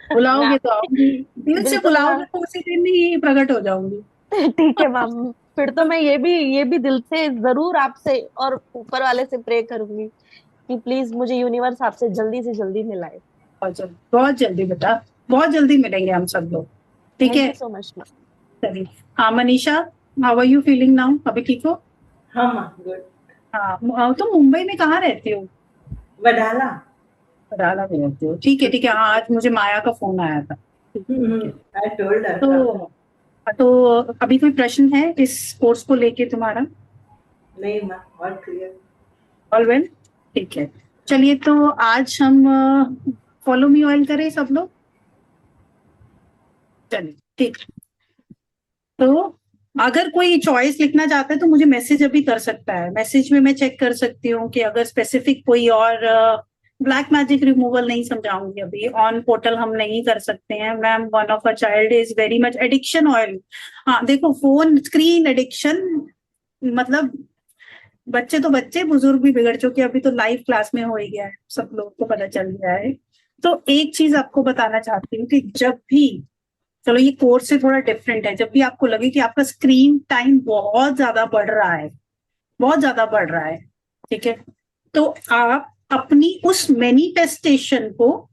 मैं बुलाओगे तो आपको आऊंगी, दिल से बिल्कुल बुलाओगे माँ। तो उसी दिन ही प्रकट हो जाऊंगी। ठीक है मैम, फिर तो मैं ये भी दिल से जरूर आपसे और ऊपर वाले से प्रे करूंगी कि प्लीज मुझे यूनिवर्स आपसे जल्दी से जल्दी मिलाए। बहुत जल्दी बेटा, बहुत जल्दी मिलेंगे हम सब लोग। ठीक थैंक है, यू सो मच मैम। चलिए। हाँ Manisha, how are you feeling now? अभी ठीक हो? हाँ माँ, गुड। हाँ, तुम मुंबई में कहाँ रहती हो? वडाला। वडाला में रहती हो, ठीक है ठीक है। हाँ, आज मुझे माया का फोन आया था। I told her. तो अभी कोई प्रश्न है इस कोर्स को लेके तुम्हारा? नहीं माँ, ऑल क्लियर। ऑल वेल, ठीक है। चलिए, तो आज हम फॉलो मी ऑयल करें सब लोग। चलिए ठीक। तो अगर कोई चॉइस लिखना चाहता है तो मुझे मैसेज अभी कर सकता है, मैसेज में मैं चेक कर सकती हूँ कि अगर स्पेसिफिक कोई और ब्लैक मैजिक रिमूवल नहीं समझाऊंगी अभी, ऑन पोर्टल हम नहीं कर सकते हैं ma'am. One of a child is very much addiction oil. हाँ देखो, फोन स्क्रीन एडिक्शन मतलब बच्चे तो बच्चे, बुजुर्ग भी बिगड़ चुके, अभी तो लाइव क्लास में हो ही गया है, सब लोग को पता चल गया है। तो एक चीज आपको बताना चाहती हूँ कि जब भी, चलो ये कोर्स से थोड़ा डिफरेंट है, जब भी आपको लगे कि आपका स्क्रीन टाइम बहुत ज्यादा बढ़ रहा है, बहुत ज्यादा बढ़ रहा है, ठीक है, तो आप अपनी उस मैनिफेस्टेशन को,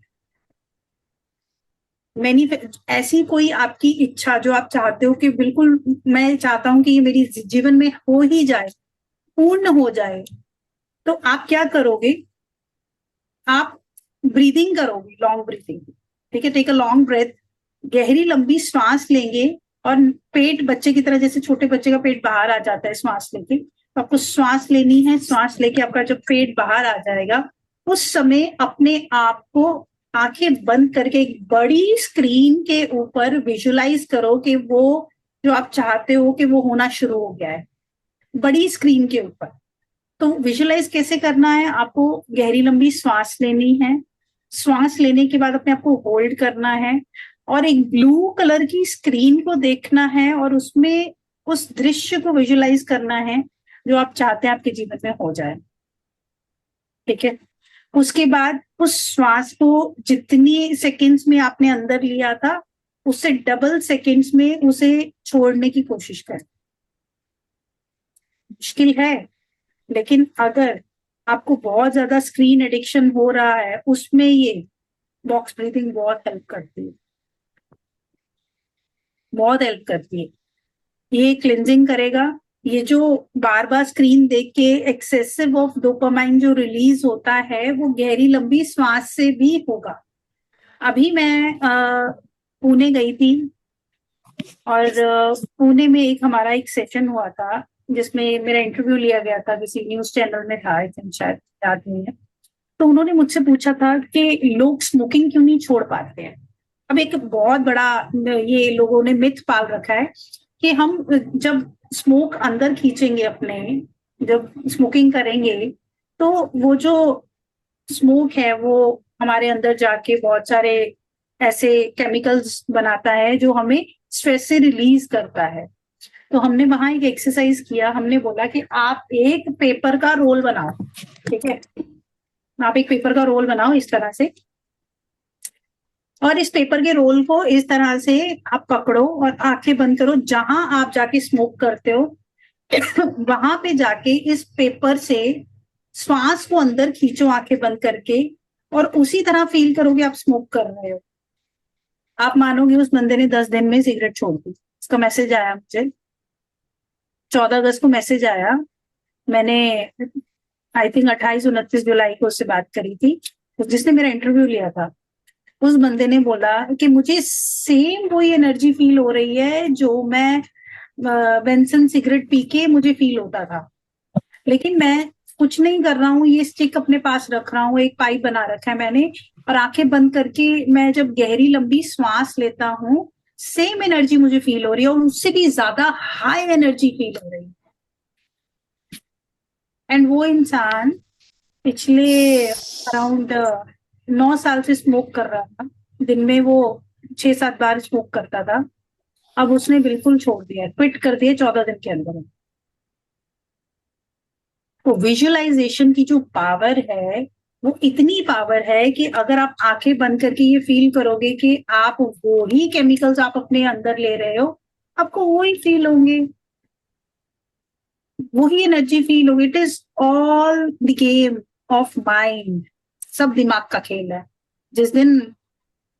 ऐसी कोई आपकी इच्छा जो आप चाहते हो कि बिल्कुल मैं चाहता हूं कि ये मेरी जीवन में हो ही जाए, पूर्ण हो जाए, तो आप क्या करोगे? आप ब्रीदिंग करोगे, लॉन्ग ब्रीदिंग। ठीक है, टेक अ लॉन्ग ब्रेथ, गहरी लंबी श्वास लेंगे और पेट बच्चे की तरह, जैसे छोटे बच्चे का पेट बाहर आ जाता है श्वास लेके, तो आपको श्वास लेनी है। श्वास लेके आपका जब पेट बाहर आ जाएगा, उस समय अपने आप को आंखें बंद करके एक बड़ी स्क्रीन के ऊपर विजुलाइज करो कि वो जो आप चाहते हो कि वो होना शुरू हो गया है, बड़ी स्क्रीन के ऊपर। तो विजुलाइज कैसे करना है? आपको गहरी लंबी श्वास लेनी है, श्वास लेने के बाद अपने आप को होल्ड करना है और एक ब्लू कलर की स्क्रीन को देखना है और उसमें उस दृश्य को विजुलाइज करना है जो आप चाहते हैं आपके जीवन में हो जाए। ठीक है, उसके बाद उस श्वास को जितनी सेकंड्स में आपने अंदर लिया था उससे डबल सेकंड्स में उसे छोड़ने की कोशिश करें। मुश्किल है, लेकिन अगर आपको बहुत ज्यादा स्क्रीन एडिक्शन हो रहा है, उसमें ये बॉक्स ब्रीथिंग बहुत हेल्प करती है, बहुत हेल्प करती है। ये क्लिंजिंग करेगा। ये जो बार बार स्क्रीन देख के एक्सेसिव ऑफ डोपामाइन जो रिलीज होता है, वो गहरी लंबी श्वास से भी होगा। अभी मैं पुणे गई थी और पुणे में हमारा एक सेशन हुआ था जिसमें मेरा इंटरव्यू लिया गया था, किसी न्यूज चैनल में था, शायद याद नहीं है। तो उन्होंने मुझसे पूछा था कि लोग स्मोकिंग क्यों नहीं छोड़ पाते हैं। अब एक बहुत बड़ा ये लोगों ने मिथ पाल रखा है कि हम जब स्मोक अंदर खींचेंगे अपने, जब स्मोकिंग करेंगे, तो वो जो स्मोक है वो हमारे अंदर जाके बहुत सारे ऐसे केमिकल्स बनाता है जो हमें स्ट्रेस से रिलीज करता है। तो हमने वहां एक एक्सरसाइज किया, हमने बोला कि आप एक पेपर का रोल बनाओ, ठीक है, आप एक पेपर का रोल बनाओ इस तरह से, और इस पेपर के रोल को इस तरह से आप पकड़ो और आंखें बंद करो। जहां आप जाके स्मोक करते हो वहां पे जाके इस पेपर से श्वास को अंदर खींचो आंखें बंद करके, और उसी तरह फील करोगे आप स्मोक कर रहे हो। आप मानोगे उस बंदे ने 10 दिन में सिगरेट छोड़ दी। इसका मैसेज आया मुझे 14 अगस्त को मैसेज आया। मैंने आई थिंक 28-29 जुलाई को उससे बात करी थी, जिसने मेरा इंटरव्यू लिया था। उस बंदे ने बोला कि मुझे सेम वही एनर्जी फील हो रही है जो मैं बेंसन सिगरेट पी के मुझे फील होता था, लेकिन मैं कुछ नहीं कर रहा हूँ, ये स्टिक अपने पास रख रहा हूँ, एक पाइप बना रखा है मैंने, और आंखें बंद करके मैं जब गहरी लंबी श्वास लेता हूँ सेम एनर्जी मुझे फील हो रही है, और उससे भी ज्यादा हाई एनर्जी फील हो रही है। एंड वो इंसान पिछले अराउंड 9 साल से स्मोक कर रहा था। दिन में वो 6-7 बार स्मोक करता था। अब उसने बिल्कुल छोड़ दिया, क्विट कर दिया 14 दिन के अंदर। तो विजुअलाइजेशन की जो पावर है वो इतनी पावर है कि अगर आप आंखें बंद करके ये फील करोगे कि आप वो ही केमिकल्स आप अपने अंदर ले रहे हो, आपको वो ही फील होंगे, वही एनर्जी फील होगी। It is all the game of mind. सब दिमाग का खेल है। जिस दिन,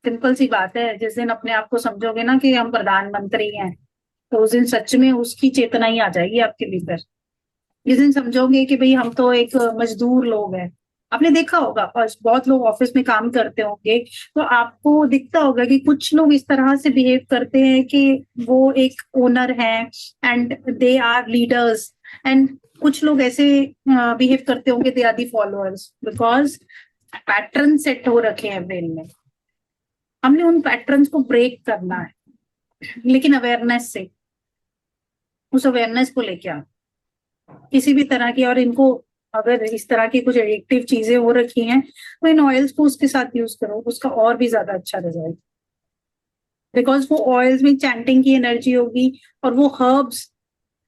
सिंपल सी बात है, जिस दिन अपने आप को समझोगे ना कि हम प्रधानमंत्री हैं, तो उस दिन सच में उसकी चेतना ही आ जाएगी आपके भीतर। जिस दिन समझोगे कि भाई हम तो एक मजदूर लोग हैं, आपने देखा होगा और बहुत लोग ऑफिस में काम करते होंगे, तो आपको दिखता होगा कि कुछ लोग इस तरह से बिहेव करते हैं कि वो एक ओनर है and they are leaders, and कुछ लोग ऐसे बिहेव करते होंगे they are the followers, because pattern set हो रखे हैं ब्रेन में। हमने उन पैटर्न्स को ब्रेक करना है, लेकिन अवेयरनेस से, उस अवेयरनेस को लेके आओ किसी भी तरह की। और इनको अगर इस तरह की कुछ एडिक्टिव चीजें हो रखी हैं तो इन ऑयल्स को उसके साथ यूज करो, उसका और भी ज्यादा अच्छा रिजल्ट, बिकॉज वो ऑयल्स में चैंटिंग की एनर्जी होगी, और वो हर्ब्स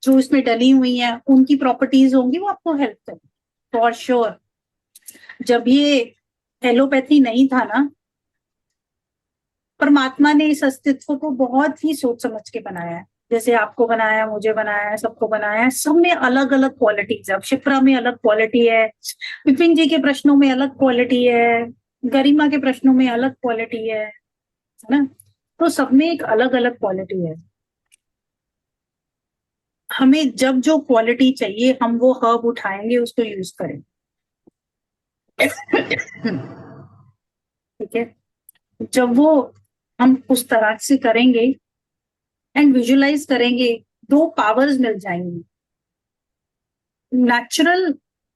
जो इसमें डली हुई हैं उनकी प्रॉपर्टीज होंगी, वो आपको हेल्प करेंगे फॉर श्योर। जब ये एलोपैथी नहीं था ना, परमात्मा ने इस अस्तित्व को बहुत ही सोच समझ के बनाया है। जैसे आपको बनाया, मुझे बनाया है, सबको बनाया है, सब में अलग अलग क्वालिटीज है। अब शिप्रा में अलग क्वालिटी है, विपिन जी के प्रश्नों में अलग क्वालिटी है, गरिमा के प्रश्नों में अलग क्वालिटी है ना। तो सब में एक अलग अलग क्वालिटी है। हमें जब जो क्वालिटी चाहिए हम वो हर्ब उठाएंगे, उसको यूज करें। ठीक है, जब वो हम उस तरह से करेंगे एंड विजुअलाइज करेंगे, 2 पावर्स मिल जाएंगी। नेचुरल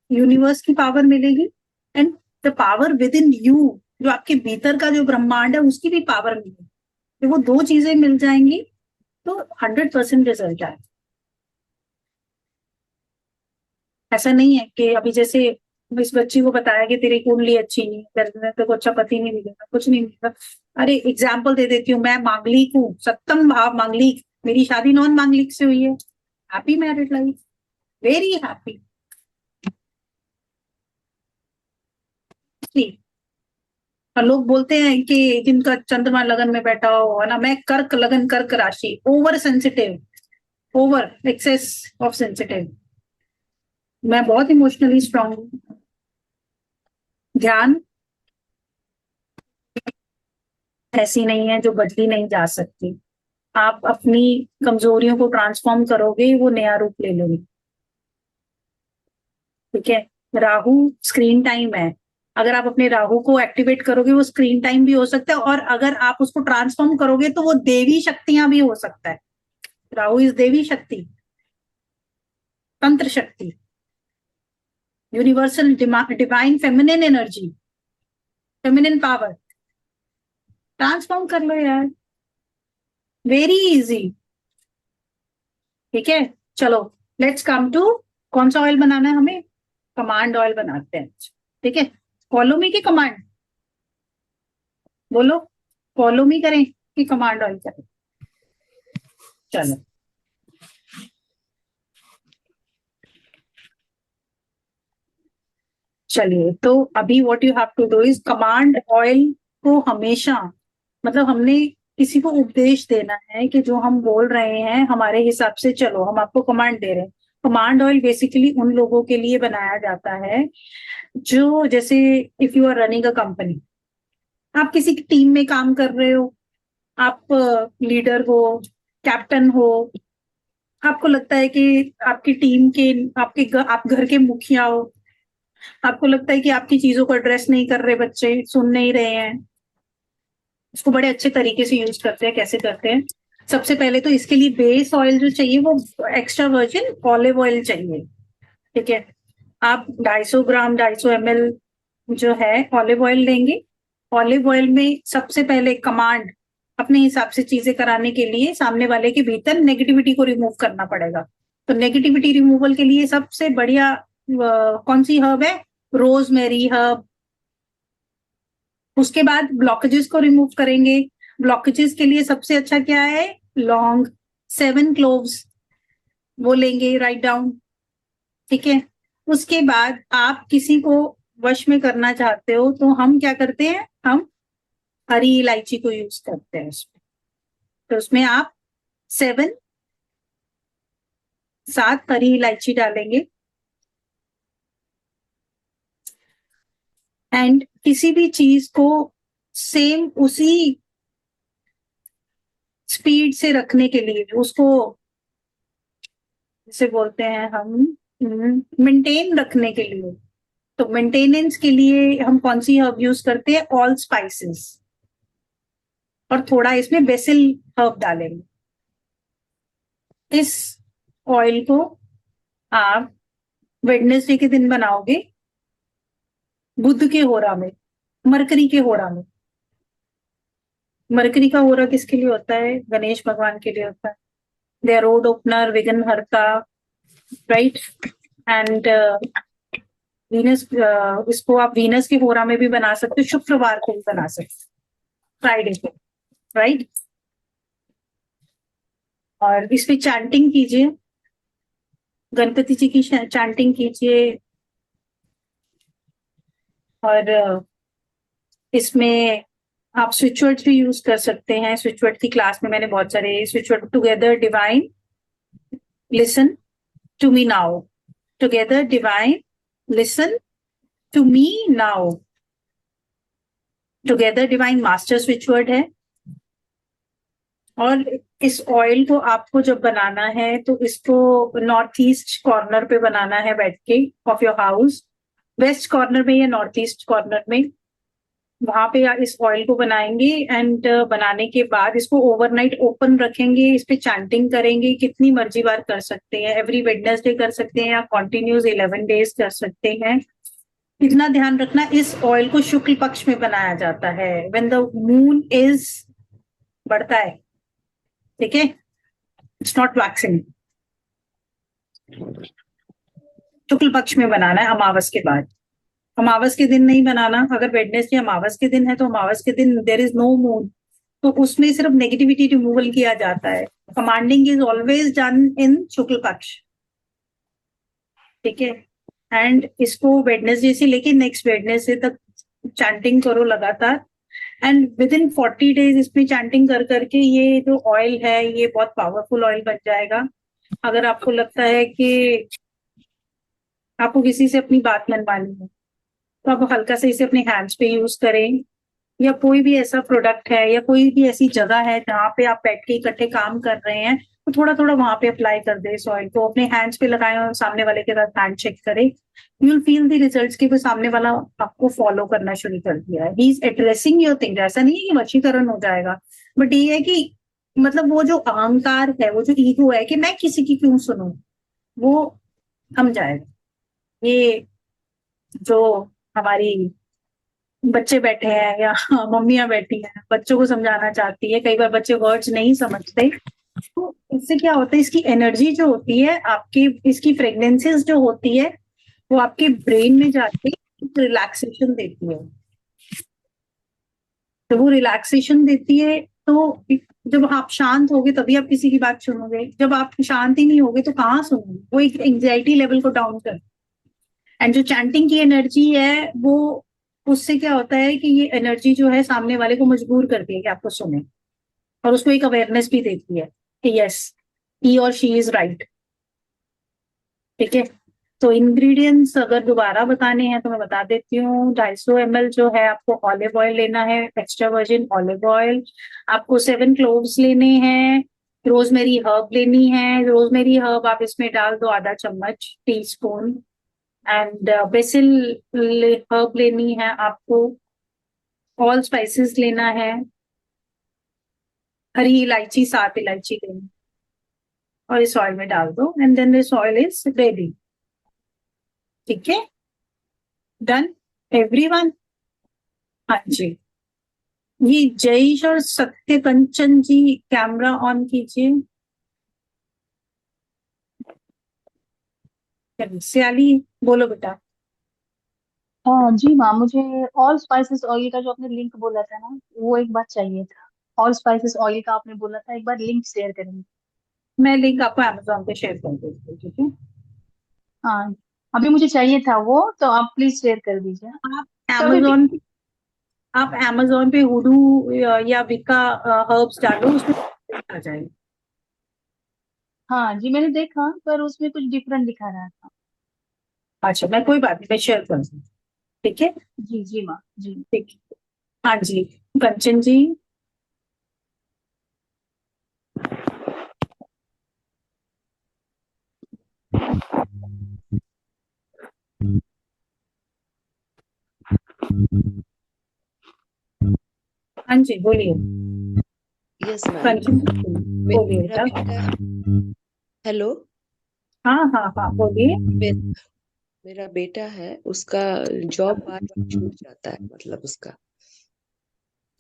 यूनिवर्स की पावर मिलेगी and the power with in you, जो आपके भीतर का जो ब्रह्मांड है उसकी भी पावर मिलेगी। तो वो 2 चीजें मिल जाएंगी तो 100% रिजल्ट आए। ऐसा नहीं है कि अभी जैसे इस बच्ची को बताया कि तेरी कुंडली अच्छी नहीं है, तेरे को अच्छा पति नहीं मिलेगा, कुछ नहीं मिलेगा। अरे एग्जाम्पल दे देती हूँ, मैं मांगलिक हूँ, 7th भाव मांगलिक, मेरी शादी नॉन मांगलिक से हुई है। Happy married life, very happy. और लोग बोलते हैं कि जिनका चंद्रमा लगन में बैठा हो, है ना, मैं कर्क लगन, कर्क राशि, over sensitive, over excess of sensitive. मैं बहुत इमोशनली स्ट्रांग हूँ। ध्यान ऐसी नहीं है जो बदली नहीं जा सकती। आप अपनी कमजोरियों को ट्रांसफॉर्म करोगे, वो नया रूप ले लेगी। ठीक है, राहु स्क्रीन टाइम है, अगर आप अपने राहु को एक्टिवेट करोगे वो स्क्रीन टाइम भी हो सकता है, और अगर आप उसको ट्रांसफॉर्म करोगे तो वो देवी शक्तियां भी हो सकता है। राहु इज देवी शक्ति, तंत्र शक्ति, universal divine feminine energy, feminine power. Transform कर लो यार, वेरी इजी। ठीक है, चलो लेट्स कम टू कौन सा ऑयल बनाना है हमें। कमांड ऑयल बनाते हैं। ठीक है, फॉलो मी की कमांड, बोलो फॉलो मी करें कि कमांड ऑयल करें। चलो चलिए, तो अभी what you have to do is command oil को हमेशा, मतलब हमने किसी को उपदेश देना है कि जो हम बोल रहे हैं हमारे हिसाब से चलो, हम आपको कमांड दे रहे हैं। कमांड ऑयल बेसिकली उन लोगों के लिए बनाया जाता है जो, जैसे if you are running a company, आप किसी की टीम में काम कर रहे हो, आप लीडर हो, कैप्टन हो, आपको लगता है कि आपकी टीम के आप घर के मुखिया हो, आपको लगता है कि आपकी चीजों को एड्रेस नहीं कर रहे बच्चे, सुन नहीं रहे हैं, इसको बड़े अच्छे तरीके से यूज करते हैं। कैसे करते हैं? सबसे पहले तो इसके लिए बेस ऑयल जो चाहिए वो एक्स्ट्रा वर्जिन ऑलिव ऑयल चाहिए। ठीक है, आप 250 ग्राम 250 ml जो है ऑलिव ऑयल लेंगे। ऑलिव ऑयल में सबसे पहले कमांड अपने हिसाब से चीजें कराने के लिए सामने वाले के भीतर नेगेटिविटी को रिमूव करना पड़ेगा। तो नेगेटिविटी रिमूवल के लिए सबसे बढ़िया कौन सी हर्ब है? Rosemary herb. उसके बाद ब्लॉकेजेस को रिमूव करेंगे। ब्लॉकेजेस के लिए सबसे अच्छा क्या है? लौंग, 7 क्लोव्स वो लेंगे, राइट डाउन। ठीक है, उसके बाद आप किसी को वश में करना चाहते हो तो हम क्या करते हैं? हम हरी इलायची को यूज करते हैं उसमें। तो उसमें आप 7 हरी इलायची डालेंगे। एंड किसी भी चीज को सेम उसी स्पीड से रखने के लिए, उसको जैसे बोलते हैं हम मेंटेन रखने के लिए, तो मेंटेनेंस के लिए हम कौन सी हर्ब यूज करते हैं? All spices. और थोड़ा इसमें बेसिल हर्ब डालेंगे। इस ऑयल को आप वेडनेसडे के दिन बनाओगे, बुध के होरा में, मरकरी के होरा में। मरकरी का होरा किसके लिए होता है? गणेश भगवान के लिए होता है। दे आर रोड ओपनर, विघ्न हरता, राइट। एंड वीनस, इसको आप वीनस के होरा में भी बना सकते हो, शुक्रवार को भी बना सकते हो, फ्राइडे को, राइट। और इस पे चैंटिंग कीजिए, गणपति जी की चैंटिंग कीजिए। और इसमें आप स्विच वर्ड्स भी यूज कर सकते हैं। स्विच वर्ड की क्लास में मैंने बहुत सारे switch word, together divine, listen to me now, together divine, listen to me now. Together divine master switch word है। और इस ऑयल को आपको जब बनाना है तो इसको नॉर्थ ईस्ट कॉर्नर पे बनाना है बैठ के of your house, west corner में या नॉर्थ ईस्ट कॉर्नर में, वहां पे इस ऑयल को बनाएंगे। एंड बनाने के बाद इसको ओवरनाइट ओपन रखेंगे, इस पे चैंटिंग करेंगे। कितनी मर्जी बार कर सकते हैं, एवरी वेडनेसडे कर सकते हैं या कॉन्टिन्यूस 11 डेज कर सकते हैं। इतना ध्यान रखना, इस ऑयल को शुक्ल पक्ष में बनाया जाता है, व्हेन द मून इज बढ़ता है। ठीक है, इट्स नॉट वैक्सिंग। शुक्ल पक्ष में बनाना है, अमावस के बाद। अमावस के दिन नहीं बनाना। अगर वेडनेसडे अमावस के दिन है तो अमावस के दिन देयर इज नो मून, तो उसमें सिर्फ नेगेटिविटी रिमूवल किया जाता है। Commanding is always done in Shukla Paksha. ठीक है, एंड इसको वेडनेसडे से लेके नेक्स्ट वेडनेसडे तक चैंटिंग करो लगातार। एंड विद इन 40 डेज इसमें चैंटिंग कर करके ये जो ऑयल है ये बहुत पावरफुल ऑयल बन जाएगा। अगर आपको लगता है कि आपको किसी से अपनी बात मनवानी है तो आप हल्का से इसे अपने हैंड्स पे यूज करें, या कोई भी ऐसा प्रोडक्ट है या कोई भी ऐसी जगह है जहाँ पे आप बैठ के इकट्ठे काम कर रहे हैं तो थोड़ा थोड़ा वहां पे अप्लाई कर दे इस ऑयल को, अपने हैंड्स पे लगाएं और सामने वाले के साथ हैंड चेक करें। You will feel the results कि वो सामने वाला आपको फॉलो करना शुरू कर दिया है। He is addressing your things. ऐसा नहीं है कि वशीकरण हो जाएगा, बट ये है कि मतलब वो जो अहंकार है, वो जो ईगो है कि मैं किसी की क्यों सुनूं, वो थम जाएगा। ये जो हमारी बच्चे बैठे हैं या मम्मियां बैठी हैं, बच्चों को समझाना चाहती है, कई बार बच्चे वर्ड्स नहीं समझते, तो इससे क्या होता है, इसकी एनर्जी जो होती है आपकी, इसकी फ्रेग्रेंसेस जो होती है वो आपके ब्रेन में जाके रिलैक्सेशन देती है। तो वो रिलैक्सेशन देती है, तो जब आप शांत होगे तभी आप किसी की बात सुनोगे। जब आप शांत ही नहीं होगे तो कहाँ सुनोगे? वो एक एंजाइटी लेवल को डाउन कर। एंड जो चैंटिंग की एनर्जी है वो, उससे क्या होता है कि ये एनर्जी जो है सामने वाले को मजबूर करती है कि आपको सुने, और उसको एक अवेयरनेस भी देती है कि यस, ही और शी इज राइट। ठीक है, तो इंग्रेडिएंट्स अगर दोबारा बताने हैं तो मैं बता देती हूँ। 250 ml जो है आपको ऑलिव ऑयल लेना है, एक्स्ट्रा वर्जिन ऑलिव ऑयल। आपको 7 क्लोव्स लेने हैं। रोजमेरी हर्ब लेनी है, रोजमेरी हर्ब आप इसमें डाल दो आधा चम्मच, टीस्पून। एंड बेसिल हर्ब लेनी है आपको। ऑल स्पाइसेस लेना है। हरी इलायची 7 इलायची लेनी, और इस ऑयल में डाल दो, and then this oil is ready. ठीक है, डन एवरीवन। हाँ जी, ये जयेश और सत्य कंचन जी कैमरा ऑन कीजिए। सियाली बोलो बेटा। हाँ जी माँ, मुझे ऑल स्पाइसेस ऑयल का जो आपने लिंक बोला था ना, वो एक बार चाहिए था। ऑल स्पाइसेस ऑयल का आपने बोला था, एक बार लिंक शेयर करेंगे। मैं लिंक आपको अमेजोन पे शेयर कर देती हूँ, ठीक है। हाँ, अभी मुझे चाहिए था वो, तो आप प्लीज शेयर कर दीजिए। अमेजोन, आप अमेजोन पे हुडू या विका हर्ब्स डालो, उसमें आ जाएगा। हाँ जी, मैंने देखा, पर उसमें कुछ डिफरेंट दिखा रहा था। अच्छा, मैं कोई बात नहीं, मैं शेयर कर दूँ, ठीक है। जी जी माँ जी। ठीक है, हाँ जी कंचन जी। हाँ जी बोलिए। Yes ma'am. कंचन बोलिए मेरा बेटा। बेटा, हेलो। हाँ हाँ हाँ बोलिए। मेरा बेटा है, उसका जॉब बार बार छूट जाता है, मतलब उसका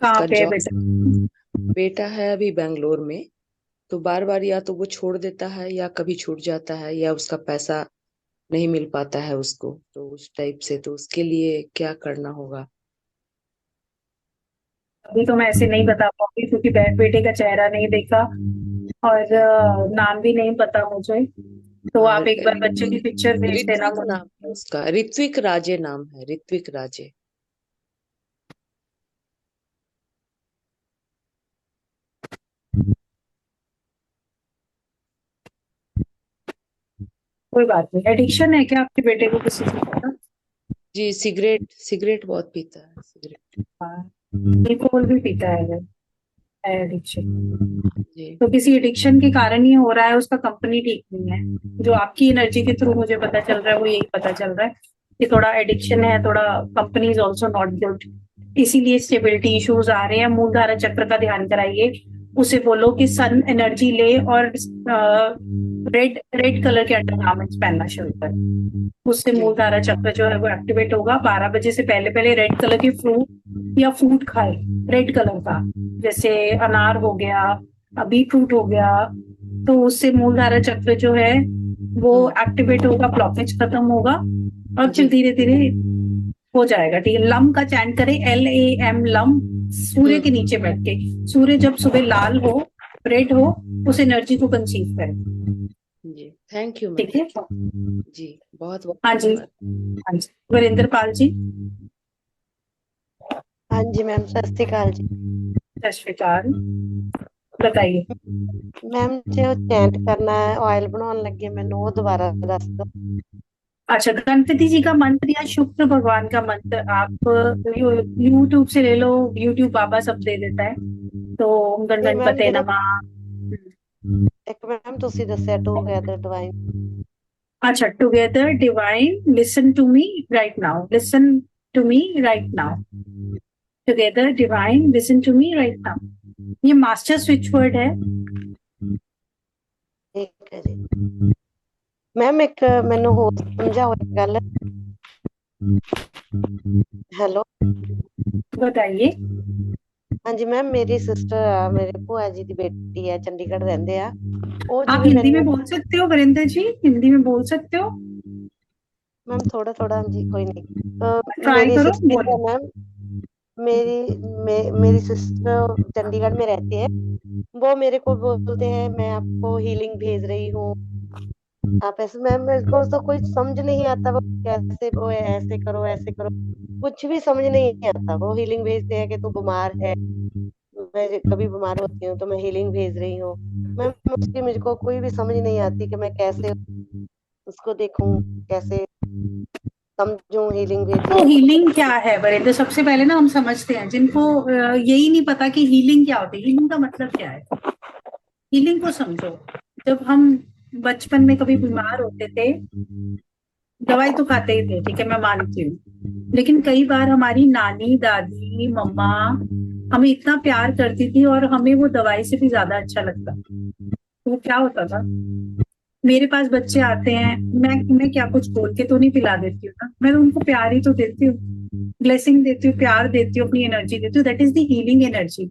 कहाँ पे है जॉब। बेटा? बेटा है अभी बेंगलोर में, तो बार बार या तो वो छोड़ देता है या कभी छूट जाता है, या उसका पैसा नहीं मिल पाता है उसको, तो उस टाइप से, तो उसके लिए क्या करना होगा? अभी तो मैं ऐसे नहीं बता पाऊंगी क्योंकि बेटे का चेहरा नहीं देखा, और नाम भी नहीं पता मुझे। तो हाँ, आप एक बार बच्चे की पिक्चर भेज देना ऋत्विक मुझे। नाम है उसका, ऋत्विक राजे नाम है, ऋत्विक राजे। कोई बात नहीं। एडिक्शन है क्या आपके बेटे को किसी चीज का? जी, सिगरेट सिगरेट बहुत पीता है, सिगरेट। हाँ, अल्कोहल भी पीता है एडिक्शन। जी। तो किसी एडिक्शन के कारण ही हो रहा है, उसका कंपनी ठीक नहीं है। जो आपकी एनर्जी के थ्रू मुझे पता चल रहा है वो यही पता चल रहा है कि थोड़ा एडिक्शन है, थोड़ा company is also not good, इसीलिए स्टेबिलिटी इश्यूज आ रहे हैं। मूलधारा चक्र का ध्यान कराइए, उसे बोलो कि सन एनर्जी ले और रेड रेड कलर के अंडरगारमेंट्स पहनना शुरू कर। उससे मूलधारा चक्र जो है वो एक्टिवेट होगा। 12 बजे से पहले पहले रेड कलर के फ्रूट या फूड खाए, रेड कलर का, जैसे अनार हो गया, बीटरूट हो गया। तो उससे मूलधारा चक्र जो है वो एक्टिवेट होगा, ब्लॉकेज खत्म होगा, और फिर धीरे धीरे हो जाएगा। ठीक है, लम का चैंट करें, LAM लम, सूर्य के नीचे बैठ के। सूर्य जब सुबह लाल हो, रेड हो, उस एनर्जी को कंसीव करें। जी, थैंक यू मैम। ठीक है जी, बहुत बहुत हाँ जी। धन्यवाद। हाँ जी, वीरेंद्र पाल जी। हाँ जी मैम, सत श्री अकाल जी। सत श्री अकाल, बताइए। मैम जो चैंट करना है, ऑयल बनाने लगे, मैंने वो दोबारा दस दो। अच्छा, गणपति जी का मंत्र या शुक्र भगवान का मंत्र आप यूट्यूब से ले लो, यूट्यूब बाबा सब दे देता है। तो ओम गण नहीं मैम, गणपते ਜਿਹੜਾ नमः। ਇੱਕ ਮੈਮ ਤੁਸੀਂ ਦੱਸਿਆ ਟੂਗੇਦਰ ਡਿਵਾइन। अच्छा, together divine, listen to me right now, listen to me right now. Together divine, listen to me right now. ये मास्टर स्विच वर्ड है। ਠੀਕ ਹੈ ਜੀ ਮੈਮ, ਇੱਕ ਮੈਨੂੰ ਹੋਰ ਸਮਝਾਓ ਇੱਕ ਗੱਲ। ਹੈਲੋ, बताइए। ਹਾਂਜੀ ਮੈਮ, ਮੇਰੀ ਸਿਸਟਰ ਆ, ਮੇਰੇ ਭੂਆ ਜੀ ਦੀ ਬੇਟੀ ਆ, ਚੰਡੀਗੜ੍ਹ ਰਹਿੰਦੇ ਆ। ਉਹ आप ਜਿਵੇਂ हिंदी में ਮੈਨੂੰ बोल सकते हो वीरेंद्र जी, हिंदी में बोल सकते हो। मैम थोड़ा थोड़ा जी, कोई नहीं। ट्राई मेरी करो, सिस्टर है बोलो। मैम, मेरी सिस्टर चंडीगढ़ में रहती है। वो मेरे को बोलते हैं मैं आपको हीलिंग भेज रही हूँ, आप ऐसे मैम, मेरे को तो कुछ समझ नहीं आता, वो कैसे, वो ऐसे करो ऐसे करो, कुछ भी समझ नहीं आता। वो हीलिंग भेजते हैं कि तू बीमार है, मैं कभी बीमार होती हूँ तो मैं हीलिंग भेज रही हूँ। मैम उसकी मुझको कोई भी समझ नहीं आती कि मैं कैसे उसको देखूं, कैसे समझूं हीलिंग भेजी तो है तो हीलिंग क्या है वरिंदर? सबसे पहले ना हम समझते हैं जिनको यही नहीं पता कि हीलिंग क्या होती है, हीलिंग का मतलब क्या है। हीलिंग को समझो। जब हम बचपन में कभी बीमार होते थे, दवाई तो खाते ही थे, ठीक है, मैं मानती हूँ, लेकिन कई बार हमारी नानी, दादी, मम्मा हमें इतना प्यार करती थी और हमें वो दवाई से भी ज्यादा अच्छा लगता। तो वो क्या होता था, मेरे पास बच्चे आते हैं, मैं क्या कुछ बोल के तो नहीं पिला देती हूँ ना, मैं तो उनको प्यार ही तो देती हूँ, ब्लेसिंग देती हूँ, प्यार देती हूँ, अपनी एनर्जी देती हूँ। That is the healing energy.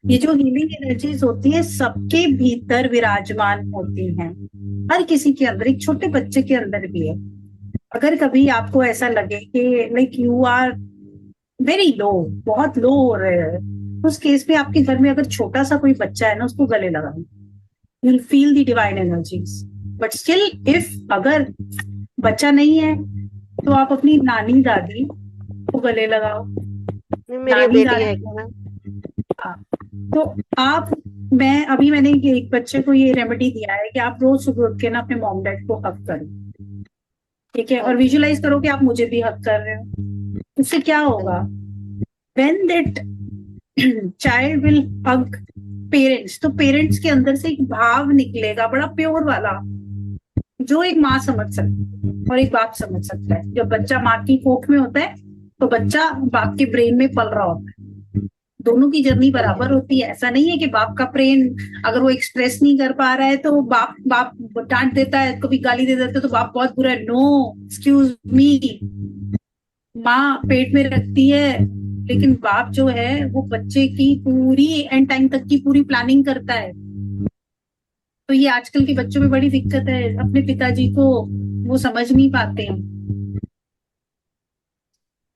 ये जो हीलिंग एनर्जीज होती है सबके भीतर विराजमान होती हैं, हर किसी के अंदर, एक छोटे बच्चे के अंदर भी है। अगर कभी आपको ऐसा लगे कि like you are very low, बहुत लो हो रहे हैं, उस केस में आपके घर में अगर छोटा सा कोई बच्चा है ना, उसको गले लगाओ, you will feel the divine energies. But still if अगर बच्चा नहीं है तो आप अपनी नानी, दादी को गले लगाओ। मेरी नानी, बेटी दादी, है क्या मैम? हाँ। तो आप, मैंने एक बच्चे को ये रेमेडी दिया है कि आप रोज सुबह उठ के ना अपने मॉम डैड को हक करो, ठीक है, और विजुलाइज करो कि आप मुझे भी हक कर रहे हो। उससे क्या होगा, when that child will hug parents, तो पेरेंट्स के अंदर से एक भाव निकलेगा बड़ा प्योर वाला, जो एक माँ समझ सकती है और एक बाप समझ सकता है। जब बच्चा माँ की कोख में होता है तो बच्चा बाप के ब्रेन में पल रहा होता है। दोनों की जर्नी बराबर होती है। ऐसा नहीं है कि बाप का ब्रेन अगर वो एक्सप्रेस नहीं कर पा रहा है तो बाप डांट देता है, कभी गाली दे देता है तो बाप बहुत बुरा है। नो, एक्सक्यूज मी, माँ पेट में रखती है, लेकिन बाप जो है वो बच्चे की पूरी एंड टाइम तक की पूरी प्लानिंग करता है। तो ये आजकल के बच्चों में बड़ी दिक्कत है, अपने पिताजी को वो समझ नहीं पाते हैं।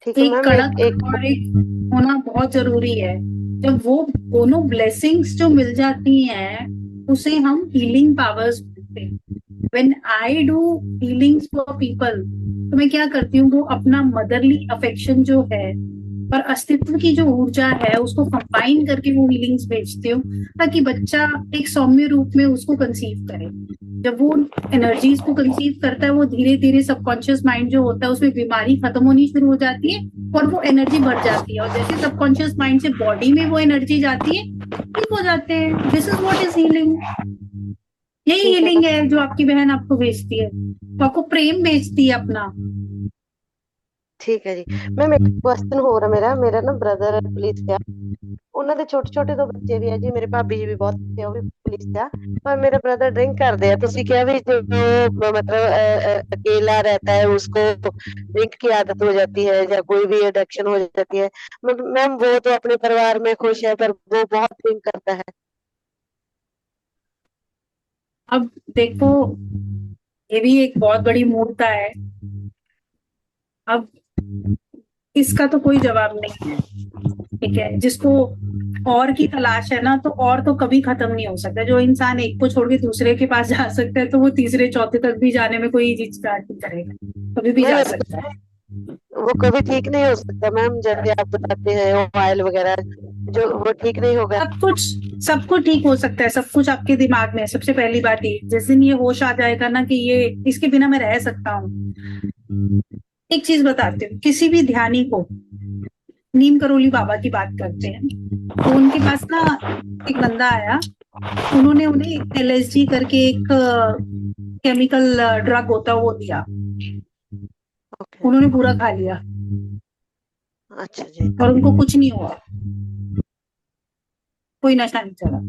ठीक है एक मैम, कड़क और एक होना बहुत जरूरी है। जब वो दोनों ब्लेसिंग्स जो मिल जाती हैं उसे हम हीलिंग पावर्स बोलते हैं। When I do healings for people, तो मैं क्या करती हूँ, वो अपना मदरली अफेक्शन जो है और अस्तित्व की जो ऊर्जा है उसको कंबाइन करके वो हीलिंग्स भेजती हूँ, ताकि बच्चा एक सौम्य रूप में उसको कंसीव करे। जब वो एनर्जीज को कंसीव करता है, वो धीरे धीरे सबकॉन्शियस माइंड जो होता है उसमें बीमारी खत्म होनी शुरू हो जाती है और वो एनर्जी बढ़ जाती है, और जैसे सबकॉन्शियस माइंड से बॉडी में वो एनर्जी जाती है, ठीक हो जाते हैं। This is what is healing. यही हीलिंग है जो आपकी बहन आपको भेजती है, तो आपको प्रेम भेजती है अपना। ठीक है जी मैम, एक क्वेश्चन हो रहा मेरा मेरा ना ब्रदर ਪੁਲਿਸ ਆ, ਉਹਨਾਂ ਦੇ ਛੋਟੇ ਛੋਟੇ ਦੋ ਬੱਚੇ ਵੀ ਆ ਜੀ, ਮੇਰੇ ਭਾਬੀ ਜੀ ਵੀ ਬਹੁਤ ਅੱਛੇ ਆ, ਉਹ ਵੀ ਪੁਲਿਸ ਆ, पर मेरे ब्रदर ड्रिंक करते हैं। ਤੁਸੀਂ ਕਿਹਾ भी जो मतलब अकेला रहता है उसको ड्रिंक की आदत हो जाती है या कोई भी एडिक्शन हो जाती है, मैम वो तो अपने परिवार में खुश है पर वो बहुत ड्रिंक करता है। अब देखो, ये भी एक बहुत बड़ी मूर्खता है। अब इसका तो कोई जवाब नहीं है, ठीक है। जिसको और की तलाश है ना, तो और तो कभी खत्म नहीं हो सकता। जो इंसान एक को छोड़ के दूसरे के पास जा सकता है तो वो तीसरे चौथे तक भी जाने में कोई हिचकिचाहट नहीं करेगा, कभी भी जा सकता है। वो कभी ठीक नहीं हो सकता मैम, जैसे आप बताते हैं ऑयल वगैरह जो वो ठीक नहीं होगा। सब कुछ ठीक हो सकता है, सब कुछ आपके दिमाग में है। सबसे पहली बात ये, जिस दिन ये होश आ जाएगा ना कि ये इसके बिना मैं रह सकता हूँ। एक चीज बताती हूँ, किसी भी ध्यानी को, नीम करोली बाबा की बात करते हैं, तो उनके पास ना एक बंदा आया, उन्होंने उन्हें LSD करके एक केमिकल ड्रग होता है वो दिया, उन्होंने पूरा खा लिया। अच्छा जी। और उनको कुछ नहीं हुआ, कोई नशा नहीं चढ़ा।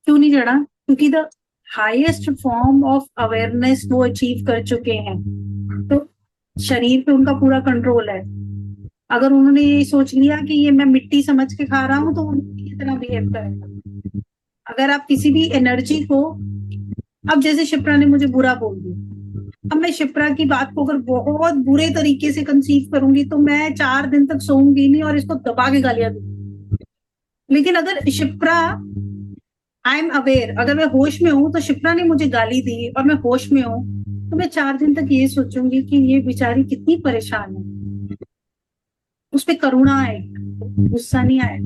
क्यों नहीं चढ़ा? क्योंकि the highest form of awareness वो अचीव कर चुके हैं, तो शरीर पे उनका पूरा कंट्रोल है। अगर उन्होंने ये सोच लिया कि ये मैं मिट्टी समझ के खा रहा हूं, तो उनकी कितना बिहेव करेगा। अगर आप किसी भी एनर्जी को, अब जैसे शिप्रा ने मुझे बुरा बोल दिया, अब मैं शिप्रा की बात को अगर बहुत बुरे तरीके से कंसीव करूंगी तो मैं 4 दिन तक सोऊंगी नहीं और इसको दबा के गालियां दूंगी। लेकिन अगर शिप्रा आई एम अवेयर। अगर मैं होश में हूँ तो शिप्रा ने मुझे गाली दी और मैं होश में हूँ, तो मैं 4 दिन तक ये सोचूंगी कि ये बेचारी कितनी परेशान है। उस पे करुणा आए, गुस्सा नहीं आए,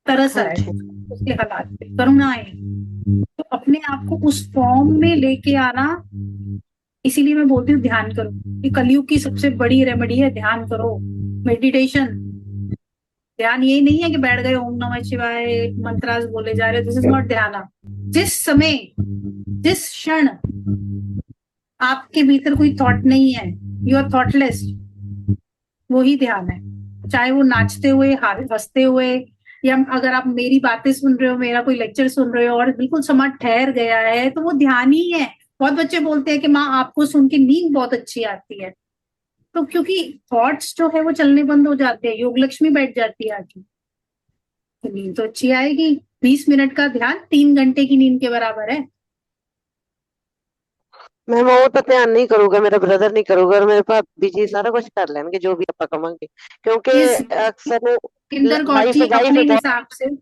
तरस हाँ आए जी। उसके हालात पे, करुणा आए। तो अपने आप को उस फॉर्म में लेके आना, इसीलिए मैं बोलती हूँ ध्यान करो। ये कलयुग की सबसे बड़ी रेमेडी है, ध्यान करो, मेडिटेशन। ध्यान यही नहीं है कि बैठ गए ओम नमः शिवाय मंत्रास बोले जा रहे, दिस इज नॉट ध्यान। जिस समय, जिस क्षण आपके भीतर कोई थॉट नहीं है, यू आर थॉटलेस, वही ध्यान है। चाहे वो नाचते हुए, हंसते हुए, या अगर आप मेरी बातें सुन रहे हो, मेरा कोई लेक्चर सुन रहे हो और बिल्कुल समाज ठहर गया है, तो वो ध्यान ही है। बहुत बच्चे बोलते हैं कि माँ आपको सुन के नींद बहुत अच्छी आती है, तो क्योंकि थॉट्स जो है वो चलने बंद हो जाते हैं, योग लक्ष्मी बैठ जाती है आके, तो नींद तो अच्छी आएगी। 20 मिनट का ध्यान 3 घंटे की नींद के बराबर है। मैम वो तो ध्यान नहीं करूंगा, मेरा ब्रदर नहीं करूंगा, और मेरे पास बीजी सारा कुछ कर लेंगे जो भी आप कमाएंगे, क्योंकि इस अक्सर इंदर गॉड वाइफ जी वाइफ बहुत।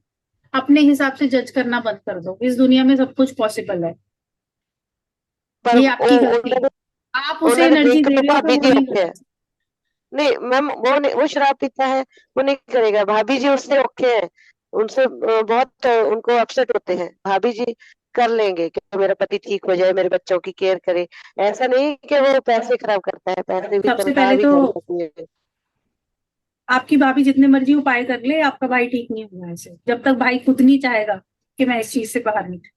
अपने हिसाब से जज करना बंद कर दो। इस दुनिया में सब कुछ पॉसिबल है, पर ये वो आपकी गलती है। उन्होंने आप उसे उन्होंने एनर्जी ड्रिंक दे में रहे हो तो भाभी जी वही ओके है। गलत। नहीं मैम वो नहीं, वो शराब पीता है, वो नहीं करेगा। भाभी जी उससे ओके है, उनसे बहुत उनको अपसेट होते हैं। भाभी जी कर लेंगे कि मेरा पति ठीक हो जाए, मेरे बच्चों की केयर करे। ऐसा नहीं कि वो पैसे खराब करता है, पैसे भी सबसे तनख्वाह पहले भी तो घर जाती है। आपकी भाभी जितने मर्जी उपाय कर ले, आपका भाई ठीक नहीं होगा ऐसे, जब तक भाई खुद नहीं चाहेगा कि मैं इस चीज से बाहर निकलूं।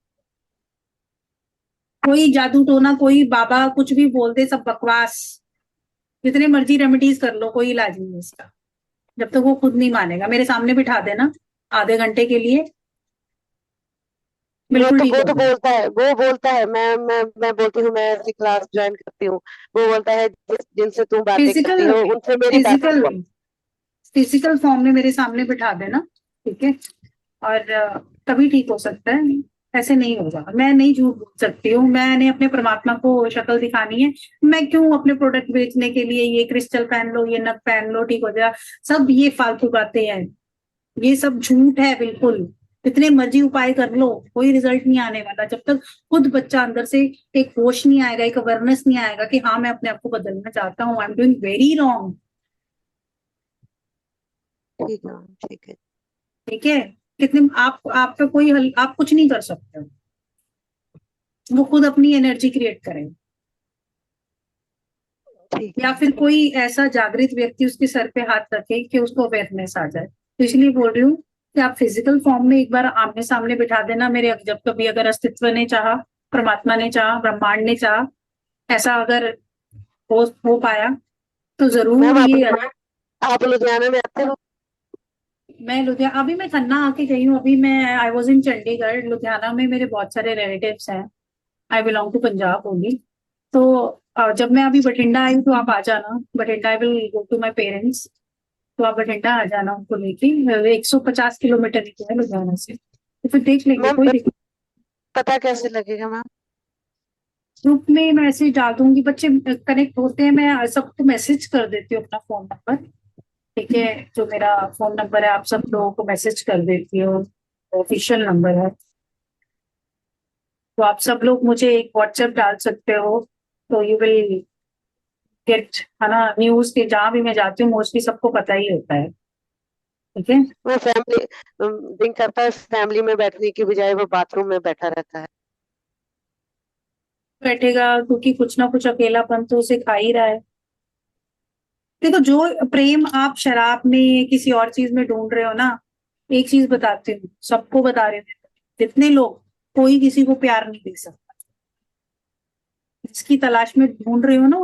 कोई जादू टोना, कोई बाबा कुछ भी बोल दे, सब बकवास। जितने मर्जी रेमेडीज कर लो, कोई इलाज नहीं है इसका, जब तक वो खुद नहीं मानेगा। मेरे सामने बिठा देना आधे घंटे के लिए, बिल्कुल ठीक वो हो तो जाए। बोलता है, वो बोलता है मैं बोलती हूँ मैं ऐसी क्लास ज्वाइन करती हूँ। वो बोलता है जिनसे तुम बातें करती फिजिकल हो उनसे मेरी बात फिजिकल हुआ। फिजिकल फॉर्म में मेरे सामने बिठा देना, ठीक है? और तभी ठीक हो सकता है, ऐसे नहीं होगा। मैं नहीं झूठ बोल सकती हूँ, मैंने अपने परमात्मा को शक्ल दिखानी है। मैं क्यों अपने प्रोडक्ट बेचने के लिए ये क्रिस्टल पहन लो, ये नग पहन लो, ठीक हो जाए, सब ये फालतू बातें हैं, ये सब झूठ है बिल्कुल। जितने मर्जी उपाय कर लो, कोई रिजल्ट नहीं आने वाला जब तक खुद बच्चा अंदर से एक होश नहीं आएगा, एक अवेयरनेस नहीं आएगा कि हाँ मैं अपने आप को बदलना चाहता हूँ, I am doing very wrong. ठीक है ठीक है। ठीक है? कितने आप पे कोई हल, आप कुछ नहीं कर सकते हो, वो खुद अपनी एनर्जी क्रिएट करें, ठीक या है। फिर कोई ऐसा जागृत व्यक्ति उसके सर पे हाथ रखे कि उसको अवेयरनेस आ जाए। तो इसलिए बोल रही हूँ कि आप फिजिकल फॉर्म में एक बार आमने सामने बिठा देना मेरे, जब कभी अगर अस्तित्व ने चाहा, परमात्मा ने चाहा, ब्रह्मांड ने चाहा, ऐसा अगर हो पाया तो मैम जरूर ये। आप लुधियाना में आते हो? मैं लुधियाना, अभी मैं खन्ना आके गई हूँ। अभी मैं I was in Chandigarh. Ludhiana में मेरे बहुत सारे रिलेटिव्स हैं, I belong to Punjab only. तो जब मैं अभी बठिंडा आई तो आप आ जाना Bathinda, I will go to my parents. तो आप बठिंडा आ जाना उनको लेके, 150 किलोमीटर ही तो है लुधियाना से, तो फिर देख लेंगे, मैम कोई दिक्कत। पता कैसे लगेगा मैम? ग्रुप में मैसेज डाल दूंगी, बच्चे कनेक्ट होते हैं, मैं सबको मैसेज कर देती हूँ अपना फोन नंबर, ठीक है? जो मेरा फोन नंबर है आप सब लोगों को मैसेज कर देती हूँ, ऑफिशियल नंबर है। तो आप सब लोग मुझे एक व्हाट्सएप डाल सकते हो, तो यू विल गेट, है ना? न्यूज के जहां भी मैं जाती हूँ मोस्टली सबको पता ही होता है, ठीक है? मैं फैमिली ड्रिंक करता है, फैमिली में बैठने की बजाय वो बाथरूम में बैठा रहता है। बैठेगा क्योंकि कुछ ना कुछ अकेलापन तो उसे खा ही रहा है। देखो, जो प्रेम आप शराब में किसी और चीज में ढूंढ रहे हो ना, एक चीज बताती हूँ, सबको बता रहे हो, जितने लोग, कोई किसी को प्यार नहीं दे सकता। जिसकी तलाश में ढूंढ रहे हो ना,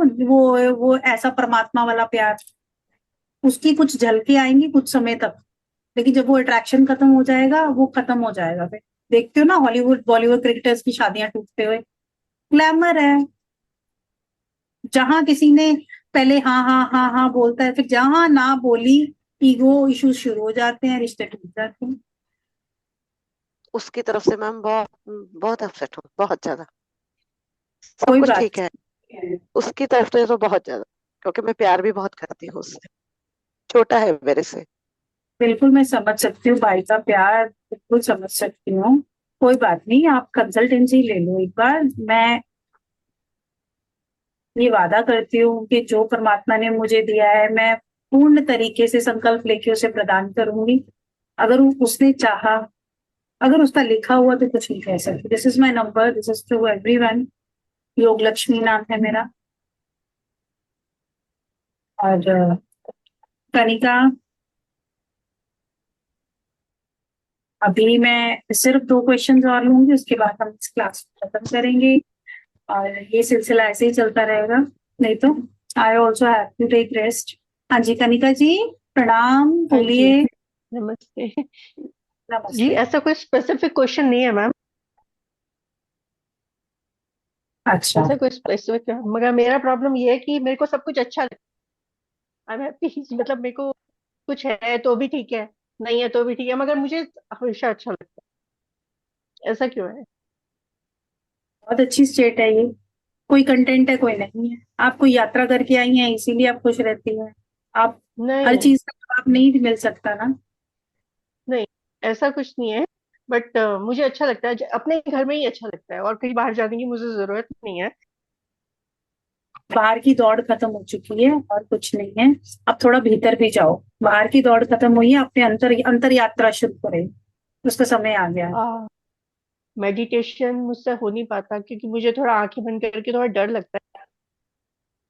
वो ऐसा परमात्मा वाला प्यार, उसकी कुछ झलके आएंगी कुछ समय तक, लेकिन जब वो अट्रैक्शन खत्म हो जाएगा, वो खत्म हो जाएगा। फिर देखते हो ना हॉलीवुड बॉलीवुड क्रिकेटर्स की शादियां टूटते हुए, ग्लैमर है। जहां किसी ने पहले हाँ हाँ हाँ हाँ बोलता है, फिर जहां ना बोली, ईगो इश्यूज शुरू हो जाते हैं, रिश्ते टूट जाते हैं। उसकी तरफ से मैम बहुत बहुत अपसेट हूँ, बहुत ज्यादा। सब कोई कुछ बात ठीक है, उसकी तरफ से तो बहुत ज्यादा, क्योंकि मैं प्यार भी बहुत करती हूँ उससे, छोटा है मेरे से। बिल्कुल मैं समझ सकती हूँ भाई का प्यार, बिल्कुल समझ सकती हूँ। कोई बात नहीं, आप कंसल्टेंसी ले लो एक बार। मैं ये वादा करती हूँ कि जो परमात्मा ने मुझे दिया है मैं पूर्ण तरीके से संकल्प लेके उसे प्रदान करूंगी। अगर उसने चाहा, अगर उसका लिखा हुआ तो कुछ नहीं कह सकती। This is my number, this is to everyone. Yog Lakshmi नाम है मेरा। और कनिका, अभी मैं सिर्फ 2 क्वेश्चंस और लूंगी, उसके बाद हम इस क्लास को खत्म करेंगे और ये सिलसिला ऐसे ही चलता रहेगा, नहीं तो I also have to take rest. हाँ जी कनिका जी, प्रणाम हाँ जी, बोलिए। नमस्ते। जी, नमस्ते। ऐसा कोई स्पेसिफिक क्वेश्चन नहीं है मैम, अच्छा, ऐसा कोई स्पेसिफिक, मगर मेरा प्रॉब्लम ये है कि मेरे को सब कुछ अच्छा लगता है। आई एम हैप्पी मतलब मेरे को कुछ है तो भी ठीक है, नहीं है तो भी ठीक है, मगर मुझे हमेशा अच्छा लगता है। ऐसा क्यों है? बहुत अच्छी स्टेट है ये। कोई कंटेंट है कोई नहीं है। आप कोई यात्रा करके आई हैं इसीलिए आप खुश रहती हैं। आप नहीं हर नहीं चीज का जवाब नहीं मिल सकता ना। नहीं, ऐसा कुछ नहीं है, बट मुझे अच्छा लगता है, अपने घर में ही अच्छा लगता है, और कहीं बाहर जाने की मुझे जरूरत नहीं है। बाहर की दौड़ खत्म हो चुकी है और कुछ नहीं है। अब थोड़ा भीतर भी जाओ। बाहर की दौड़ खत्म हुई है, अपने अंतर यात्रा शुरू करें, उसका समय आ गया है। मेडिटेशन मुझसे हो नहीं पाता क्योंकि मुझे थोड़ा आंखें बंद करके थोड़ा डर लगता है,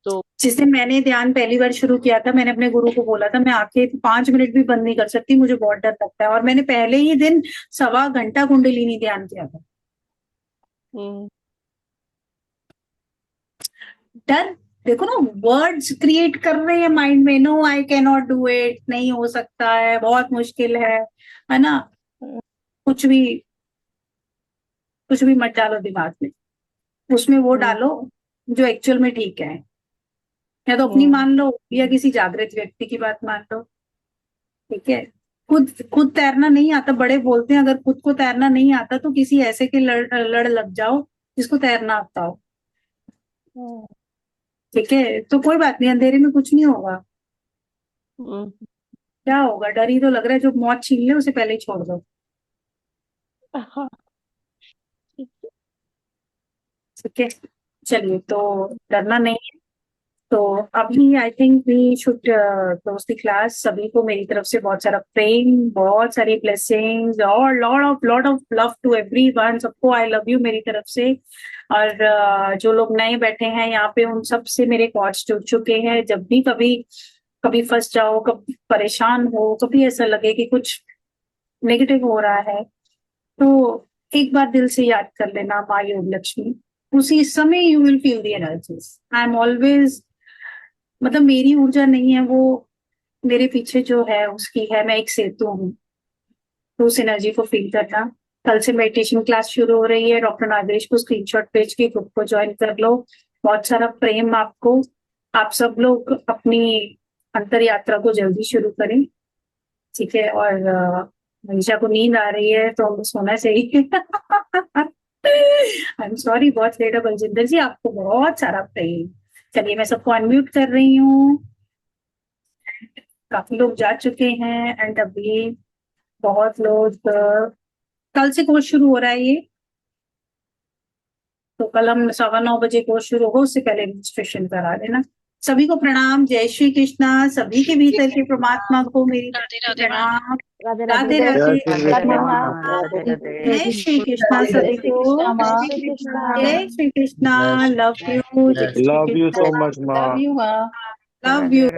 तो जिससे मैंने ध्यान पहली बार शुरू किया था, मैंने अपने गुरु को बोला था मैं आंखें 5 मिनट भी बंद नहीं कर सकती, मुझे बहुत डर लगता है। और मैंने पहले ही दिन 1.25 घंटा कुंडलिनी ध्यान किया था। डर, देखो ना, वर्ड्स क्रिएट कर रहे हैं माइंड में, no I can not do it, नहीं हो सकता है, बहुत मुश्किल है ना। कुछ भी मत डालो दिमाग में, उसमें वो डालो जो एक्चुअल में ठीक है। या तो अपनी मान लो या किसी जागृत व्यक्ति की बात मान लो, ठीक है। खुद तैरना नहीं आता, बड़े बोलते हैं अगर खुद को तैरना नहीं आता तो किसी ऐसे के लड़ लग जाओ जिसको तैरना आता हो, ठीक है। तो कोई बात नहीं, अंधेरे में कुछ नहीं होगा। क्या होगा, डर ही तो लग रहा है। जो मौत छीन ले उसे पहले ही छोड़ दो। ठीक है, चलिए, तो डरना नहीं है। तो अभी I think we should close the class. सभी को मेरी तरफ से बहुत सारा प्रेम, बहुत सारी ब्लेसिंग्स और lot of love to everyone. सबको आई लव यू मेरी तरफ से। और जो लोग नए बैठे हैं यहाँ पे, उन सब से मेरे कॉर्ड्स जुड़ चुके हैं। जब भी कभी फंस जाओ, कभी परेशान हो, कभी ऐसा लगे कि कुछ नेगेटिव हो रहा है, तो एक बार दिल से याद कर लेना माँ योग लक्ष्मी। उसी समय you will feel the energies. I am always, मतलब मेरी ऊर्जा नहीं है वो, मेरे पीछे जो है उसकी है। मैं एक सेतु हूँ, तो उस एनर्जी को फील करना। कल से मेडिटेशन क्लास शुरू हो रही है। डॉक्टर नागेश को स्क्रीनशॉट भेज के ग्रुप को ज्वाइन कर लो। बहुत सारा प्रेम आपको। आप सब लोग अपनी अंतर यात्रा को जल्दी शुरू करें, ठीक है। और मनीषा को नींद आ रही है तो हमको सोना चाहिए। आई एम सॉरी, बहुत लेट है। बलजिंदर जी, आपको बहुत सारा प्रेम। चलिए, मैं सबको अनम्यूट कर रही हूँ। काफी लोग जा चुके हैं एंड अभी बहुत लोग कल से कोर्स शुरू हो रहा है ये, तो कल हम 9:15 बजे कोर्स शुरू हो, उससे पहले रजिस्ट्रेशन करा लेना। सभी को प्रणाम, जय श्री कृष्णा। सभी के भीतर के परमात्मा को मेरी प्रणाम। राधे राधे, जय श्री कृष्णा सभी को। जय Shri Krishna, love you. Love you so much, Ma. Love you.